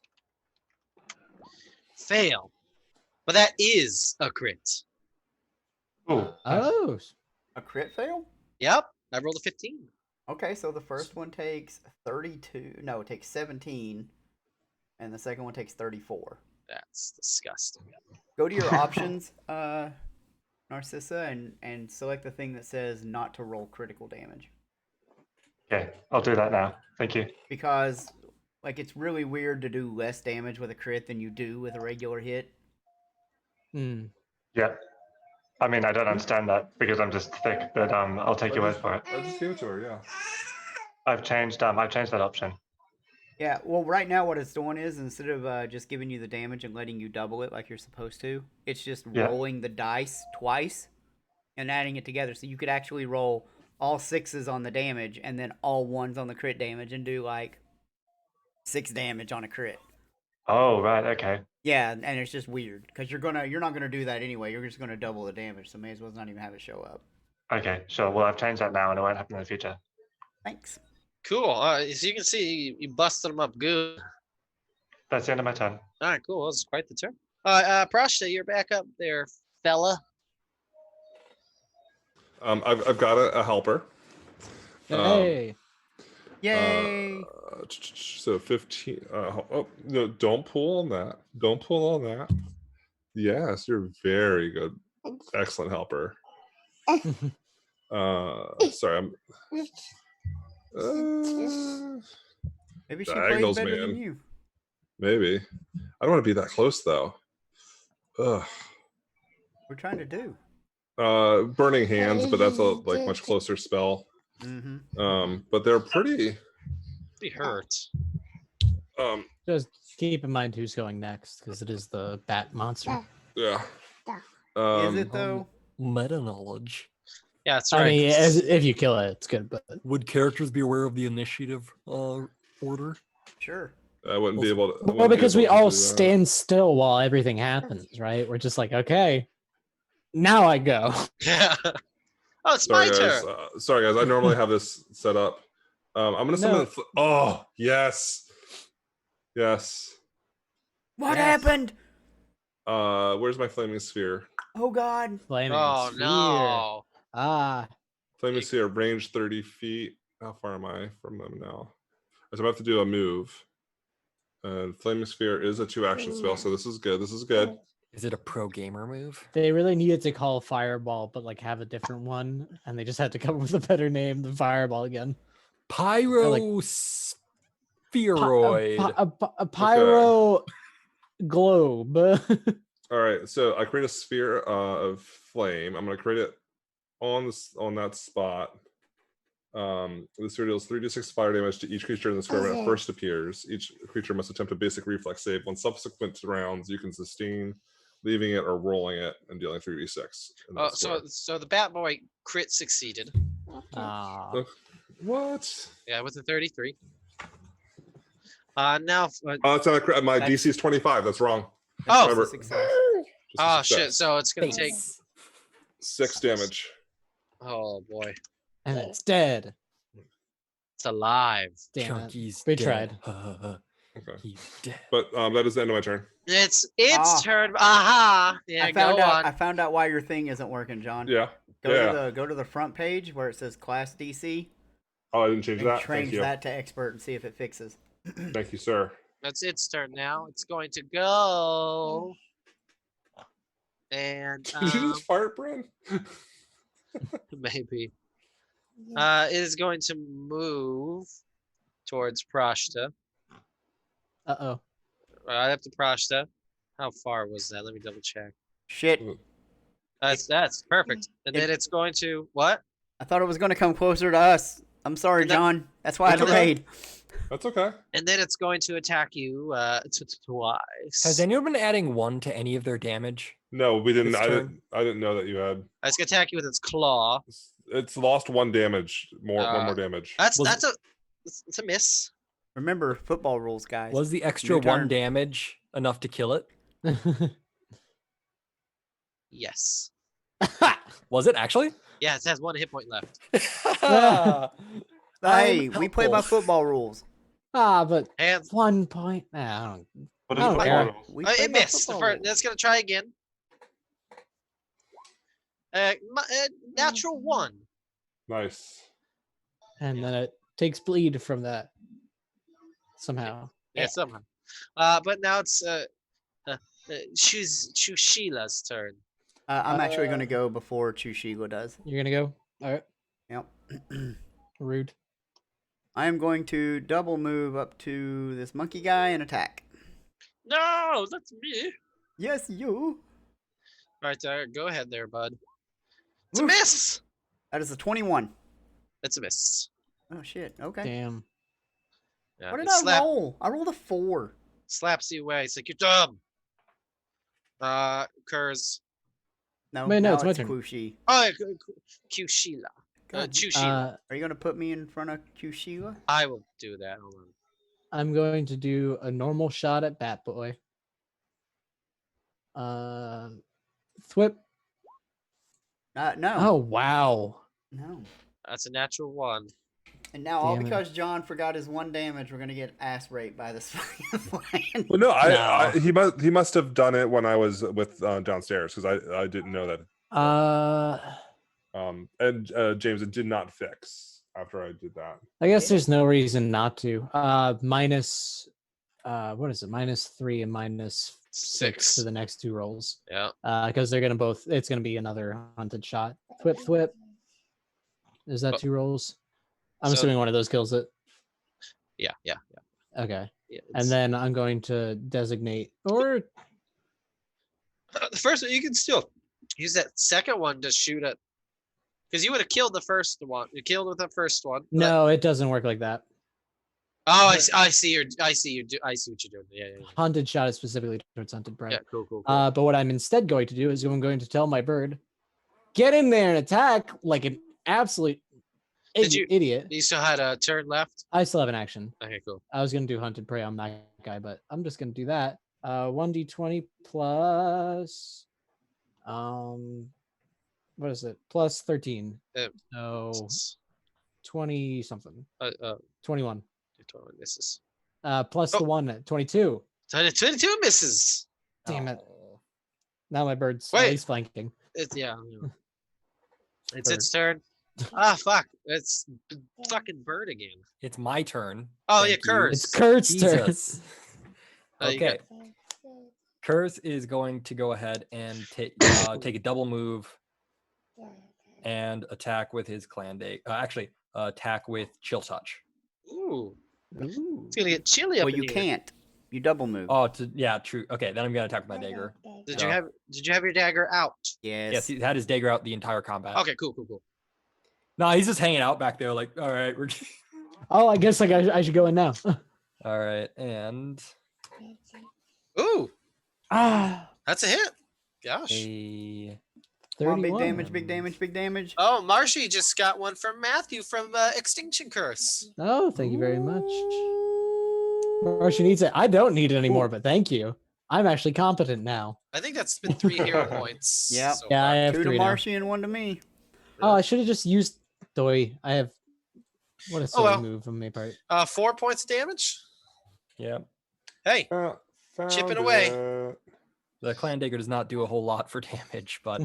Fail. But that is a crit. Ooh. Oh. a crit fail. Yep. I rolled a 15. Okay, so the first one takes 32. No, it takes 17, and the second one takes 34. That's disgusting. Go to your options, Narcissa, and select the thing that says not to roll critical damage. Okay, I'll do that now. Thank you. Because, like, it's really weird to do less damage with a crit than you do with a regular hit. Hmm. Yeah. I mean, I don't understand that because I'm just thick, but I'll take your word for it. I just gave it to her, yeah. I've changed that option. Yeah, well, right now what it's doing is, instead of just giving you the damage and letting you double it like you're supposed to, it's just rolling the dice twice and adding it together. So you could actually roll all 6s on the damage and then all 1s on the crit damage and do, like, 6 damage on a crit. Oh, right, okay. Yeah, and it's just weird, because you're not gonna do that anyway. You're just gonna double the damage, so may as well not even have it show up. Okay, sure. Well, I've changed that now and it won't happen in the future. Thanks. Cool. So you can see you busted them up good. That's the end of my turn. All right, cool. That was quite the turn. Prashta, you're back up there, fella. I've got a helper. Hey. Yay! So 15. Oh no! Don't pull on that. Don't pull on that. Yes, you're very good. Excellent helper. Sorry, I'm. Maybe she plays diagonals, better man. than you. Maybe. I don't want to be that close though. Ugh. We're trying to do. Burning hands, but that's a much closer spell. Mm-hmm. But they're pretty. He hurt. Just keep in mind who's going next, because it is the bat monster. Yeah. Is it though? Meta knowledge. Yeah, that's right. I mean, if you kill it, it's good. But Would characters be aware of the initiative order? Sure. I wouldn't be able to. well, because we all stand still while everything happens, right? We're just like, okay, now I go. Yeah. Oh, it's Sorry, my guys. turn. Sorry, guys. I normally have this set up. I'm gonna summon. Oh, yes, yes. What happened? Where's my flaming sphere? Oh God! Flaming Oh sphere. no. Flaming sphere, range 30 feet. How far am I from them now? So I'm about to do a move. And flaming sphere is a 2-action spell, so this is good. This is good. Is it a pro gamer move? They really needed to call Fireball, but like have a different one, and they just had to come up with a better name than Fireball again. Pyro spheroid. A pyro globe. All right, so I create a sphere of flame. I'm going to create it on that spot. The sphere deals 3d6 fire damage to each creature in the square when it first appears. Each creature must attempt a basic reflex save. On subsequent rounds, you can sustain leaving it or rolling it and dealing 3d6. So the Bat Boy crit succeeded. What? Yeah, with a 33. Now. It's not a crit. My DC is 25. That's wrong. Oh. Remember, Success. Oh shit! So it's gonna take 6 damage. Oh boy. And it's dead. It's alive. Damn Chunky's it. We dead. tried. Okay. He's dead. But that is the end of my turn. It's turn. Aha! Yeah, I found out why your thing isn't working, John. Yeah. Go to the front page where it says class DC. Oh, I didn't change that. Change Thank you. that to expert and see if it fixes. Thank you, sir. That's its turn now. It's going to go. And Did you just fart, Bryn? maybe. It is going to move towards Prashta. Uh-oh. Right up to Prashta. How far was that? Let me double check. Shit. That's perfect. And then it's going to what? I thought it was going to come closer to us. I'm sorry, And then- John. That's why I and then- delayed. That's okay. And then it's going to attack you twice. Has anyone been adding 1 to any of their damage? No, we didn't. This I turn? didn't. I didn't know that you had. It's going to attack you with its claw. It's lost 1 damage. One more damage. It's a miss. Remember football rules, guys. Was the extra New turn. 1 damage enough to kill it? Yes. Was it actually? Yeah, it has 1 hit point left. Hey, I'm we play by helpful. football rules. but And 1 point. Nah, I don't. What I is don't the care. rules? We play it by missed. football rules. That's going to try again. Natural 1. Nice. And then it takes bleed from that somehow. Yeah, somehow. But now it's Sheila's turn. I'm actually going to go before Chushila does. You're gonna go. All right. Yep. Rude. I am going to double move up to this monkey guy and attack. No, that's me. Yes, you. All right, go ahead there, bud. It's a Oof. miss. That is a 21. It's a miss. Oh shit. Okay. Damn. Yeah, What did it I roll? I rolled a 4. slaps you away. It's like you're dumb. Kurz. No, Wait, no, now it's my turn. Kushi. Oh, Kushila. God, Chushila. Are you going to put me in front of Kushila? I will do that. Hold on. I'm going to do a normal shot at Bat Boy. Thwip. No. Oh wow. No. That's a natural 1. And now, all Damn it. because John forgot his 1 damage, we're going to get ass raped by this flying. Well, no, No. he must have done it when I was with downstairs because I didn't know that. And James, it did not fix after I did that. I guess there's no reason not to. Minus, what is it? -3 and -6 6. to the next 2 rolls. Yeah. Because they're gonna both. It's gonna be another hunted shot. Thwip, thwip. Is that But- 2 rolls? I'm So- assuming one of those kills it. Yeah. Okay. Yeah, And then I'm going to designate, or the first one, you can still use that second one to shoot at, because you would have killed the first one. You killed with the first one. but- no, it doesn't work like that. Oh, I see what you're doing. Yeah. Hunted shot is specifically towards hunted prey. Yeah, cool. But what I'm instead going to do is I'm going to tell my bird, get in there and attack like an absolute Did you- idiot. You still had a turn left? I still have an action. Okay, cool. I was going to do hunted prey on that guy, but I'm just going to do that. 1d20 plus, what is it? Plus 13. So 20 something. 21. 21 misses. Plus the one at 22. 22 misses. Damn it. Oh. Now my bird's Wait. at least flanking. It's It's Bird. its turn. Ah, fuck. It's fucking bird again. It's my turn. Oh, Thank yeah, you. Kurz. It's Kurt's turn. Jesus. You got- Okay. Kurz is going to go ahead and take a double move and attack with his clan day. Attack with chill touch. Ooh. Ooh. It's gonna get chilly up Well, in you here. can't. You double move. Oh, yeah, true. Okay, then I'm gonna attack with my dagger. Did you have your dagger out? Yes. Yes, he had his dagger out the entire combat. Okay, cool. No, he's just hanging out back there, like, all right, we're. Oh, I guess I should go in now. All right, and Ooh, Ah, that's a hit. Gosh. a Come on, 31. big damage. Oh, Marshy just got one from Matthew from Extinction Curse. Oh, thank you very much. Or she needs it. I don't need it anymore, but thank you. I'm actually competent now. I think that's been 3 hero points. Yep. so Yeah, I far. have 2 to 3 now. Marshy and 1 to me. Oh, I should have just used Doi. I have what a silly well. move on my part. 4 points of damage. yeah. Hey, Chipping away. The clan dagger does not do a whole lot for damage, but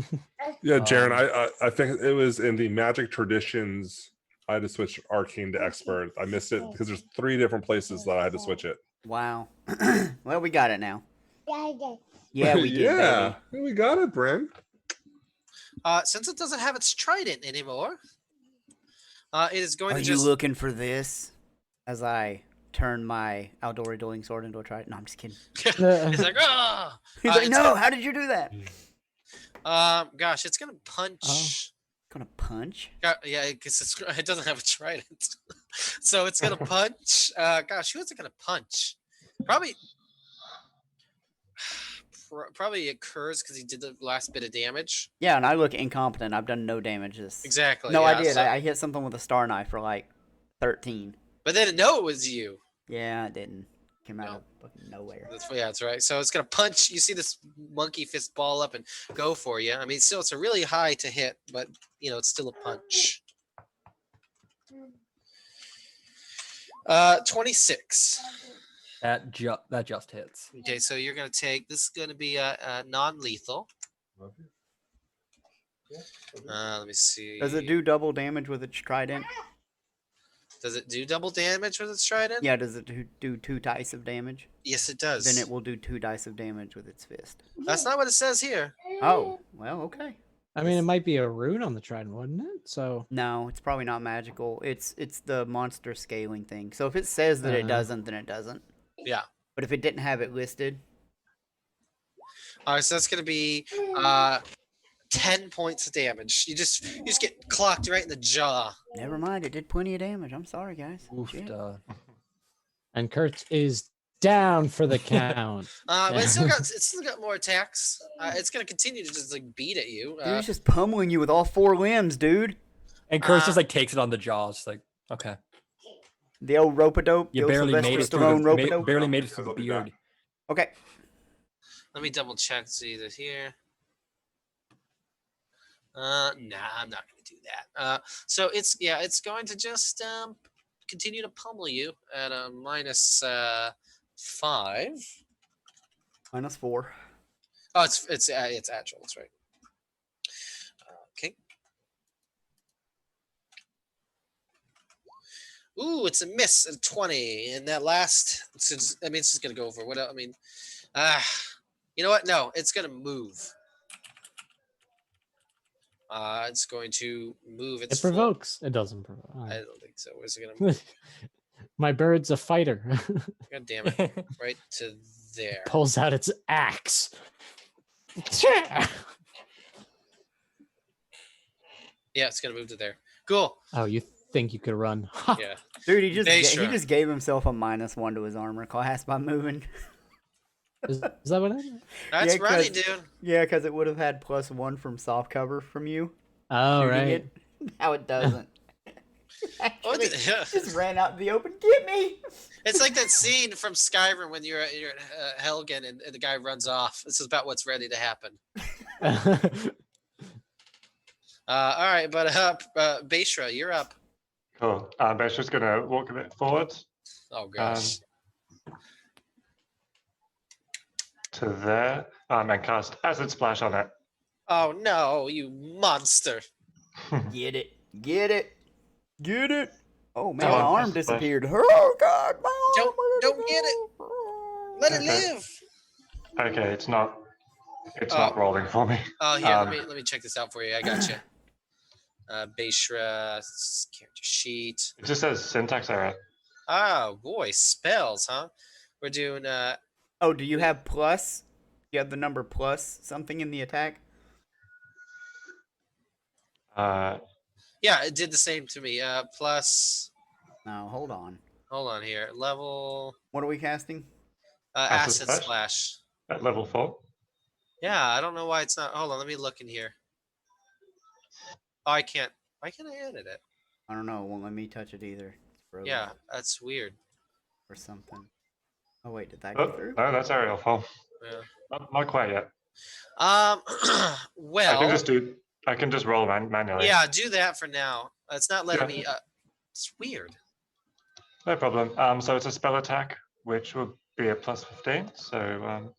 Yeah, Jaren, I think it was in the Magic Traditions. I had to switch Arcane to Expert. I missed it because there's 3 different places that I had to switch it. Wow. Well, we got it now. Yeah, we did, yeah, baby. we got it, Brent. since it doesn't have its trident anymore, it is going Are to you just. looking for this? As I turn my outdoor dueling sword into a trident. No, I'm just kidding. It's like, ah. He's like, no, how did you do that? Gosh, it's gonna punch. Oh. gonna punch? Yeah, because it doesn't have a trident, so it's gonna punch. Gosh, who is it gonna punch? Probably it occurs because he did the last bit of damage. Yeah, and I look incompetent. I've done no damages. Exactly. No, yeah, I did. so- I hit something with a star knife for like 13. but they didn't know it was you. Yeah, I didn't. Came out No. of fucking nowhere. That's right. So it's gonna punch. You see this monkey fist ball up and go for you. I mean, still, it's a really high to hit, but it's still a punch. 26. That just hits. Okay, so you're gonna take. This is gonna be a non-lethal. Let me see. Does it do double damage with its trident? Does it do double damage with its trident? Yeah, does it do 2 dice of damage? Yes, it does. Then it will do 2 dice of damage with its fist. That's not what it says here. Oh, well, okay. I mean, it might be a rune on the trident, wouldn't it? So No, it's probably not magical. It's the monster scaling thing. So if it says that it doesn't, then it doesn't. Yeah. But if it didn't have it listed, All right, so that's gonna be 10 points of damage. You just get clocked right in the jaw. never mind. It did plenty of damage. I'm sorry, guys. Shit. Oofed. and Kurt is down for the count. But it's still got more attacks. It's gonna continue to just like beat at you. Dude, he's just pummeling you with all 4 limbs, dude. And Curse just like takes it on the jaw. It's like, okay. The old rope-a-dope. You the old barely made it Sylvester through Stallone the, rope-a-dope. barely made it through the beard. Okay. Let me double check. See that here. Nah, I'm not gonna do that. So it's going to just continue to pummel you at a minus 5. -4. Oh, it's agile. That's right. Okay. Ooh, it's a miss at 20, and that last. It's just gonna go over. What else? I mean, you know what? No, it's gonna move. It's going to move. It provokes. It doesn't provoke. I don't think so. Where's it gonna move? My bird's a fighter. God damn it! Right to there. Pulls out its axe. Yeah, it's gonna move to there. Cool. Oh, you think you could run? Yeah. Dude, he just Daystra. he just gave himself a -1 to his armor class by moving. Is that what I did? That's Yeah, running, 'cause- dude. Yeah, because it would have had +1 from soft cover from you. Oh, shooting right. It. Now it doesn't. Oh, Actually, just ran out in the open. Get me! It's like that scene from Skyrim when you're at Helgen and the guy runs off. This is about what's ready to happen. All right, but Beishra, you're up. Cool. Beishra's gonna walk a bit forward Oh gosh. to there and cast Acid Splash on it. Oh no, you monster! Get it! Get it! Get it! Oh man, Oh, my arm that's- disappeared. Oh god, my arm! Don't get it. Let it Okay. live. Okay, it's not Oh. not rolling for me. Oh here, Um, let me check this out for you. I got you. Beishra character sheet. It just says syntax error. Oh boy, spells, huh? We're doing Oh, do you have plus? You have the number plus something in the attack? yeah, it did the same to me. Plus, No, hold on. hold on here. Level What are we casting? acid Splash? splash. At level 4. Yeah, I don't know why it's not. Hold on, let me look in here. Oh, I can't. Why can't I edit it? I don't know. It won't let me touch it either. It's frozen Yeah, that's weird. or something. Oh wait, did that go Oh, through? no, that's aerial fall. Yeah. Not quite yet. Well, I can just roll manually. yeah, do that for now. It's not letting me. It's weird. No problem. So it's a spell attack, which will be a +15. So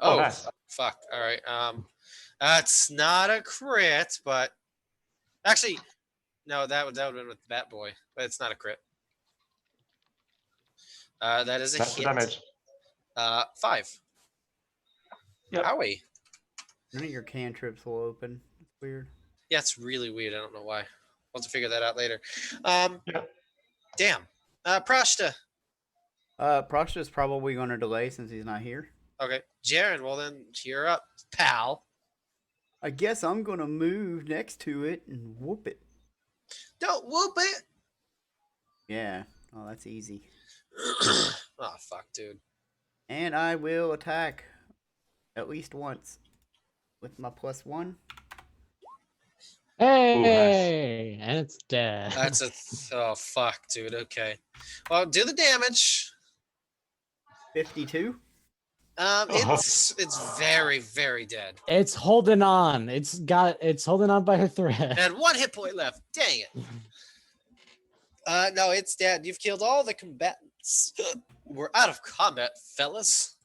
Oh, nice. fuck. All right. That's not a crit, but actually, no, that would have been with Bat Boy, but it's not a crit. That is a that's the hit. damage. 5. Yep. Owie. None of your cantrips will open. It's weird. Yeah, it's really weird. I don't know why. We'll have to figure that out later. Yeah. Damn. Prashta. Prostra's probably going to delay since he's not here. Okay, Jaren. Well then, cheer up, pal. I guess I'm going to move next to it and whoop it. Don't whoop it. Yeah. Oh, that's easy. Oh fuck, dude. And I will attack at least once with my +1. Hey, and it's dead. That's a oh fuck, dude. Okay, well, do the damage. 52. It's very very dead. It's holding on. It's holding on by a thread. And 1 hit point left. Dang it. No, it's dead. You've killed all the combatants. We're out of combat, fellas.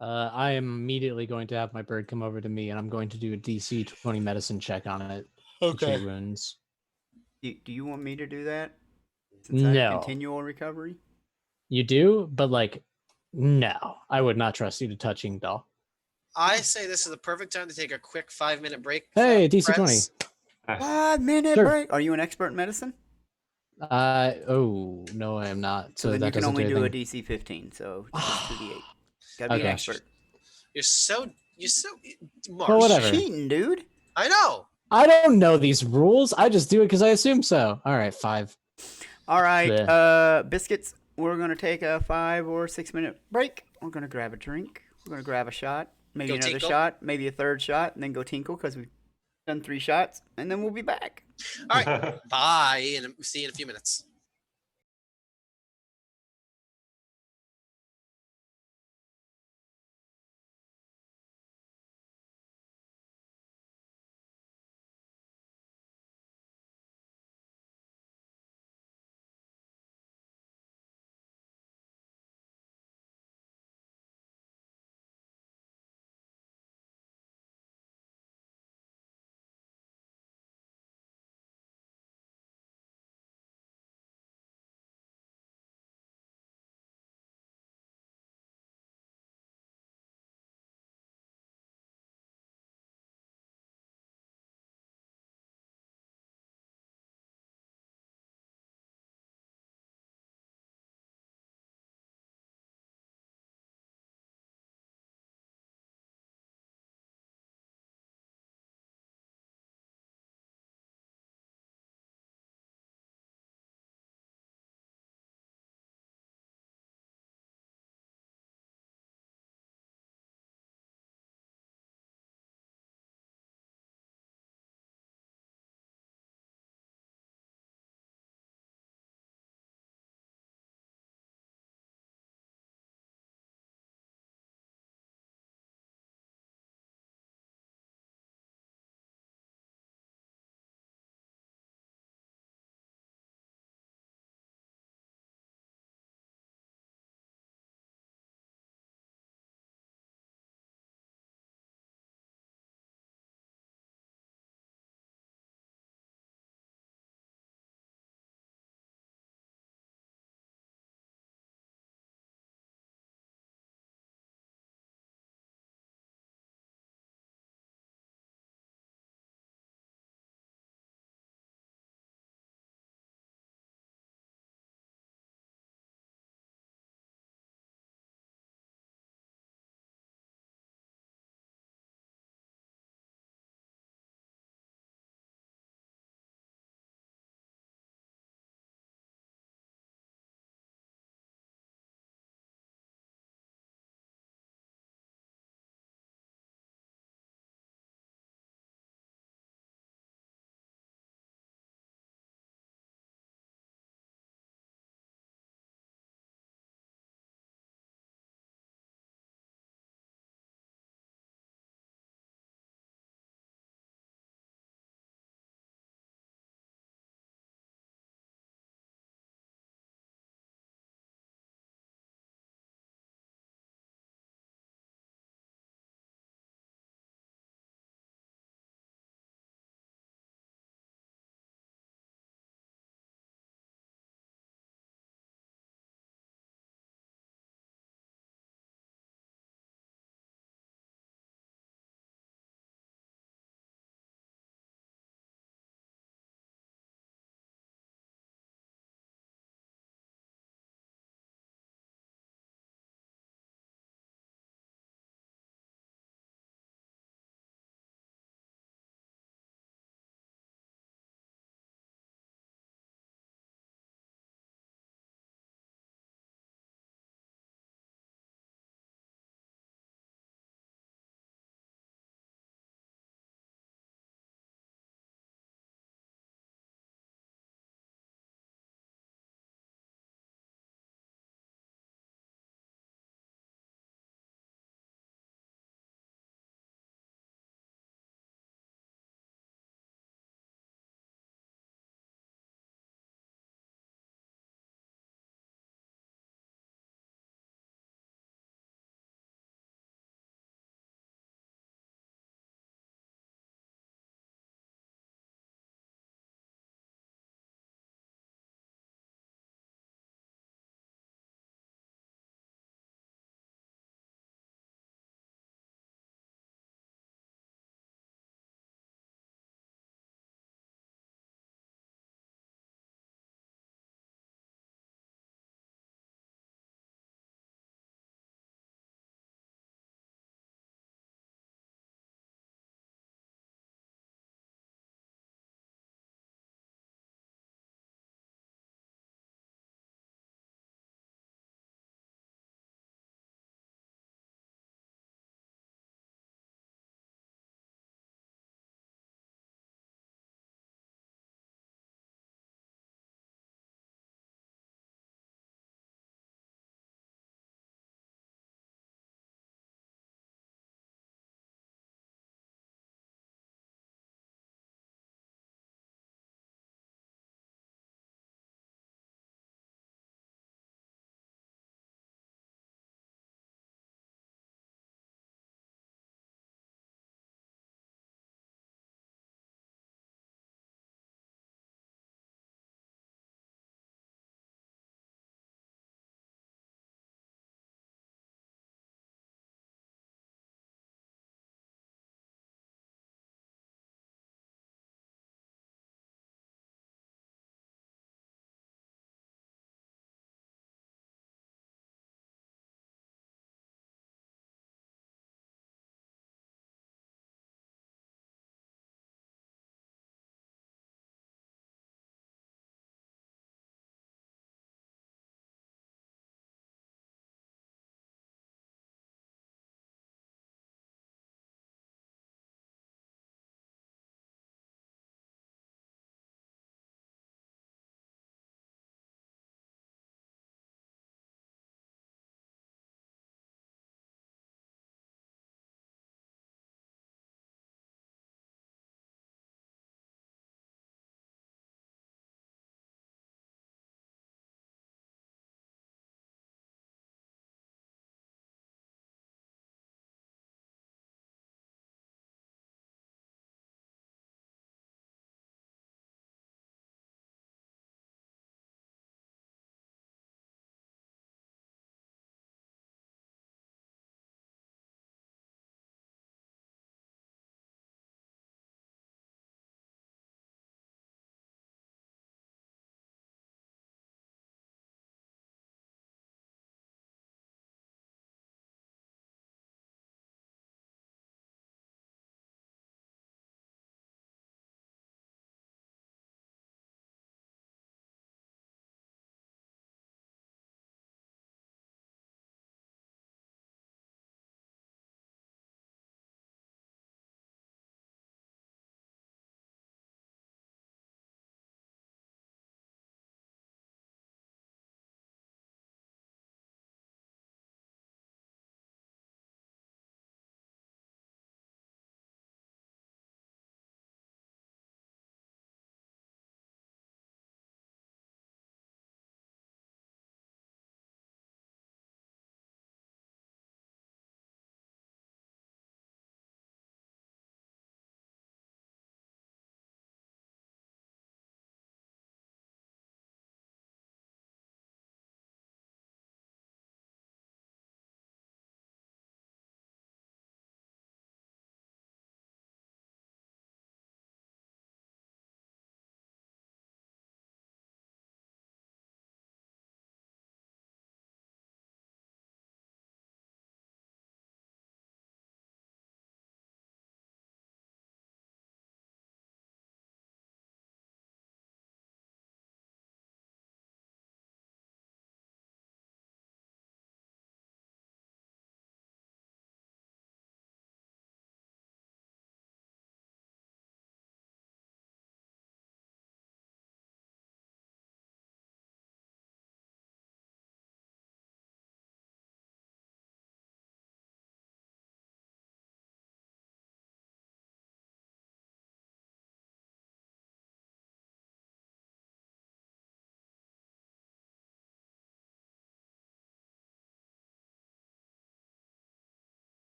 I am immediately going to have my bird come over to me, and I'm going to do a DC 20 medicine check on it. Okay. 2 wounds. Do you want me to do that? Since I have No. continual recovery? You do, but like, no. I would not trust you to touch Ingdal. I say this is the perfect time to take a quick 5-minute break. Hey, DC 20. friends. 5-minute Sure. break. Are you an expert in medicine? Oh, no, I am not. So So then that you can doesn't only do a anything. DC 15. So just 2d8. Gotta be an Okay. expert. You're so Marsh. Well, whatever. Cheating, dude. I know. I don't know these rules. I just do it because I assume so. All right, 5. All right, Yeah. Biscuits. We're gonna take a 5 or 6-minute break. We're gonna grab a drink. We're gonna grab a shot, maybe Go another tinkle. shot, maybe a third shot, and then go tinkle because we've done 3 shots, and then we'll be back. All right. Bye, and see you in a few minutes.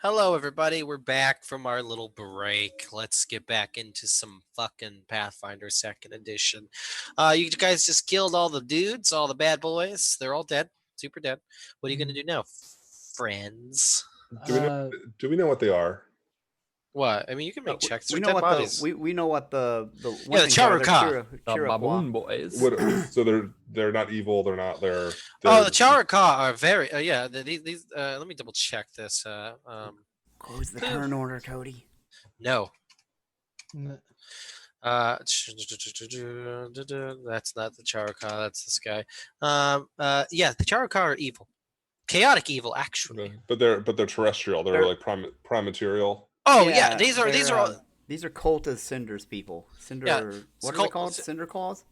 Hello, everybody. We're back from our little break. Let's get back into some fucking Pathfinder Second Edition. You guys just killed all the dudes, all the bad boys. They're all dead, super dead. What are you gonna do now, friends? Do we know what they are? What? I mean, you can make checks. We They're know dead what bodies. we know what the Yeah, the Charuka. The baboon boys. So they're not evil. They're not. They're Oh, the Charuka are very. Yeah, these. Let me double check this. Who's the turn order, Cody? No. N- That's not the Charuka. That's this guy. Yeah, the Charuka are evil, chaotic evil, actually. But they're terrestrial. They're like prime material. Oh yeah, these are all. These are cult as Cinders people. Cinder. What are they called? Cinder claws.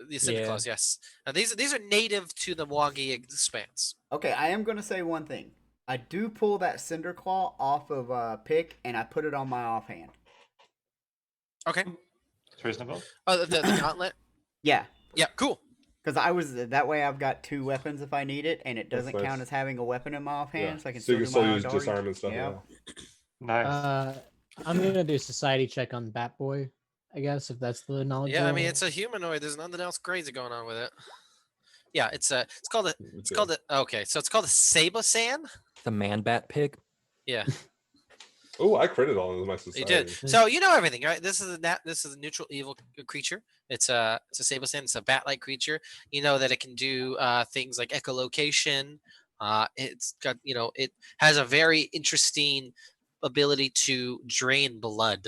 The Cinder Claws, yes. These are native to the Wongi expanse. Okay, I am gonna say one thing. I do pull that Cinder Claw off of Pick, and I put it on my offhand. Okay. It's reasonable. Oh, the gauntlet. Yeah. Yeah, cool. Because that way I've got 2 weapons if I need it, and it doesn't count as having a weapon in my offhand, so I can so you can still still use disarm and stuff. Yeah. Nice. I'm gonna do society check on Bat Boy, I guess, if that's the knowledge. Yeah, I roll. mean it's a humanoid. There's nothing else crazy going on with it. Yeah, it's called okay, so it's called a Sabosan. The man bat pig. Yeah. Oh, I critted on my society. You did. So you know everything, right? This is a neutral evil creature. It's a Sabosan. It's a bat-like creature. You know that it can do things like echolocation. It's got it has a very interesting ability to drain blood.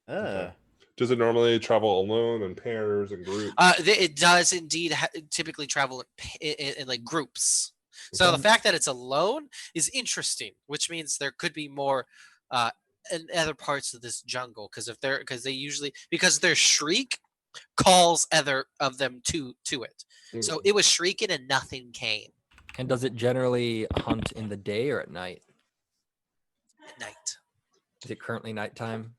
Okay. Does it normally travel alone, in pairs, and groups? It does indeed typically travel in like groups. So the fact that it's alone is interesting, which means there could be more in other parts of this jungle because their shriek calls other of them to it. So it was shrieking and nothing came. And does it generally hunt in the day or at night? At night. Is it currently nighttime?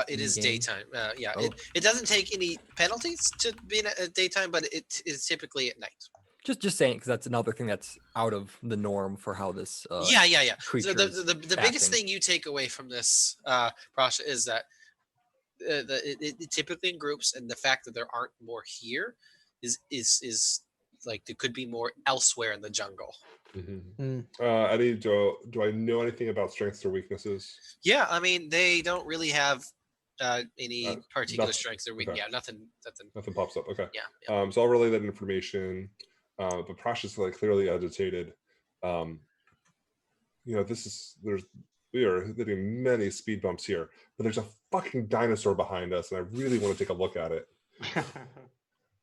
It is daytime. Yeah, Oh. it doesn't take any penalties to be at daytime, but it is typically at night. Just saying, because that's another thing that's out of the norm for how this. Yeah. So creature the is biggest acting. thing you take away from this process is that it typically in groups, and the fact that there aren't more here is like there could be more elsewhere in the jungle. Eddie, do I know anything about strengths or weaknesses? Yeah, I mean they don't really have any particular strengths or weaknesses. Okay. Yeah, nothing Pops up. Okay. Yeah. So I'll relay that information. But Prash is like clearly agitated. We are hitting many speed bumps here, but there's a fucking dinosaur behind us, and I really want to take a look at it.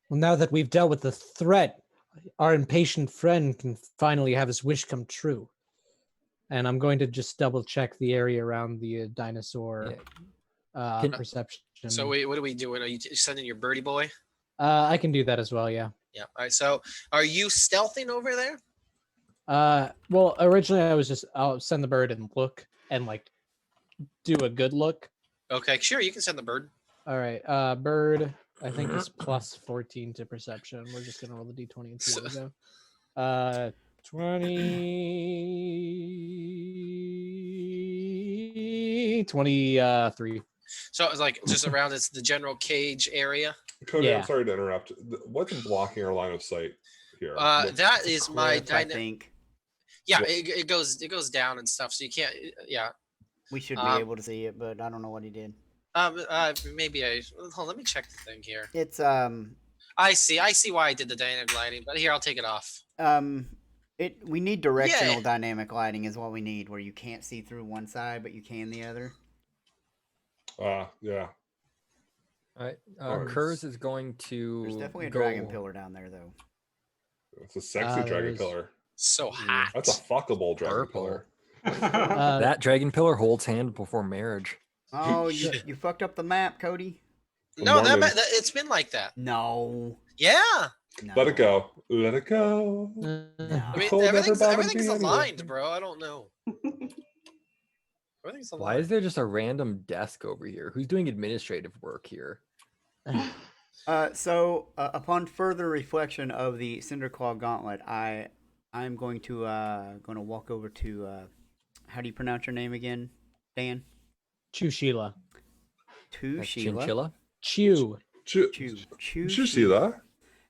Well, now that we've dealt with the threat, our impatient friend can finally have his wish come true. And I'm going to just double check the area around the dinosaur perception. So wait, what are we doing? Are you sending your birdie boy? I can do that as well, yeah. Yeah. All right. So are you stealthing over there? Well, originally I'll send the bird and look and like do a good look. Okay, sure. You can send the bird. All right. Bird, I think is plus 14 to perception. We're just gonna roll the d20 and see what we go. 23. So it's like just around the general cage area. Cody, I'm sorry to interrupt. What's blocking our line of sight here? That is my I think. Yeah, it goes down and stuff, so you can't. Yeah. We should be able to see it, but I don't know what he did. Maybe hold on, let me check the thing here. It's I see why I did the dynamic lighting, but here I'll take it off. we need directional dynamic lighting is what we need, where you can't see through one side but you can the other. Yeah. All right. Kurz is going to. There's definitely a dragon pillar down there, though. It's a sexy dragon pillar. So hot. That's a fuckable dragon pillar. That dragon pillar holds hand before marriage. Oh, you fucked up the map, Cody. No, it's been like that. No. Yeah. No. Let it go. Let it go. No. I mean, everything's aligned, bro. I don't know. Everything's aligned. Why is there just a random desk over here? Who's doing administrative work here? So, upon further reflection of the Cinderclaw Gauntlet, I'm going to walk over to How do you pronounce your name again, Dan? Chushila. That's Sheila. chinchilla. Chew. Sheila.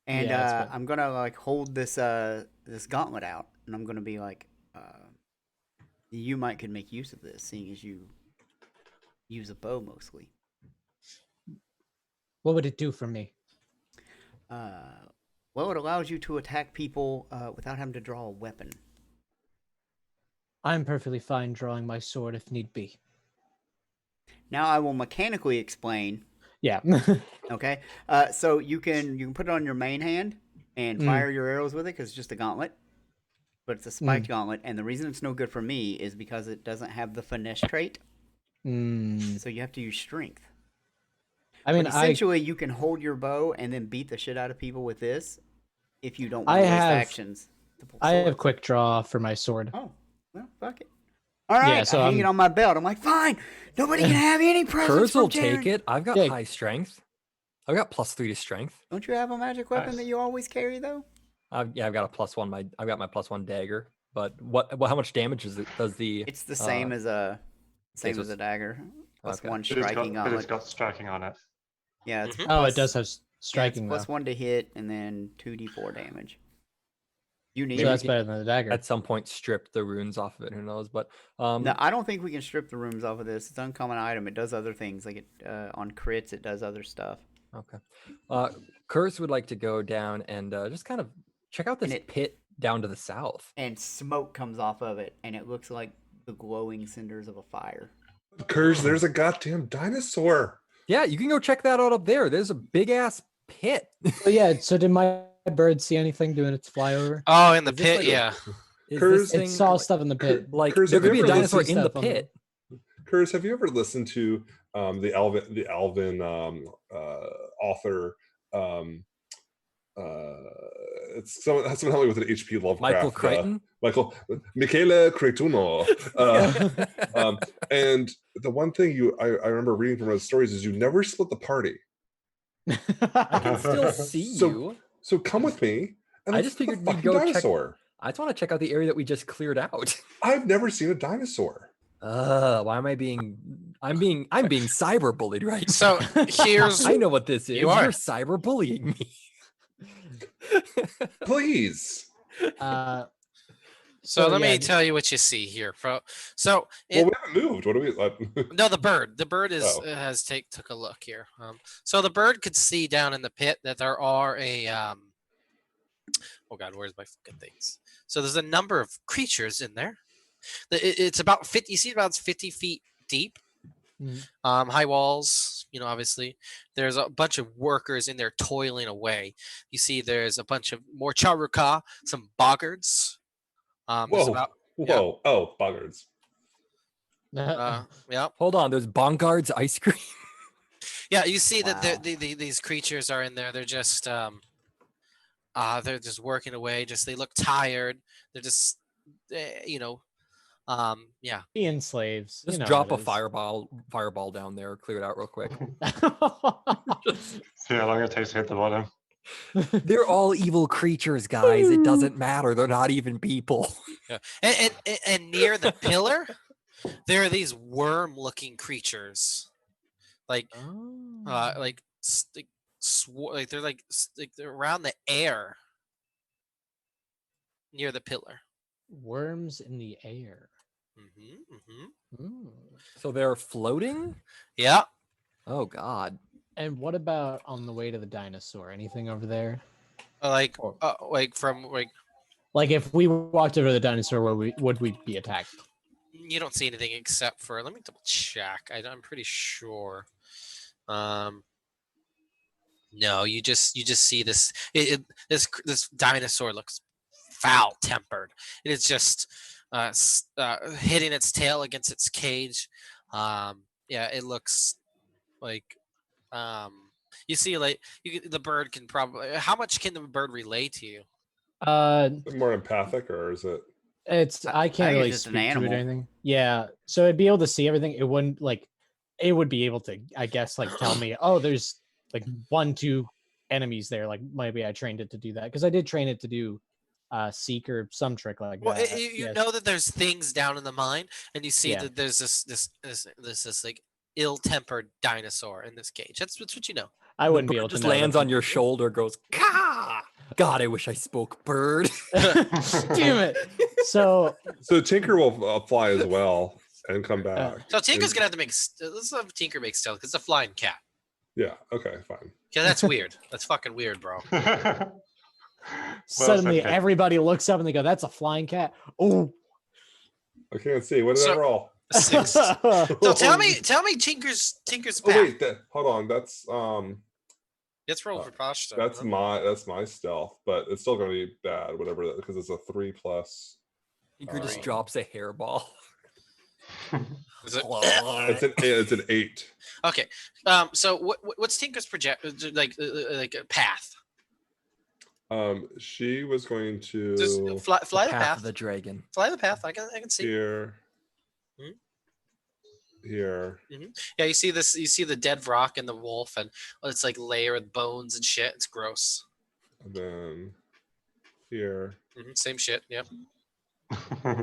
And Yeah, that's better. I'm gonna like hold this this gauntlet out, and I'm gonna be like, you might could make use of this, seeing as you use a bow mostly. What would it do for me? Well, it allows you to attack people without having to draw a weapon. I'm perfectly fine drawing my sword if need be. Now I will mechanically explain. Yeah. Okay, so you can put it on your main hand and fire your arrows with it because it's just a gauntlet, but it's a spiked gauntlet. And the reason it's no good for me is because it doesn't have the finesse trait. So you have to use strength. I mean, but essentially, you can hold your bow and then beat the shit out of people with this if you don't want to waste actions. I have quick draw for my sword. Oh, well, fuck it. All right, Yeah, so I hang it on my belt. I'm like, fine, nobody can have any presents. Kurz will from Darren. take it. I've got high strength. I've got +3 to strength. Don't you have a magic weapon that you always carry though? I've got a +1. I've got my +1 dagger. But how much damage does the? It's the same as a dagger. +1 striking but it's got striking on it. Yeah. It's it does have striking. It's +1 to hit and then 2d4 damage. You need. So that's better than the dagger. At some point, strip the runes off of it. Who knows? But no, I don't think we can strip the runes off of this. It's an uncommon item. It does other things. Like it on crits, it does other stuff. Okay. Kurz would like to go down and just kind of check out this pit down to the south. And smoke comes off of it, and it looks like the glowing cinders of a fire. Kurz, there's a goddamn dinosaur. Yeah, you can go check that out up there. There's a big ass pit. Oh yeah. So did my bird see anything doing its flyover? Oh, in the pit, yeah. It saw stuff in the pit. Like Kurz, there could have be you a ever dinosaur in the listened to stuff on pit. Kurz, have you ever listened to the Alvin author? It's someone with an HP Lovecraft. Michael Crichton. Michele Cretuno. And the one thing I remember reading from those stories is you never split the party. I can still see you. So come with me. And I just figured we'd go dinosaur. I just want to check out the area that we just cleared out. I've never seen a dinosaur. Why am I being? I'm being cyber bullied right So now. here's I know what this is. You are. You're cyber bullying me. Please. So let me tell you what you see here, bro. So we haven't moved. What do we? No, the bird. The bird took a look here. So the bird could see down in the pit that there are a oh god, where's my fucking things? So there's a number of creatures in there. It's about 50. You see, about 50 feet deep. High walls. You know, obviously, there's a bunch of workers in there toiling away. You see, there's a bunch of more charuka, some boggards. Whoa! Oh, boggards. Yeah. Hold on. There's Bongards ice cream. Yeah, you see that these creatures are in there. They're just working away. They look tired. They're just being slaves. Just drop a fireball down there. Clear it out real quick. See how long it takes to hit the bottom. They're all evil creatures, guys. It doesn't matter. They're not even people. Yeah. And near the pillar, there are these worm-looking creatures, they're around the air near the pillar. Worms in the air. So they're floating? Yeah. Oh God. And what about on the way to the dinosaur? Anything over there? Like if we walked over to the dinosaur, would we be attacked? You don't see anything except for, let me double check. I'm pretty sure. No, you just see this. This dinosaur looks foul tempered. It is just hitting its tail against its cage. It looks like you see the bird can probably. How much can the bird relay to you? More empathic, or is it? I can't really speak to it or anything. Yeah, so it'd be able to see everything. It wouldn't it would be able to, I guess, tell me, oh, there's 1-2 enemies there. Maybe I trained it to do that because I did train it to do seek or some trick like Well, that. you know that there's things down in the mine, and you see Yeah. that there's this like ill-tempered dinosaur in this cage. That's what you know. I wouldn't be able to just know. lands That's on your shoulder, goes, "Ka!" God, I wish I spoke bird. Damn it. So Tinker will fly as well and come back. So Tinker's And- gonna have to make. Let's have Tinker make stealth because it's a flying cat. Yeah. Okay. Fine. Yeah, that's weird. That's fucking weird, bro. suddenly said, everybody looks up and they go, "That's a flying cat." Oh. I can't see. What did I roll? 6. So tell me, Tinker's path. Oh wait, hold on. That's Let's roll for posture. that's my stealth, but it's still gonna be bad, whatever that, because it's a 3+. Tinker just drops a hairball. Is it? It's an 8. Okay. So what's Tinker's like a path? She was going to Just fly the path. Of the dragon. Fly the path. I can see. here. Hmm? Here. Yeah, you see this. You see the dead rock and the wolf, and it's like layered bones and shit. It's gross. And then here. Same shit. Yep.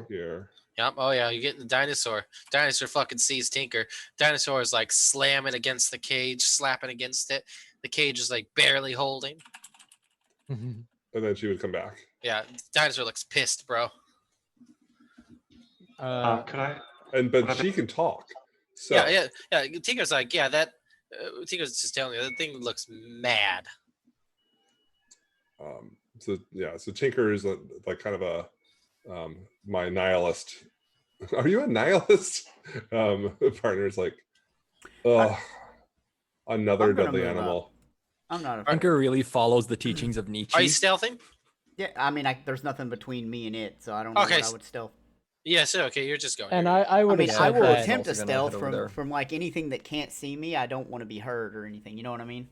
Here. Yep. Oh yeah, you get the dinosaur. Dinosaur fucking sees Tinker. Dinosaur is like slamming against the cage, slapping against it. The cage is like barely holding. And then she would come back. Yeah, dinosaur looks pissed, bro. Could I? But she can talk. So Yeah. Tinker's like, yeah, that. Tinker's just telling you that thing looks mad. So Tinker is like kind of a my nihilist. Are you a nihilist? Partner's like, oh, another deadly animal. I'm not a Tinker really follows the teachings of Nietzsche. Are you stealthing? Yeah, I mean, there's nothing between me and it, so I don't know Okay, what I would stealth. Yes. Okay, you're just going. And You're- I I would mean, have I said will that. attempt to also gonna stealth head over there. from like anything that can't see me. I don't want to be hurt or anything. You know what I mean?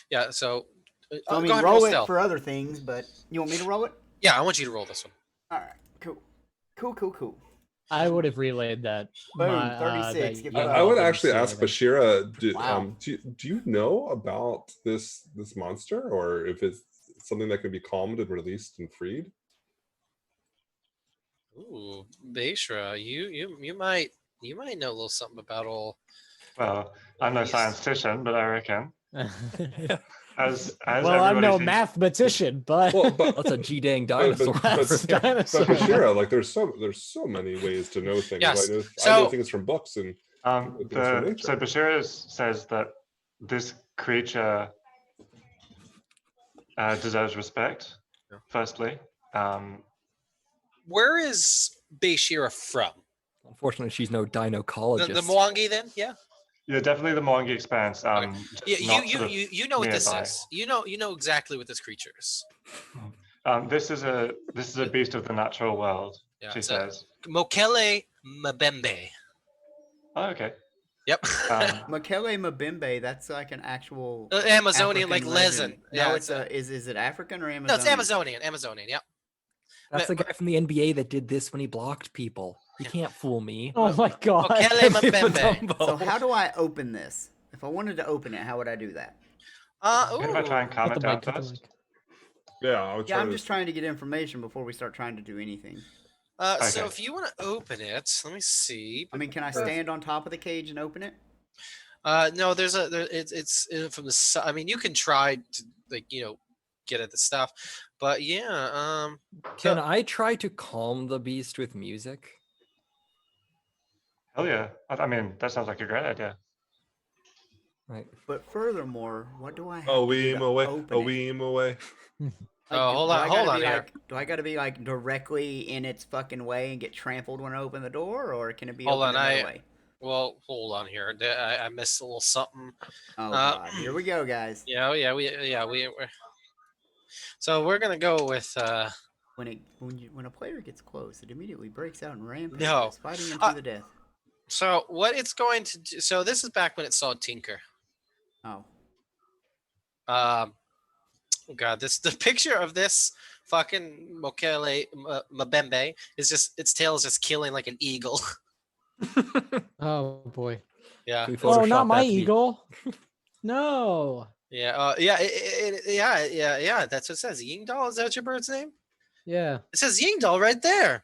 Yeah. So. So, go I mean, ahead and roll it stealth. for other things, but you want me to roll it? Yeah, I want you to roll this one. All right, cool. I would have relayed that. Boom, 36, that get you fucked. I would didn't actually see ask anything. Bashira, Wow. do you know about this monster, or if it's something that can be calmed and released and freed? Ooh, Beishra, you might know a little something about all. Well, I'm no statistician, but I reckon as Well, I'm everybody no seems- mathematician, but Well, but That's a G-dang but, dinosaur. That's but dinosaur. Bashira, like there's so many ways to know things. Yes, I know so- things from books and from So nature. Bashir says that this creature deserves respect. Yeah. Firstly, Where is Beishira from? Unfortunately, she's no The dinocologist. Mwangi, then? Yeah. yeah, definitely the Mwangi Expanse. Okay. just Yeah. not sort of You know what this nearby. is. You know exactly what this creature is. This is a beast of the natural world. Yeah. She it's a says. Mokele Mbembe. Oh, okay. Yep. Makele Mbembe, that's like an actual Amazonian, like African Lezen. legend. Yeah, No, it's is it African or Amazonian? No, it's Amazonian. Amazonian. Yep. That's the guy from the NBA that did this when he blocked people. You can't fool me. oh my god. Mokele Mbembe. So how do I open this? If I wanted to open it, how would I do that? Can I try and calm Put it the down mic, put the first? mic. Yeah, I would Yeah, try I'm to- just trying to get information before we start trying to do anything. So Okay. if you want to open it, let me see. I mean, can I stand on top of the cage and open it? No, it's from the side. I mean, you can try to get at the stuff, but yeah. Can I try to calm the beast with music? Hell yeah. I mean, that sounds like a great idea. Right. But furthermore, what do I have Oh, to do weem to away. open Oh, it? weem away. Oh, hold do on- I hold gotta on be here. like- do I got to be like directly in its fucking way and get trampled when I open the door, or can it be Hold opened on, another way? Well, hold on here. I missed a little something. Oh god, here we go, guys. We're... So we're gonna go with. When a player gets close, it immediately breaks out in rampage, No. fighting into the death. So what it's going to do. So this is back when it saw Tinker. Oh, Oh God, the picture of this fucking Mokele Mbembe is just its tail is just killing like an eagle. Oh boy. Yeah, Can we Oh, Photoshop not my that to be- eagle. No. yeah, yeah. That's what it says. Yingdal, is that your bird's name? Yeah. It says Yingdal right there.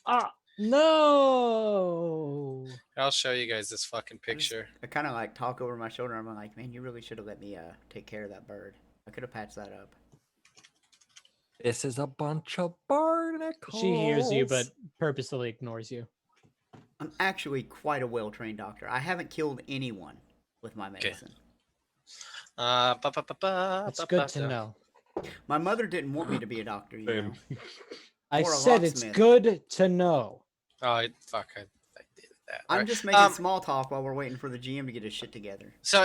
Ah, no. I'll show you guys this fucking picture. I kind of like talk over my shoulder. I'm like, man, you really should have let me take care of that bird. I could have patched that up. This is a bunch of barnacles. She hears you, but purposely ignores you. I'm actually quite a well-trained doctor. I haven't killed anyone with my medicine. That's good to know. My mother didn't want me to be a doctor, you know. I Or a said it's locksmith. good to know. Oh, fuck. I did that. I'm Right. just making small talk while we're waiting for the GM to get his shit together. So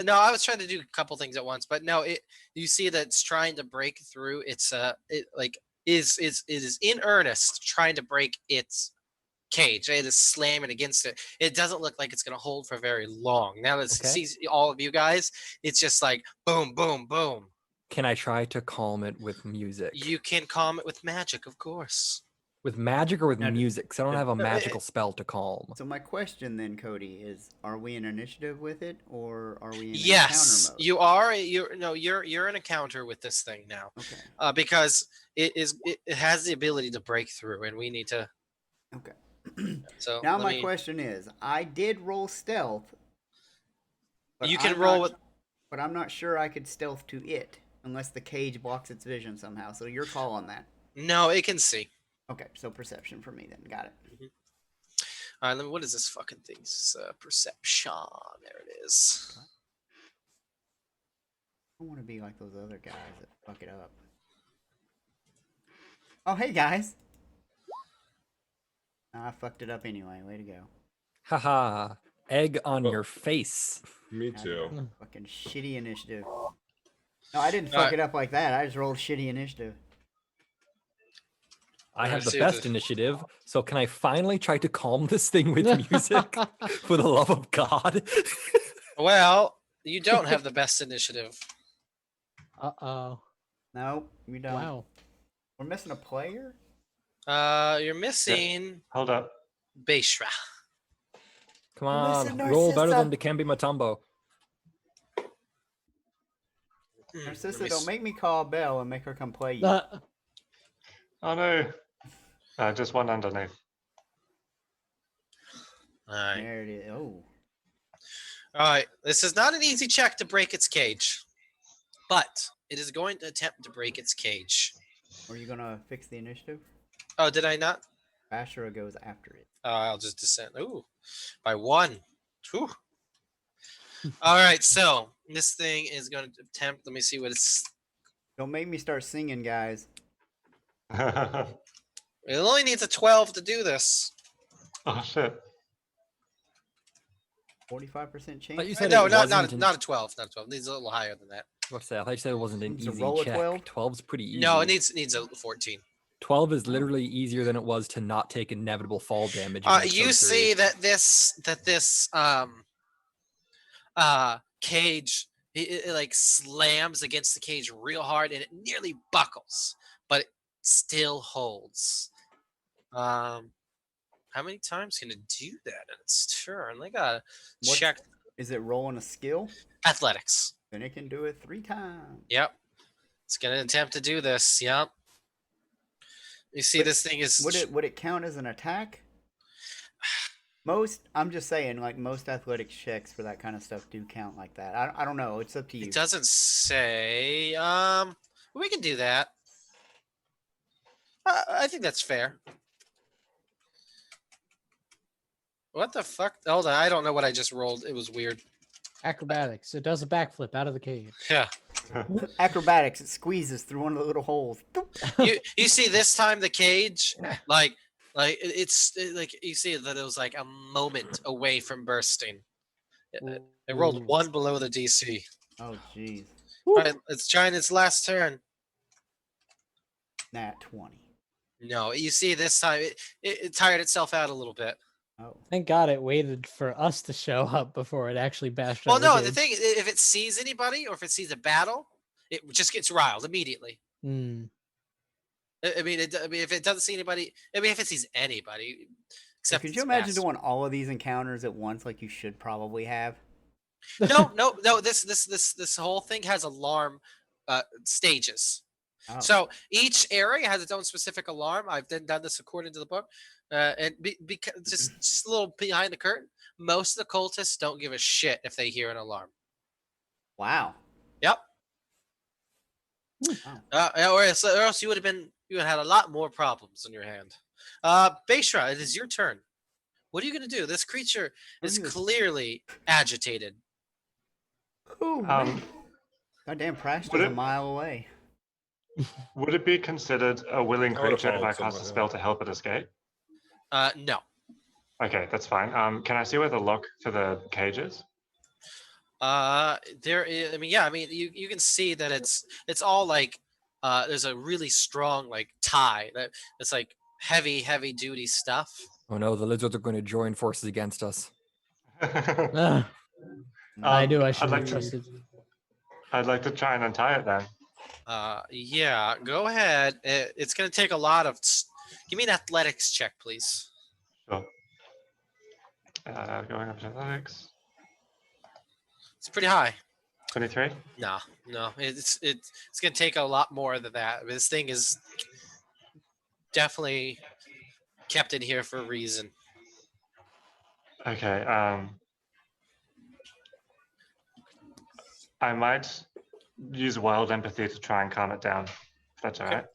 no, I was trying to do a couple things at once, but no, you see that it's trying to break through. It's it is in earnest trying to break its cage. It is slamming against it. It doesn't look like it's going to hold for very long. Now that it sees all of you guys, it's just like boom, boom, boom. Can I try to calm it with music? You can calm it with magic, of course. With magic or with Now, music? Because I don't have a magical spell to calm. So my question then, Cody, is: are we in initiative with it, or are we in Yes, encounter mode? you are. You're in a counter with this thing now, Okay. because it has the ability to break through, and we need to. Okay. So Now my question is: I did roll stealth. But You can I'm roll not- with. But I'm not sure I could stealth to it unless the cage blocks its vision somehow. So your call on that. No, it can see. Okay, so perception for me then. Got it. All right, then what is this fucking thing? This is, perception. There it is. I don't want to be like those other guys that fuck it up. Oh, hey guys. I fucked it up anyway. Way to go. Haha. Egg on your face. Me too. Fucking shitty initiative. No, I didn't fuck it up like that. I just rolled shitty initiative. I have the see best the- initiative, so can I finally try to calm this thing with music? For the love of God. Well, you don't have the best initiative. Uh-oh. No, we don't. Wow. We're missing a player? You're missing Hold up. Beishra. Come Listen, on, roll better than Narcissa. Dikembe Mutombo. Narcissa, don't make me call Belle and make her come play you. Oh no. Just one underneath. All right. There it is. Oh. All right. This is not an easy check to break its cage, but it is going to attempt to break its cage. Are you gonna fix the initiative? Oh, did I not? Ashura goes after it. I'll just descend. Ooh, by one. Whew. All right. So this thing is going to attempt. Let me see what it's. Don't make me start singing, guys. It only needs a 12 to do this. Oh shit. 45% chance. But you said No, it not wasn't not a 12. Not a 12. It needs a little higher than that. What's that? I thought you said it wasn't an Needs to easy roll a check. 12? 12's pretty easy. No, it needs a 14. 12 is literally easier than it was to not take inevitable fall damage. in You sorcery. see that this cage it like slams against the cage real hard and it nearly buckles, but it still holds. How many times can it do that in its turn? They gotta What's- check Is it rolling a skill? athletics. Then it can do it 3 times. Yep. It's gonna attempt to do this. Yep. You see, this thing is. Would it count as an attack? I'm just saying, like most athletic checks for that kind of stuff do count like that. I don't know. It's up to you. It doesn't say. We can do that. I think that's fair. What the fuck? Hold on, I don't know what I just rolled. It was weird. Acrobatics. It does a backflip out of the cage. Yeah. Acrobatics. It squeezes through one of the little holes. You see this time the cage like you see that it was like a moment away from bursting. It rolled Ooh. 1 below the DC. Oh jeez. All right, it's trying its last turn. Nat 20. No, you see this time it tired itself out a little bit. Oh. Thank God it waited for us to show up before it actually bashed Well, out no, the the thing if it sees anybody or if it sees a battle, it just gets riled immediately. thing. I mean, if it doesn't see anybody, I mean, if it sees anybody, except Could its you imagine master. doing all of these encounters at once like you should probably have? No. This whole thing has alarm stages. Oh. So each area has its own specific alarm. I've then done this according to the book, and because just a little behind the curtain, most of the cultists don't give a shit if they hear an alarm. Wow. Yep. Wow. Or else you would have had a lot more problems on your hand. Beishra, it is your turn. What are you going to do? This creature is clearly agitated. Oh, man. Goddamn, Prash is a mile away. Would it be considered a willing I would've creature if I followed cast a somewhere, spell to help it escape? No. Okay, that's fine. Can I see where the lock for the cage is? There is, you can see that it's all like there's a really strong like tie that it's like heavy duty stuff. Oh no, the lizards are going to join forces against us. I knew I should have trusted. I'd like to try and untie it then. Yeah, go ahead. It's gonna take a lot of. Give me an athletics check, please. Sure. Going up to athletics. It's pretty high. 23? No, it's gonna take a lot more than that. This thing is definitely kept in here for a reason. Okay. I might use wild empathy to try and calm it down. If that's all right.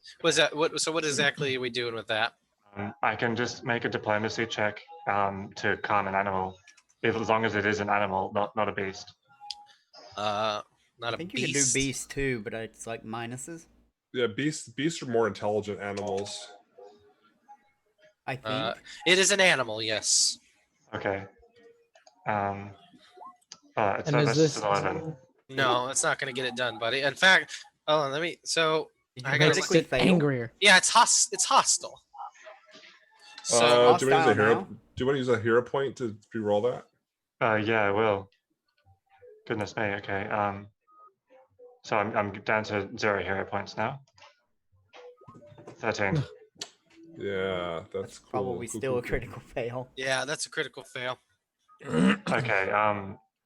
So what exactly are we doing with that? I can just make a diplomacy check to calm an animal, as long as it is an animal, not a beast. Not I a think you beast. can do beast too, but it's like minuses. Yeah, beasts are more intelligent animals. I think. It is an animal, yes. Okay. It's And is this 11. No, it's not going to get it done, buddy. In fact, hold on, let me. So I gotta makes look- it angrier? Yeah, it's hostile. So do you want to use a hostile hero? now? Do you want to use a hero point to re-roll that? Yeah, I will. Goodness me. Okay. So I'm down to 0 hero points now. 13. Yeah, that's cool. Probably Cool, still cool, a cool. critical fail. yeah, that's a critical fail. Okay.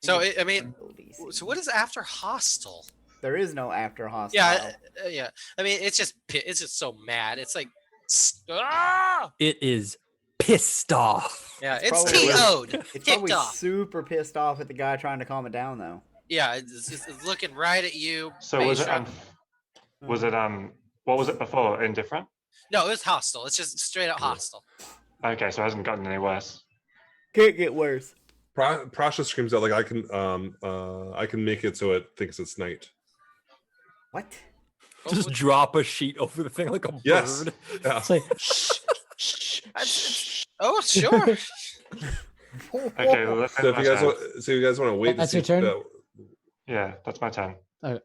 So DC. so what is after hostile? There is no after hostile. Yeah, yeah. I mean, it's just so mad. It's like, ah! It is pissed off. Yeah, It's it's probably- TO'd. It's Ticked probably off. super pissed off at the guy trying to calm it down, though. Yeah, it's looking right at you. So was it Aisha. what was it before? Indifferent? No, it was hostile. It's just straight up hostile. Okay, so it hasn't gotten any worse. Can't get worse. Prasha screams out like I can make it so it thinks it's night. What? Just drop a sheet over the thing like a Yes. bird. Yeah. It's like, Oh, sure. Okay, well, that's So if my you guys turn. want to wait, That's to your see turn? Yeah, that's my turn. All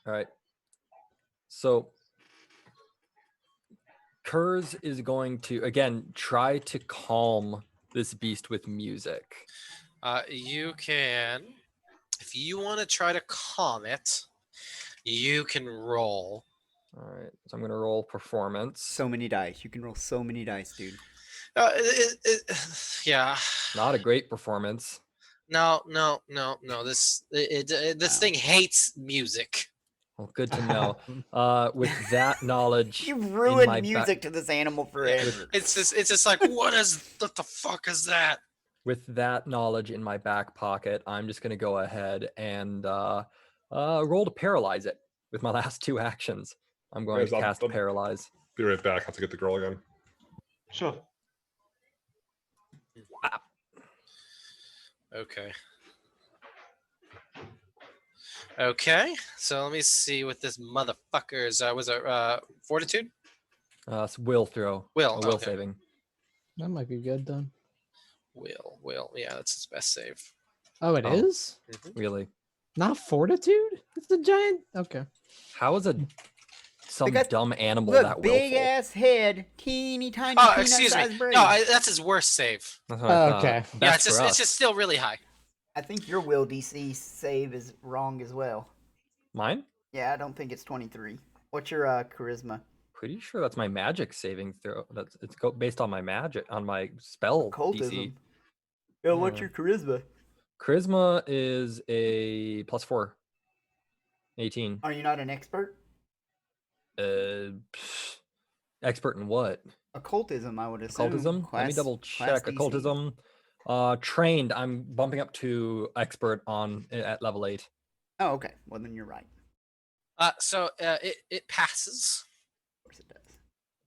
right. So Kurz is going to again try to calm this beast with music. You can, if you want to try to calm it, you can roll. All right. So I'm going to roll performance. So many dice. You can roll so many dice, dude. Yeah. Not a great performance. No. This thing hates music. Well, good to know. With that knowledge, You've in ruined my music to this animal forever. It's just like what the fuck is that? with that knowledge in my back pocket, I'm just going to go ahead and roll to paralyze it with my last 2 actions. I'm going to cast Paralyze. Be right back. I have to get the girl again. Sure. Okay, so let me see what this motherfucker's was it fortitude? It's will throw. Will, Will okay. saving. that might be good then. Will. Yeah, that's his best save. Oh, it is Really? not fortitude. It's a giant. Okay. How is some got- dumb animal Look, that big willful? ass head, teeny tiny Oh, peanut excuse me. sized brain. No, that's his worst save. That's what I thought. Okay. Yeah, Best it's for us. just still really high. I think your will DC save is wrong as well. Mine? Yeah, I don't think it's 23. What's your charisma? Pretty sure that's my magic saving throw. It's based on my magic, on my spell Occultism. DC. Yeah, what's Yeah. your charisma? Charisma is a +4. 18. Are you not an expert? Expert in what? Occultism, I would assume. Occultism? Let me double check. DC. Occultism. Trained. I'm bumping up to expert on at level 8. Oh, okay. Well, then you're right. So it passes. Of course it does.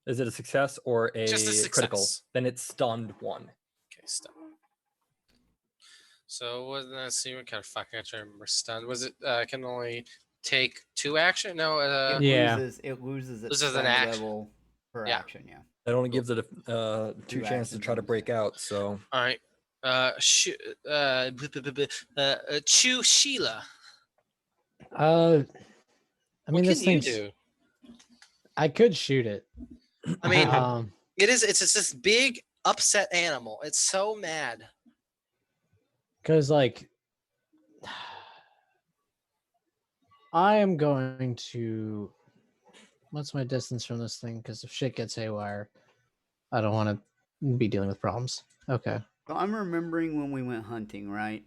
Is it a success or a Just a critical? success. Then it's stunned 1. Okay, stun. So let's see what kind of fuck I try to remember. Stun. Was it can only take 2 action? No. Yeah. It loses its Loses an stun action. level per Yeah. action. Yeah. That only gives it 2 Two chances to action try to bonus. break out. So All right. Chew Sheila. I What mean, this can you thing's. do? I could shoot it. I mean, Um, it's this big upset animal. It's so mad. because like, I am going to. What's my distance from this thing? Because if shit gets haywire, I don't want to be dealing with problems. Okay. So I'm remembering when we went hunting, right?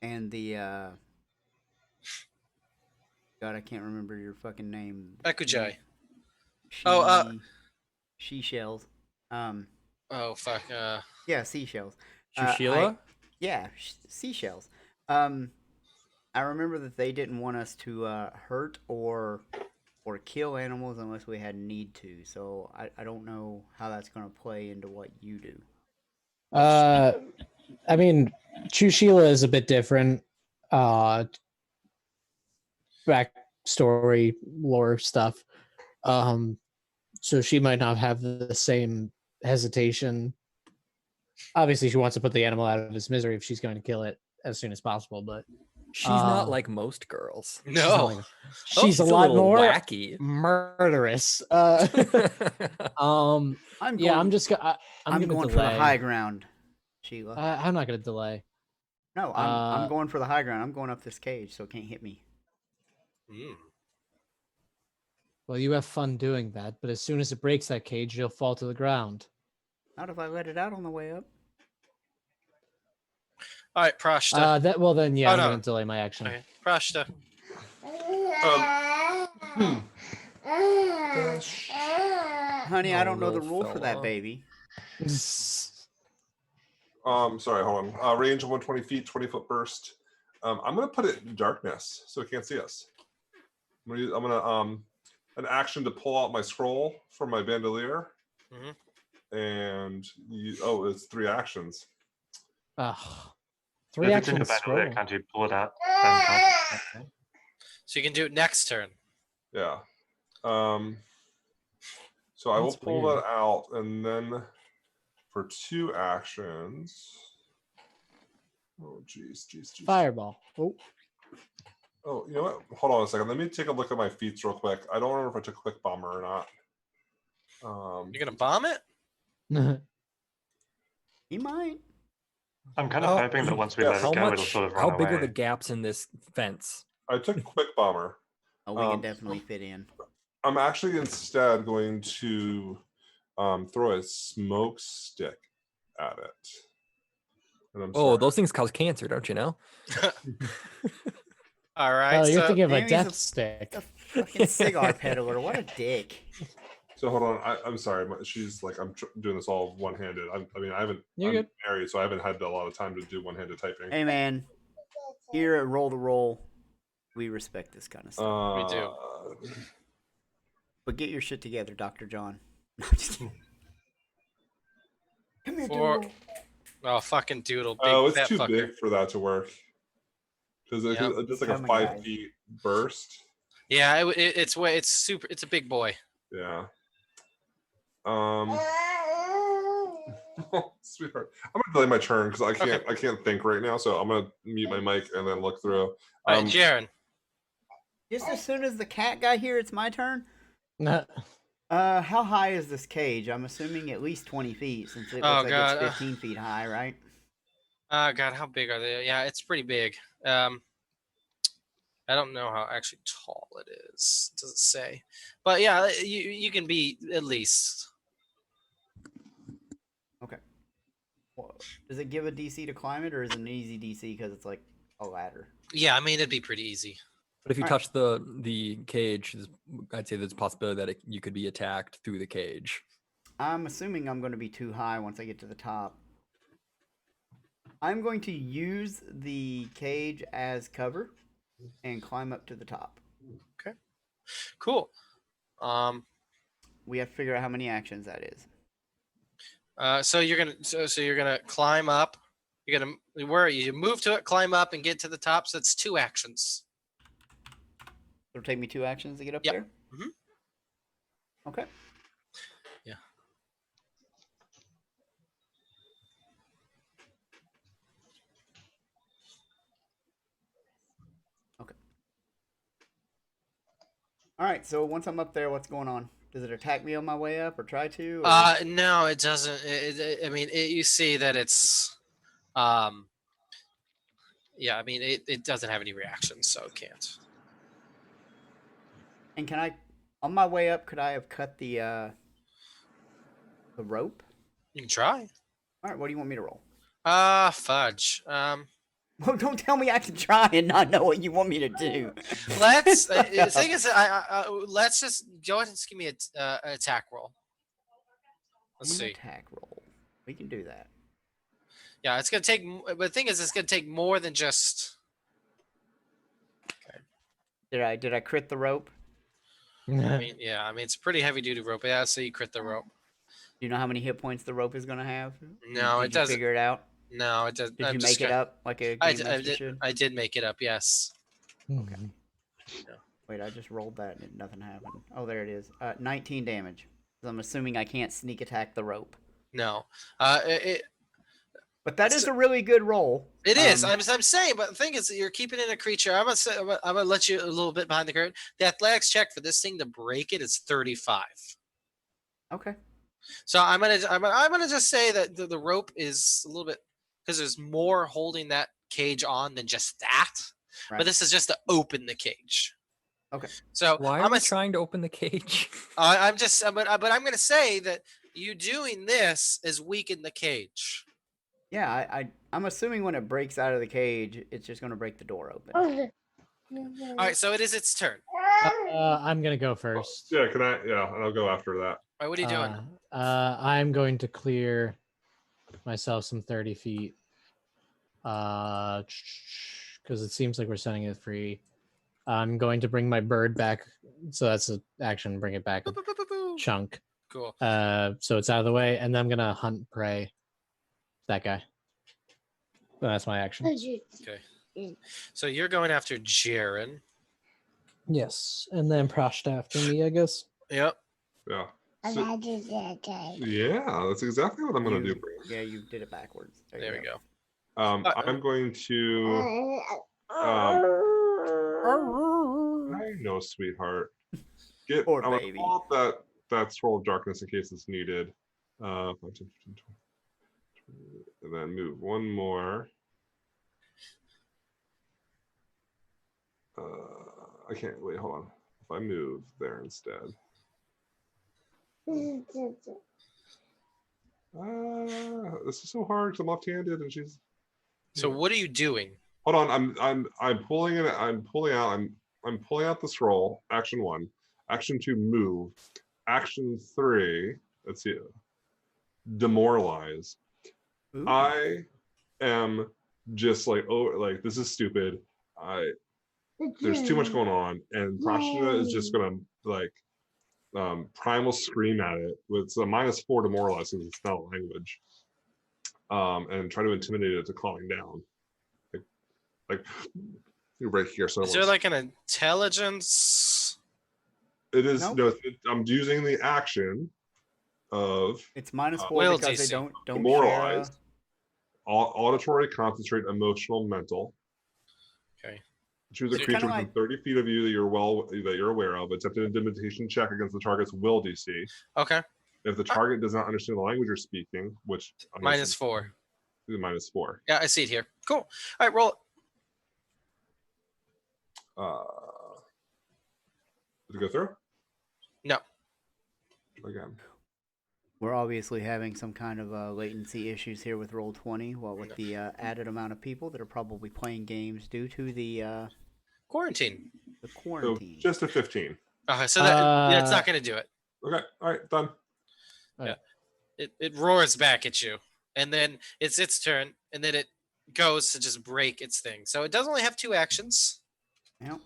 And the God, I can't remember your fucking name. Ekujai. She shells. Oh fuck. Yeah, seashells. Shushila? Yeah, seashells. I remember that they didn't want us to hurt or kill animals unless we had need to. So I don't know how that's going to play into what you do. I mean, Chushila is a bit different. Backstory, lore stuff. So she might not have the same hesitation. Obviously, she wants to put the animal out of its misery if she's going to kill it as soon as possible. But She's not like most girls. No. She's a lot little more wacky. murderous. I'm yeah, going, I'm just. I'm going gonna for delay. the high ground, Sheila. I'm not gonna delay. No, I'm going for the high ground. I'm going up this cage, so it can't hit me. Well, you have fun doing that, but as soon as it breaks that cage, you'll fall to the ground. Not if I let it out on the way up. All right, Prashta. Then yeah, Oh, I'm no. gonna delay my action. Okay, Prashta. Honey, I don't know the little rule for that fella. baby. Sorry, hold on. Range of 120 feet, 20-foot burst. I'm gonna put it in darkness so it can't see us. I'm gonna an action to pull out my scroll from my bandolier. And it's 3 actions. Ugh. If 3 it's in your actions. bandolier, can't you pull it out? So you can do it next turn. Yeah. So I will That's pull weird. that out, and then for 2 actions. Oh, jeez. Fireball. Oh, you know what? Hold on a second. Let me take a look at my feats real quick. I don't remember if I took Quick Bomber or not. You're gonna bomb it? He might. I'm kind of hoping that once we let How it go, it'll much? sort of How run big away. are the gaps in this fence? I took Quick Bomber. Oh, we can definitely fit in. I'm actually instead going to throw a smoke stick at it. And I'm sorry. Those things cause cancer, don't you know? All right. Oh, you're so thinking of a Maybe death he's stick. The fucking cigar peddler. What a dick. So hold on. I'm sorry. She's like, I'm doing this all one-handed. I haven't. You're I'm good. married, so I haven't had a lot of time to do one-handed typing. Hey, man. Here at Roll to Roll, we respect this kind of stuff. We do. But get your shit together, Dr. John. No, I'm just kidding. Come here, Doodle. Oh, fucking doodle. Big Oh, it's fat too fucker. big for that to work. Because Yep. it's just like Coming, a 5 guys. feet burst. Yeah, it's super. It's a big boy. Yeah. Sweetheart, I'm gonna delay my turn because I can't think right now. So I'm gonna mute my mic and then look through. All right, Jaren. Just as soon as the cat got here, it's my turn. Nah. How high is this cage? I'm assuming at least 20 feet, since it looks like God. it's 15 feet high, right? God, how big are they? Yeah, it's pretty big. I don't know how actually tall it is. It doesn't say, but yeah, you can be at least. Okay. Well, does it give a DC to climb it, or is it an easy DC because it's like a ladder? Yeah, I mean it'd be pretty easy. But if you All touch the cage, I'd say there's a possibility that you could be attacked through the cage. I'm assuming I'm going to be too high once I get to the top. I'm going to use the cage as cover and climb up to the top. Okay. Cool. We have to figure out how many actions that is. So you're gonna climb up. You're gonna you move to it, climb up, and get to the top. So it's 2 actions. It'll take me 2 actions to get up Yep. there? Mhm. Okay. Yeah. Okay. All right, so once I'm up there, what's going on? Does it attack me on my way up or try to? Or... No, it doesn't. I mean, you see that it's, yeah, I mean, it doesn't have any reactions, so it can't. And can I, on my way up, could I have cut the rope? You can try. All right, what do you want me to roll? Fudge. Well, don't tell me I can try and not know what you want me to do. Let's. The thing is, let's just go ahead and just give me an attack roll. Let's see. Attack roll. We can do that. Yeah, it's gonna take. But the thing is, it's gonna take more than just. Okay. Did I crit the rope? I mean, yeah. I mean, it's a pretty heavy duty rope. Yeah, so you crit the rope. Do you know how many hit points the rope is gonna have? No, Did it you doesn't. Figure it out. No, it doesn't. Did you make it up like a game master should? I did make it up. Yes. Okay. Wait, I just rolled that and nothing happened. Oh, there it is. 19 damage. I'm assuming I can't sneak attack the rope. No. But that is a really good roll. It is. I'm saying, but the thing is, you're keeping in a creature. I'm gonna let you a little bit behind the curtain. The athletics check for this thing to break it is 35. Okay. So I'm gonna just say that the rope is a little bit, because there's more holding that cage on than just that. Right. But this is just to open the cage. Okay. So Why are we trying to open the cage? but I'm gonna say that you doing this is weaken the cage. Yeah, I'm assuming when it breaks out of the cage, it's just going to break the door open. All right, so it is its turn. I'm gonna go first. Yeah, can I? Yeah, and I'll go after that. All right, what are you doing? I'm going to clear myself some 30 feet. Because it seems like we're setting it free. I'm going to bring my bird back. So that's an action. Bring it back a chunk. Cool. So it's out of the way, and then I'm gonna hunt prey. That guy. So that's my action. Okay. So you're going after Jaren. Yes, and then Prosht after me, I guess. Yep. Yeah. So, yeah, that's exactly what I'm going to do. Yeah, you did it backwards. There we go. I'm going to. I know, sweetheart. Poor I'm baby. gonna pull up that scroll of darkness in case it's needed. 5, 10, 15, 20, and then move one more. I can't wait. Hold on. If I move there instead. This is so hard because I'm left-handed and she's. So what are you doing? Hold on. I'm pulling it. I'm pulling out the scroll. Action 1. Action 2. Move. Action 3. Let's see. Demoralize. Ooh. I am just like, oh, like this is stupid. There's too much going on, and Prashna is just gonna like primal scream at it with a -4 demoralize since it's not a language, and try to intimidate it to calming down. Like you're right here. So Is there like an intelligence? it is. Nope. No, I'm using the action of It's -4 Will because they DC. don't demoralize, share. auditory, concentrate, emotional, mental. Okay. Choose a It's creature kinda within like- 30 feet of you that you're aware of. Attempt an intimidation check against the target's will DC. Okay. If the target does not understand the language you're speaking, which -4. -4. Yeah, I see it here. Cool. All right, roll it. Did it go through? No. Again. We're obviously having some kind of latency issues here with Roll20, what with the added amount of people that are probably playing games due to the Quarantine. The So quarantine. just a 15. Okay, so that's not going to do it. Okay, all right, done. Yeah, it roars back at you, and then it's its turn, and then it goes to just break its thing. So it does only have 2 actions. Yep.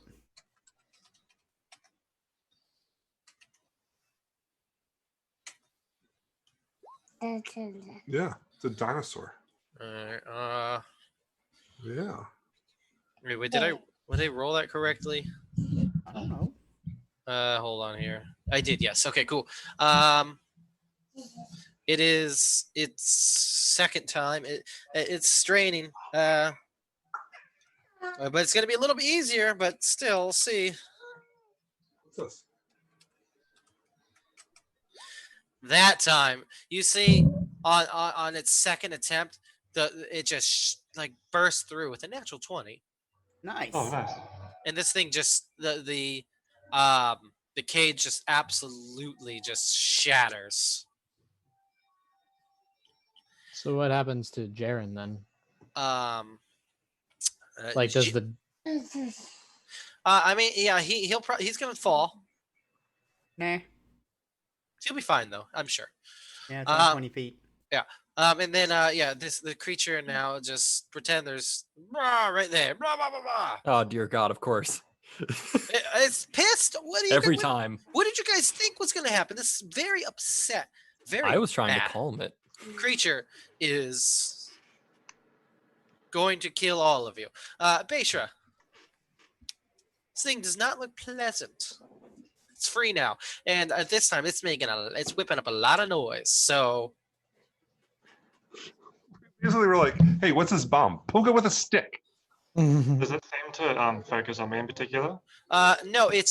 Yeah, it's a dinosaur. Yeah. Wait, did I roll that correctly? I don't know. Hold on here. I did, yes. Okay, cool. It is its second time. It's straining. But it's gonna be a little bit easier, but still, we'll see. What's this? That time, you see, on its second attempt, it just like burst through with a natural 20, Nice. Oh, nice. and this thing just the cage just absolutely just shatters. So what happens to Jaren then? Like, does the I mean, yeah, he's gonna fall. Nah. He'll be fine though, I'm sure. Yeah, it's only 20 feet. Yeah. And then the creature now just pretend there's right there. Blah, blah, blah, blah. Oh dear God, of course. It's pissed. Every time. What did you guys think was gonna happen? This is very upset. Very I was trying mad. to calm it. Creature is going to kill all of you. Beishra. This thing does not look pleasant. It's free now, and at this time it's whipping up a lot of noise. So Usually we're like, hey, what's this bomb? Poke it with a stick. Does it seem to focus on me in particular? no, it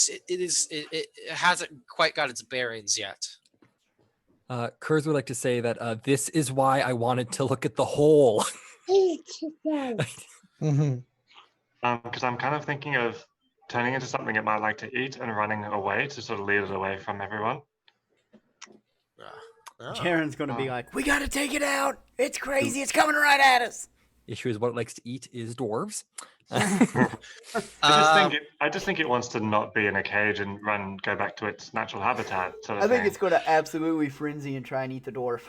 hasn't quite got its bearings yet. Kurz would like to say that this is why I wanted to look at the hole. Because I'm kind of thinking of turning into something it might like to eat and running away to sort of lead it away from everyone. Jaren's going to be like, we got to take it out. It's crazy. It's coming right at us. Issue is what it likes to eat is dwarves. I just think it wants to not be in a cage and go back to its natural habitat. Sort of I think thing. it's going to absolutely frenzy and try and eat the dwarf.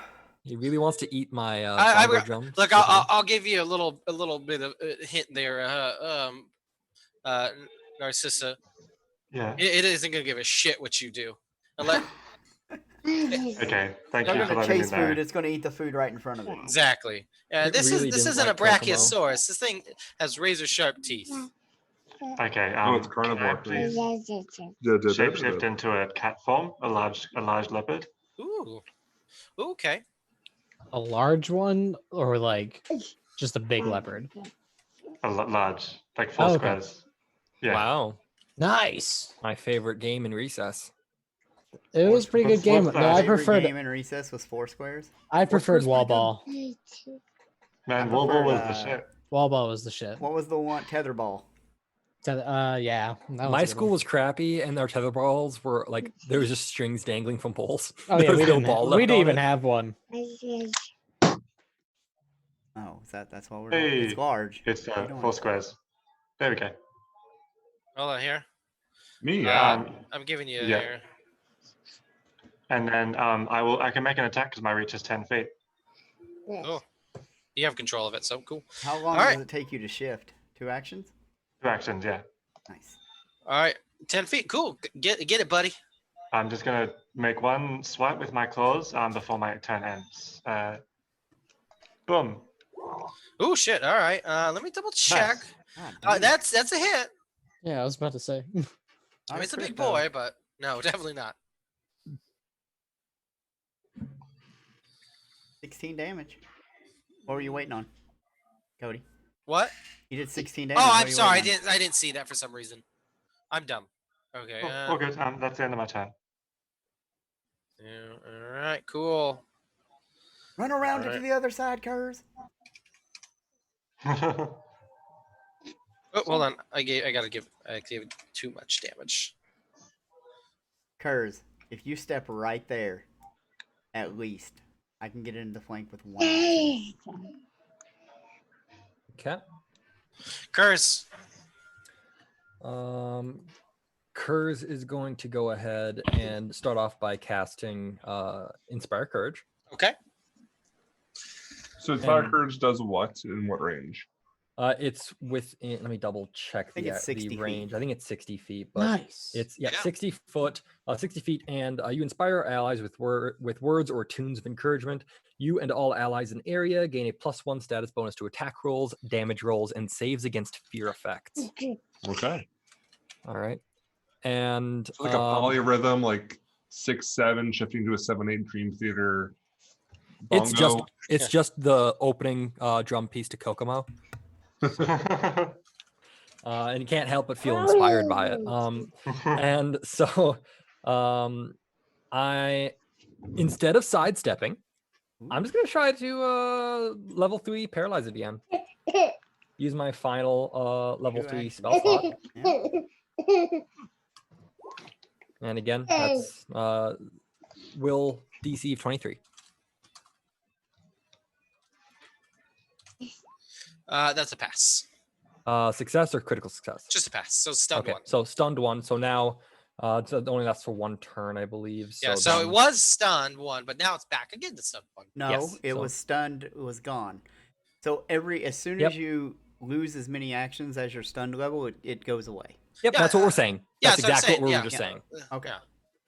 He really wants to eat my drums. Look, I'll give you a little bit of a hint there, Narcissa. Yeah. It isn't gonna give a shit what you do. Okay. Thank They're you going for to letting me chase know. food. It's going to eat the food right in front of it. Exactly. It This really isn't didn't a like brachiosaurus. This thing has razor sharp teeth. Okay. It's carnivore. Can I please Yeah, shapeshift into a cat form, a large leopard? Ooh. Okay. a large one or like just a big leopard? Large, like 4 Oh, okay. squares. Yeah. Wow. Nice. My favorite game in recess. It was a pretty good game. what's No, that? I Favorite preferred game in recess was 4 squares. I preferred What's wall pretty good? ball. Man, I Wobble preferred, was the shit. Wall ball was the shit. What was the one? Tetherball. Yeah. that was My a good school one. was crappy, and our tether balls were like there was just strings dangling from poles. Oh There yeah, was we no didn't. ball We left didn't on even it. have one. Oh, that's what we're doing. Hey, It's large. it's What are you doing? 4 squares. There we go. Hold on here. Me, yeah. I'm giving you Yeah. here. And then I can make an attack because my reach is 10 feet. Oh, you have control of it, so cool. How long All does right. it take you to shift? 2 actions? 2 actions, yeah. Nice. All right, 10 feet. Cool. Get it, buddy. I'm just gonna make one swipe with my claws before my turn ends. Boom. Oh shit. All right. Let me double check. Nice. God, That's a hit. Yeah, I was about to say. I mean, it's a big boy, but no, definitely not. 16 damage. What were you waiting on, Cody? What? You did 16 damage. Oh, What I'm were you sorry. waiting on? I didn't see that for some reason. I'm dumb. Okay. All good. That's the end of my turn. Yeah, all right. Cool. Run around Alright. to the other side, Kurz. Oh, hold on. I gave too much damage. Kurz, if you step right there, at least, I can get into the flank with 1 action. Okay. Curse. Kurz is going to go ahead and start off by casting Inspire Courage. Okay. So Inspire Courage does what in what range? It's within. Let me double check think it's 60 the feet. range. I think it's 60 feet, but Nice. it's Yeah. 60 feet, and you inspire allies with words or tunes of encouragement. You and all allies in area gain a +1 status bonus to attack rolls, damage rolls, and saves against fear effects. Okay. All right, and So like a polyrhythm, like 6/7 shifting to a 7/8 Dream Theater. Bongo. It's just the opening drum piece to Kokomo. And you can't help but feel inspired by it. And so I, instead of sidestepping, I'm just gonna try to level 3 paralyze it again. Use my final level 3 spell slot. Yeah. And again, that's will DC of 23. That's a pass. Success or critical success? Just a pass. So stunned Okay, one. so stunned one. So now it only lasts for 1 turn, I believe. Yeah. So it was stunned one, but now it's back again to stunned one. No, Yes, it so- was stunned. It was gone. So as soon Yep. as you lose as many actions as your stunned level, it goes away. Yep, Yeah, that's what we're saying. Yeah, That's what I'm exactly what we saying, were just yeah. saying. Okay. Yeah.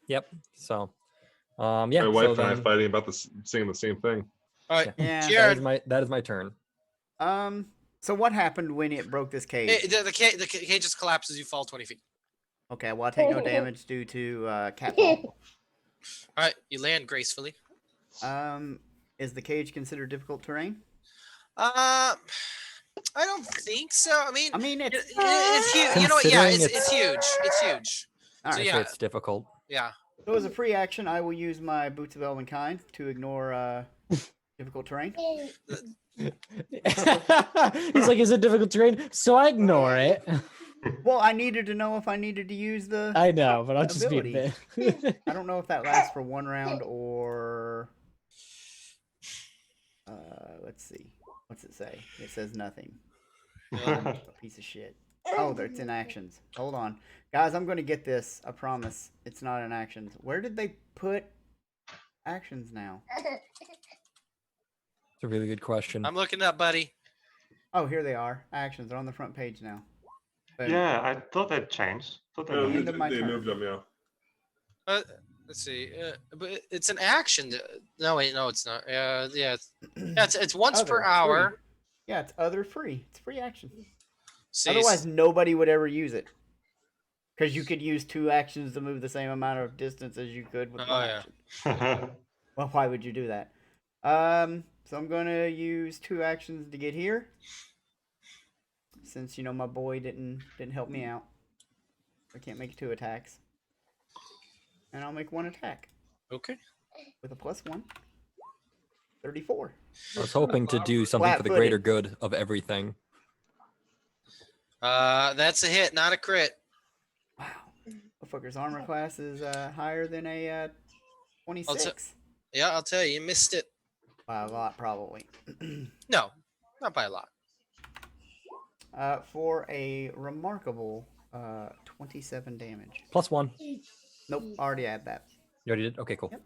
Yep. So, yeah. My wife so and I then, fighting about saying the same thing. All right. Yeah. Jared. that is my turn. So what happened when it broke this cage? The cage just collapses. You fall 20 feet. Okay, well I take no damage due to catfall. All right. You land gracefully. Is the cage considered difficult terrain? I don't think so. I mean, it's it's huge. You know what? Yeah, Considering it's huge. It's huge. all so right. yeah. It's difficult. Yeah. So as a free action, I will use my Boots of Elvenkind to ignore difficult terrain. He's like, is it difficult terrain? So I ignore it. Well, I needed to know if I needed to use the. I know, but I'll just be a Ability. bit. I don't know if that lasts for 1 round or. Let's see. What's it say? It says nothing. A piece of shit. Oh, it's in actions. Hold on. Guys, I'm going to get this. I promise. It's not in actions. Where did they put actions now? It's a really good question. I'm looking up, buddy. Oh, here they are. Actions. They're on the front page now. Boom. Yeah, I thought they'd changed. Thought they No, End of my they turn. moved them, yeah. Let's see. But it's an action. No, wait, no, it's not. Yeah, it's once per Other, hour. free. Yeah, it's other free. It's free action. See, Otherwise, nobody would ever use it. Because you could use 2 actions to move the same amount of distance as you could with 1 yeah. action. Well, why would you do that? So I'm going to use 2 actions to get here. Since, my boy didn't help me out. I can't make 2 attacks. And I'll make 1 attack. Okay. With a +1. 34. I was hoping to do something for the greater good of everything. That's a hit, not a crit. Wow. Motherfucker's armor class is higher than a 26. Yeah, I'll tell you, you missed it. By a lot, probably. No, not by a lot. For a remarkable 27 damage. +1. Nope, already had that. You already did? Okay, cool. Yep.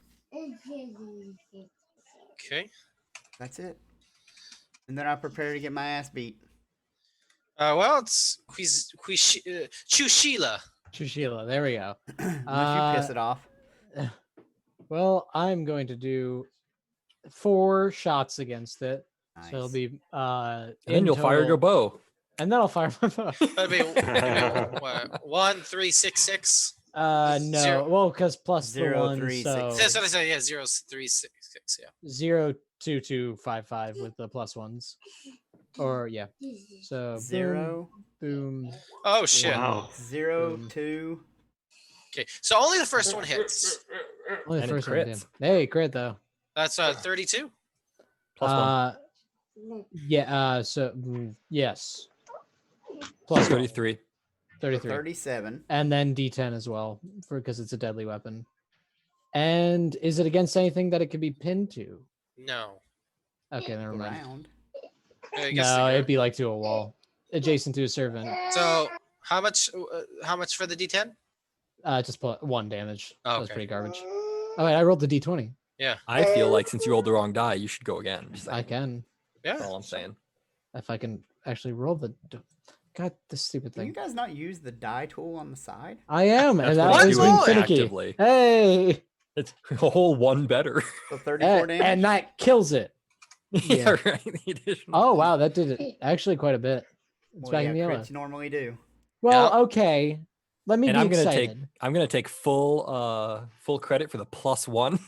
Okay. That's it. And then I prepare to get my ass beat. Well, it's Chushila. Chushila, there we go. Unless you piss it off. Well, I'm going to do 4 shots against it. Nice. So it'll be And then you'll fire your bow. And then I'll fire my bow. That'd be what, 1, 3, 6, 6. No, 0. well, because plus 0, the 1, 3, so 6. That's what I said. Yeah, 0, 3, 6, 6. Yeah. 0, 2, 2, 5, 5 with the +1s. Or yeah. So 0, boom. Oh shit. Wow. 0, 2. Okay, so only the first one hits. Only the And it first one, damn. crits. Hey, crit though. That's 32. +1. Yeah. Yes. Plus 33. 33. 37. And then D10 as well, because it's a deadly weapon. And is it against anything that it could be pinned to? No. Okay, never mind. Round. I guess No, they it'd go. be like to a wall, adjacent to a servant. So how much? How much for the D10? Just put 1 damage. That was Okay. pretty garbage. Oh wait, I rolled the d20. Yeah. I feel like since you rolled the wrong die, you should go again. Just I saying. can, That's Yeah. all I'm saying. if I can actually roll the. God, this stupid Can you thing. guys not use the die tool on the side? I am, That's and what that I'm is doing being finicky. actively. Hey, It's a whole 1 better. So 34 damage. and that kills it. Yeah, right. The additional. Oh wow, that did it actually quite a bit. It's well, back yeah, in the yellow. crits normally do. Well, Yep. okay. Let me And be I'm gonna excited. take full credit for the +1.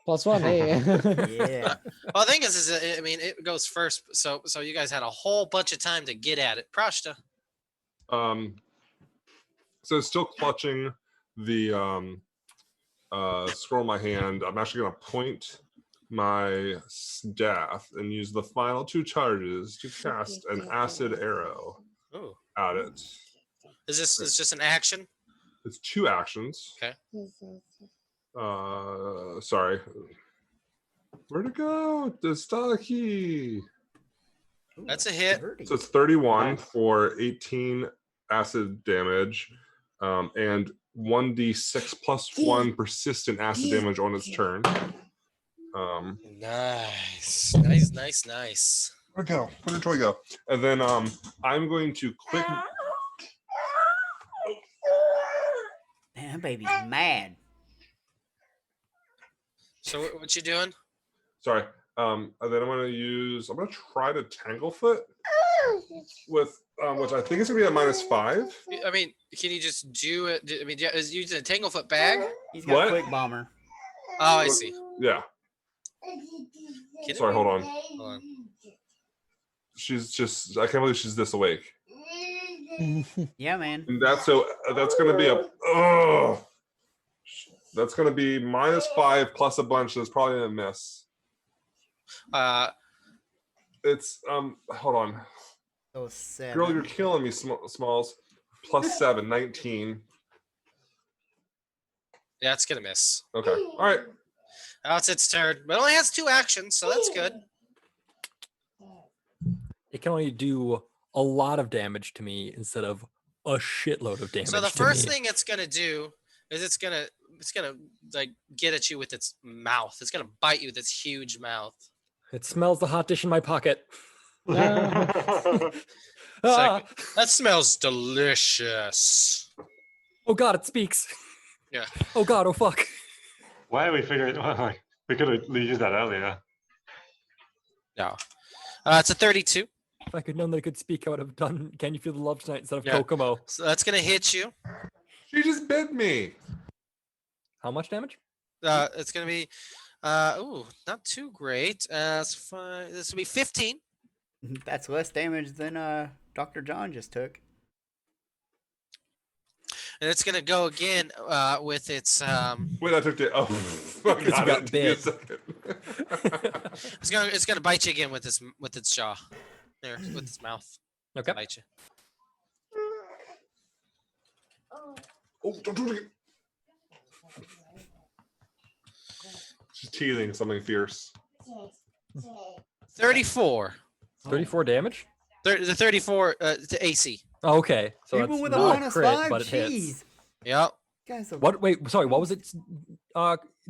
+1. Hey. Yeah. Well, the thing is I mean, it goes first, so you guys had a whole bunch of time to get at it. Prashta. So still clutching the scroll in my hand. I'm actually gonna point my staff and use the final 2 charges to cast an acid arrow Ooh. at it. Is just an action? It's 2 actions. Okay. Sorry. Where'd it go? The star key. Ooh, That's a hit. 30. So it's 31 Nice. for 18 acid damage, and 1d6 plus 1 persistent acid damage on its turn. Nice. Where'd it go? Where did Troy go? And then I'm going to quick. Man, that baby's mad. So what you doing? Sorry. And then I'm gonna try to Tanglefoot with which I think is gonna be a -5. I mean, can you just do it? I mean, is you using a Tanglefoot bag? He's got What? quick bomber. Oh, I see. Yeah. Can Sorry, hold on. Hold on. She's just I can't believe she's this awake. Yeah, man. And that's gonna be that's gonna be -5 plus a bunch. That's probably a miss. It's hold on. So 7. Girl, you're killing me, Smalls. +7, 19. Yeah, it's gonna miss. Okay. All right. Now it's its turn, but it only has 2 actions, so that's good. It can only do a lot of damage to me instead of a shitload of damage. So the to first me. thing it's gonna do is it's gonna like get at you with its mouth. It's gonna bite you with its huge mouth. It smells the hot dish in my pocket. It's Ah! like, that smells delicious. Oh god, it speaks. Yeah. Oh god, oh fuck. Why are we figuring? We could have used that earlier. No. It's a 32. If I could known that it could speak, I would have done Can You Feel the Love Tonight instead of Yeah. Kokomo. So that's gonna hit you. She just bit me. How much damage? It's gonna be not too great. It's fine. This will be 15. That's less damage than Dr. John just took. And it's gonna go again with its Wait, I took it. Oh, I you got it. Give me a bit. second. it's gonna bite you again with its jaw. There, with its mouth. Okay. Bite you. Oh, don't do it again. She's teething something fierce. 34. 34 damage? The 34 to AC. Oh, okay. So Even it's with a not -5, crit, but it hits. jeez. Yep. Guys, What? Wait, sorry. What was its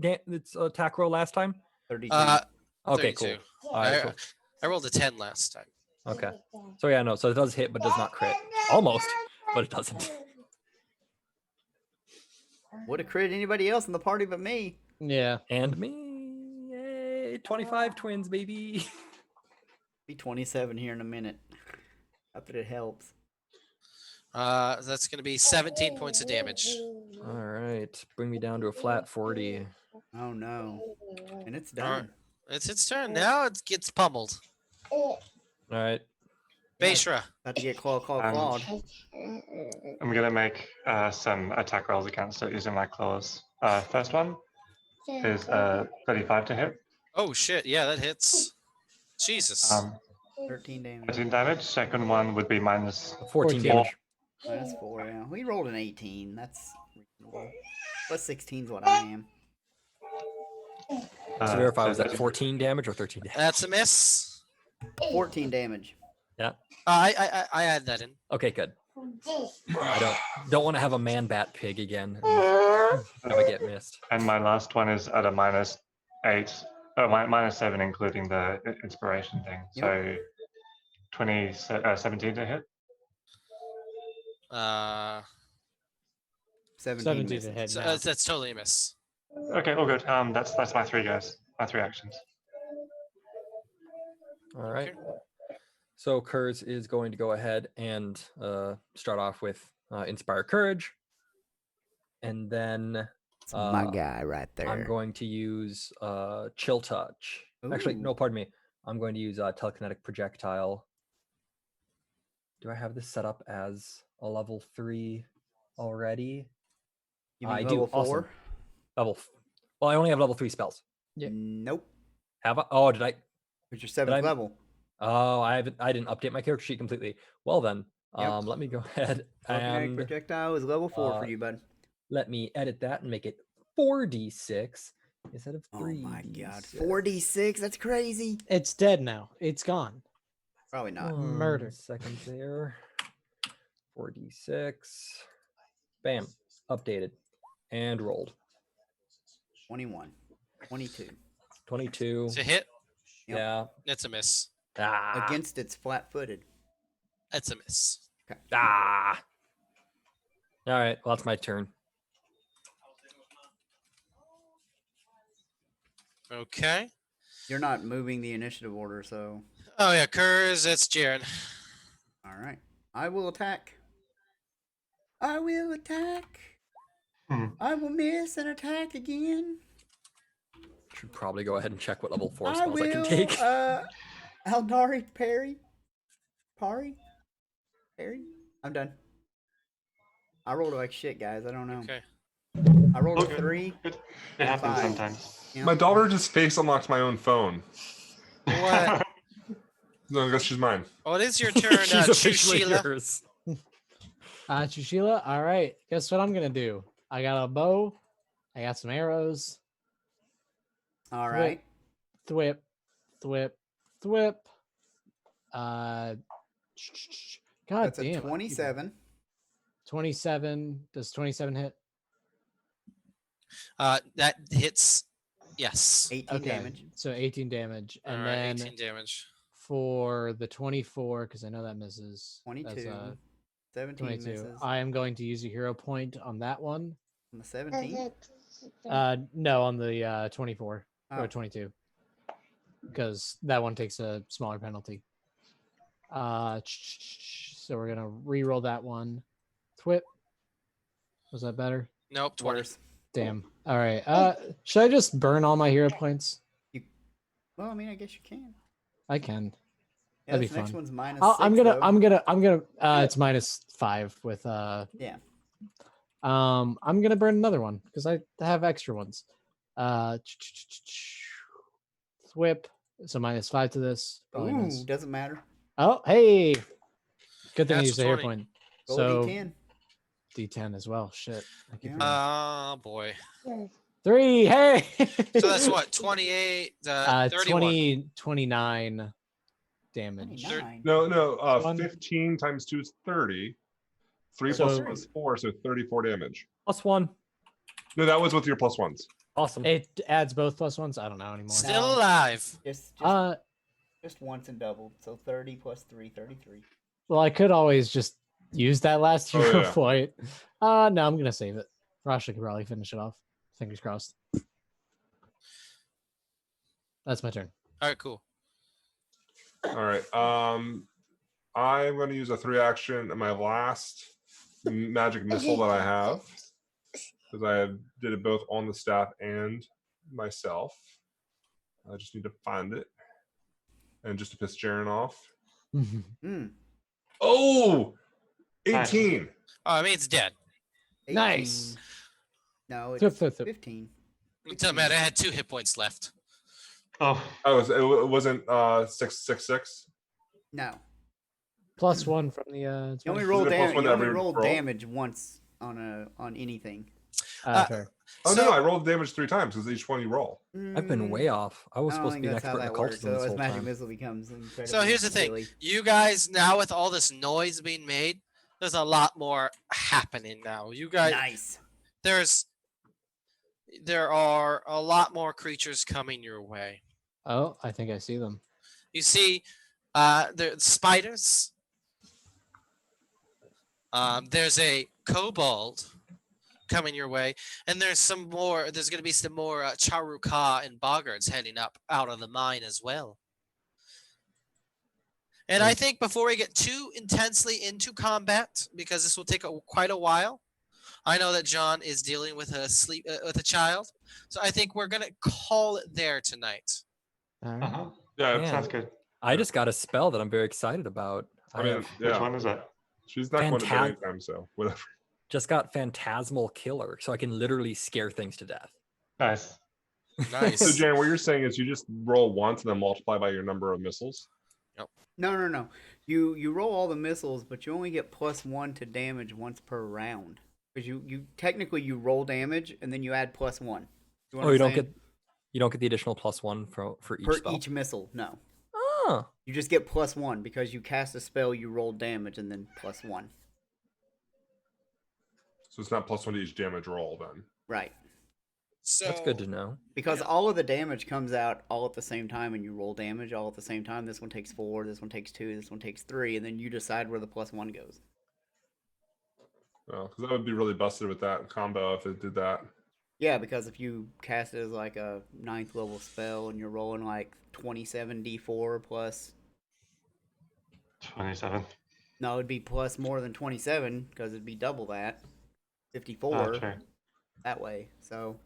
its attack roll last time? 32. Okay, 32. cool. All right, cool. I rolled a 10 last time. Okay. So yeah, no. So it does hit, but does not crit. Almost, but it doesn't. Would have crit anybody else in the party but me. Yeah. And me. Yay! 25 twins, baby. Be 27 here in a minute. Not that it helps. That's gonna be 17 points of damage. All right. Bring me down to a flat 40. Oh no. And it's All right. done. It's its turn now. It gets pummeled. All right. Beshra. About to get clawed. I'm gonna make some attack rolls against it using my claws. First one is 35 to hit. Oh shit! Yeah, that hits. Jesus. 13 damage. 13 damage. Second one would be minus 14 damage. Minus 4, yeah. We rolled an 18. That's reasonable. Plus 16 is what I am. To verify, was that so 14 damage or 13 damage? That's a miss. 14 damage. Yeah. I add that in. Okay, good. I don't want to have a man bat pig again. And have it get missed. And my last one is at a -8, -7, including the inspiration thing. So 17 to hit. 17 to misses. hit So, now. that's totally a miss. Okay, all good. That's my 3 guys. My 3 actions. All right. So Kurz is going to go ahead and start off with Inspire Courage. And then It's my guy right there. I'm going to use Chill Touch. Actually, no, Ooh. pardon me. I'm going to use Telekinetic Projectile. Do I have this set up as a level 3 already? You mean I level do. Awesome. 4? Well, I only have level 3 spells. Yep. Nope. Have I? Oh, did I? It's your 7th I- level. Oh, I didn't update my character sheet completely. Well then, Yep. let me go ahead Telekinetic and projectile is level 4 for you, bud. let me edit that and make it 4d6 instead of 3. Oh my god. 4d6? That's crazy. It's dead now. It's gone. Probably not. Murder. Second there. 4d6. Bam. Updated. And rolled. 21. 22. 22. To hit, Yep. Yeah. it's a miss. Ah. Against its flat-footed. It's a miss. Ah. All right. Well, that's my turn. Okay. You're not moving the initiative order, so... Oh yeah, Kurz, it's Jaren. Alright. I will attack. I will attack. I will miss and attack again. Should probably go ahead and check what level 4 I spells will, I can take. Aldari Parry. Parry? I'm done. I rolled like shit, guys. I don't know. Okay. I rolled Okay. a 3. Good. It happens 5. sometimes. Yep. My daughter just face unlocked my own phone. What? No, I guess she's mine. Oh, it is your turn, She's officially Chushila. yours. Chushila, all right. Guess what I'm gonna do? I got a bow. I got some arrows. Alright. Thwip, thwip, thwip. God That's damn. a 27. 27. Does 27 hit? That hits. Yes. 18 damage. So 18 damage. All And right, then 18 damage. for the 24, because I know that misses. 22. That's, 17 22. misses. I am going to use a hero point on that one. On the 17? No, on the 24 Oh. or 22, because that one takes a smaller penalty. So we're gonna re-roll that one. Thwip. Was that better? Nope, 20. Worse. Damn. All right. Should I just burn all my hero points? Well, I mean, I guess you can. I can. Yeah, That'd this be next fun. one's minus I'm 6, gonna. though. It's -5 with Yeah. I'm gonna burn another one because I have extra ones. Thwip. So -5 to this. Probably Ooh, miss. doesn't matter. Oh, hey. Good thing I That's used a hero 20. point. Roll So a d10. D10 as well. Shit. I keep Yeah. forgetting. Oh boy. 3. Hey. So that's what? 28, 31. 29 damage. 29. No. One. 15 times 2 is 30. 3 So- plus 1 is 4, so 34 damage. +1. No, that was with your +1s. Awesome. It adds both +1s. I don't know anymore. Still alive. Just once and doubled. So 30 plus 3, 33. Well, I could always just use that last Oh, hero yeah. point. No, I'm gonna save it. Rasha could probably finish it off. Fingers crossed. That's my turn. All right, cool. All right. I'm going to use a 3 action and my last magic missile that I have, because I did it both on the staff and myself. I just need to find it, and just to piss Jaren off. Mm. Oh, Nice. 18. Oh, I mean, it's dead. 18. Nice. No, it's Thwip, thwip, thwip. 15. It doesn't matter. I had 2 hit points left. Oh, It wasn't 666. No. +1 from the. You only 20. roll it plus damage. one You only every roll roll? damage once on anything. Fair. Oh So- no, I rolled damage 3 times because each one you roll. I've been way off. I was I don't supposed to think be an that's how expert in that works. occultism this So whole magic time. missile becomes incredibly So here's the thing. silly. You guys, now with all this noise being made, there's a lot more happening now. You guys, Nice. there are a lot more creatures coming your way. Oh, I think I see them. You see, the spiders. There's a kobold coming your way, and there's some more. There's going to be some more Charuka and boggards heading up out of the mine as well. And I think before we get too intensely into combat, because this will take quite a while, I know that John is dealing with a child, so I think we're going to call it there tonight. All right. Uh-huh. Yeah, That sounds good. I just got a spell that I'm very excited about. I mean, Which yeah, one is it? she's not going to bed anytime, so whatever. Just got Phantasmal Killer, so I can literally scare things to death. Nice. Nice. So, Jan, what you're saying is you just roll once and then multiply by your number of missiles? No. You roll all the missiles, but you only get +1 to damage once per round. Because you technically you roll damage and then you add +1. You know what Oh, I'm you don't saying? get the additional +1 for each per spell. each missile. No, Oh, you just get +1 because you cast a spell, you roll damage, and then +1. So it's not +1 to each damage roll then. Right. So that's good to know. Because all of the damage comes out all at the same time, and you roll damage all at the same time. This one takes 4, this one takes 2, this one takes 3, and then you decide where the +1 goes. Well, because that would be really busted with that combo if it did that. Yeah, because if you cast it as like a 9th level spell and you're rolling like 27 d4 plus, 27. no, it'd be plus more than 27 because it'd be double that, 54 Oh, true. that way. So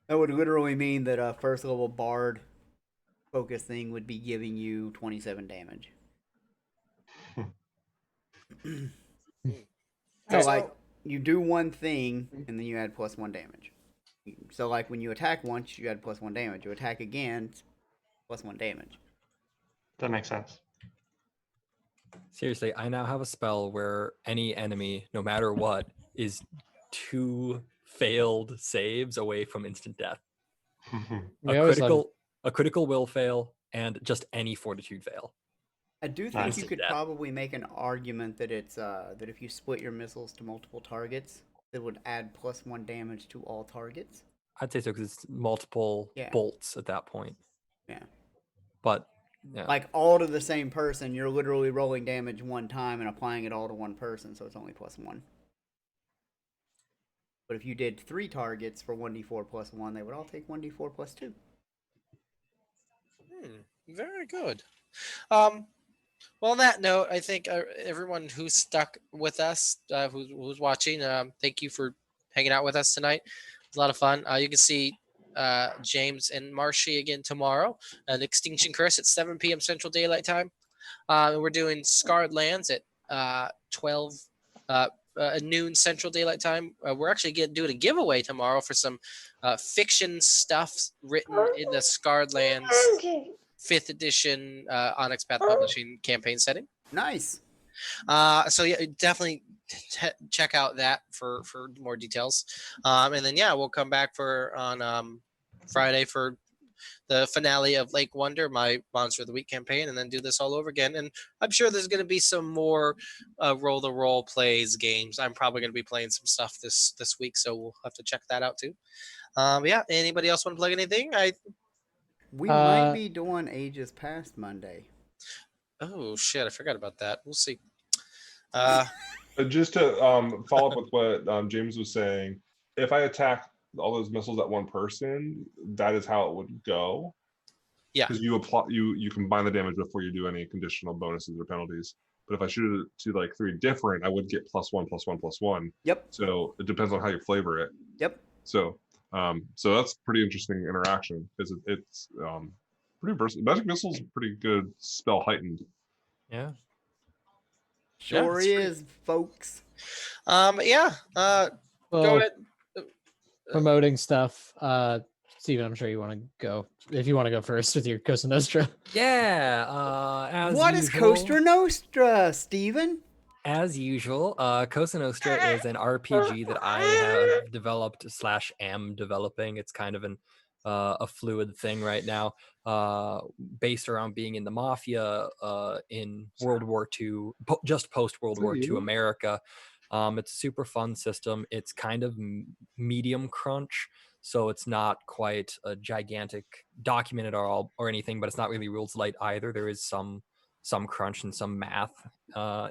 that would literally mean that a 1st level bard focus thing would be giving you 27 damage. So like you do one thing and then you add +1 damage. So like when you attack once, you add +1 damage. You attack again, it's +1 damage. That makes sense. Seriously, I now have a spell where any enemy, no matter what, is 2 failed saves away from instant death. We always love- A critical will fail and just any fortitude fail. I do think Nice. you could Yeah. probably make an argument that it's that if you split your missiles to multiple targets, it would add +1 damage to all targets. I'd say so because it's multiple Yeah. bolts at that point. Yeah. But yeah, Like all to the same person, you're literally rolling damage one time and applying it all to one person, so it's only +1. But if you did 3 targets for 1d4 +1, they would all take 1d4 +2. Very good. Well, on that note, I think everyone who's stuck with us, who's watching, thank you for hanging out with us tonight. It's a lot of fun. You can see James and Marshy again tomorrow at Extinction Curse at 7 p.m. Central Daylight Time. We're doing Scarred Lands at 12 noon Central Daylight Time. We're actually doing a giveaway tomorrow for some fiction stuff written in the Scarred Lands 5th edition Onyx Path Publishing campaign setting. Nice. So yeah, definitely check out that for more details. And then yeah, we'll come back on Friday for the finale of Lake Wonder, my Monster of the Week campaign, and then do this all over again. And I'm sure there's going to be some more roll the role plays games. I'm probably going to be playing some stuff this week, so we'll have to check that out too. Yeah, anybody else want to plug anything? We might be doing Ages Past Monday. Oh shit, I forgot about that. We'll see. Just to follow up with what James was saying, if I attack all those missiles at one person, that is how it would go. Yeah. Because you combine the damage before you do any conditional bonuses or penalties. But if I shoot it to like 3 different, I would get +1, +1, +1. Yep. So it depends on how you flavor it. Yep. So that's pretty interesting interaction because it's pretty versatile. Magic Missile's pretty good spell heightened. yeah. Sure Yeah, is, folks. Yeah. Go Well, ahead. promoting stuff. Steven, I'm sure you want to go. If you want to go first with your Cosa Nostra. Yeah. As What is usual, Costa Nostra, Steven? As usual, Cosa Nostra is an RPG that I have developed / am developing. It's kind of an a fluid thing right now, based around being in the mafia in World War II, just post World War II America. It's a super fun system. It's kind of medium crunch, so it's not quite a gigantic documented or anything, but it's not really rules light either. There is some crunch and some math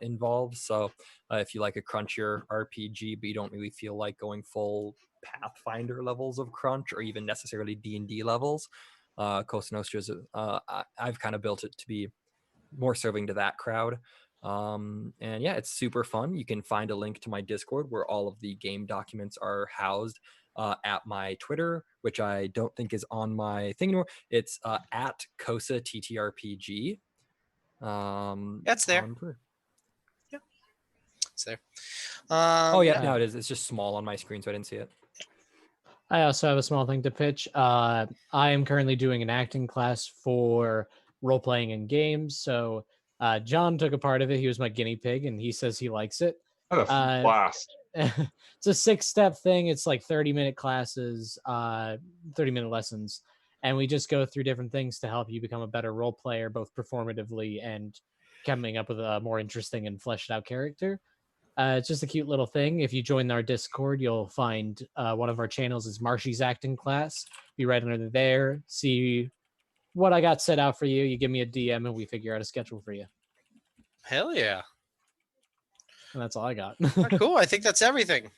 involved. So if you like a crunchier RPG, but you don't really feel like going full Pathfinder levels of crunch or even necessarily D&D levels, Cosa Nostra is I've kind of built it to be more serving to that crowd. And yeah, it's super fun. You can find a link to my Discord where all of the game documents are housed at my Twitter, which I don't think is on my thing anymore. It's at Cosa TTRPG. That's there. Yeah, it's there. Oh yeah, now it is. It's just small on my screen, so I didn't see it. I also have a small thing to pitch. I am currently doing an acting class for role playing in games. So John took a part of it. He was my guinea pig, and he says he likes it. What a blast! It's a 6-step thing. It's like 30-minute classes, 30-minute lessons, and we just go through different things to help you become a better role player, both performatively and coming up with a more interesting and fleshed out character. It's just a cute little thing. If you join our Discord, you'll find one of our channels is Marshy's acting class. Be right under there. See what I got set out for you. You give me a DM and we figure out a schedule for you. Hell yeah. And that's all I got. Cool. I think that's everything.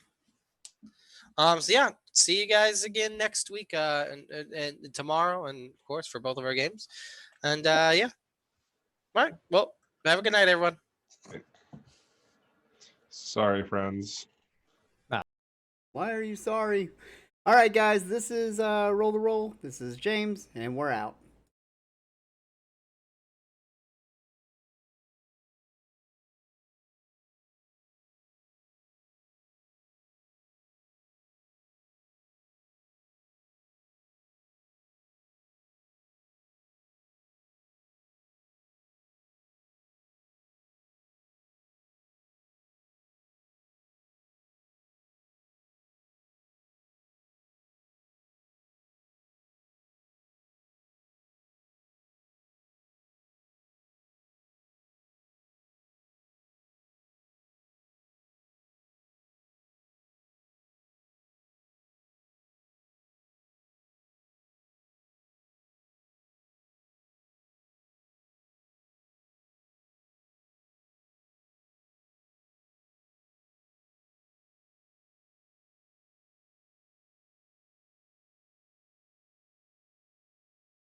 So yeah, see you guys again next week and tomorrow, and of course for both of our games. And yeah. All right. Well, have a good night, everyone. Sorry, friends. Why are you sorry? All right, guys, this is Roll the Roll. This is James, and we're out.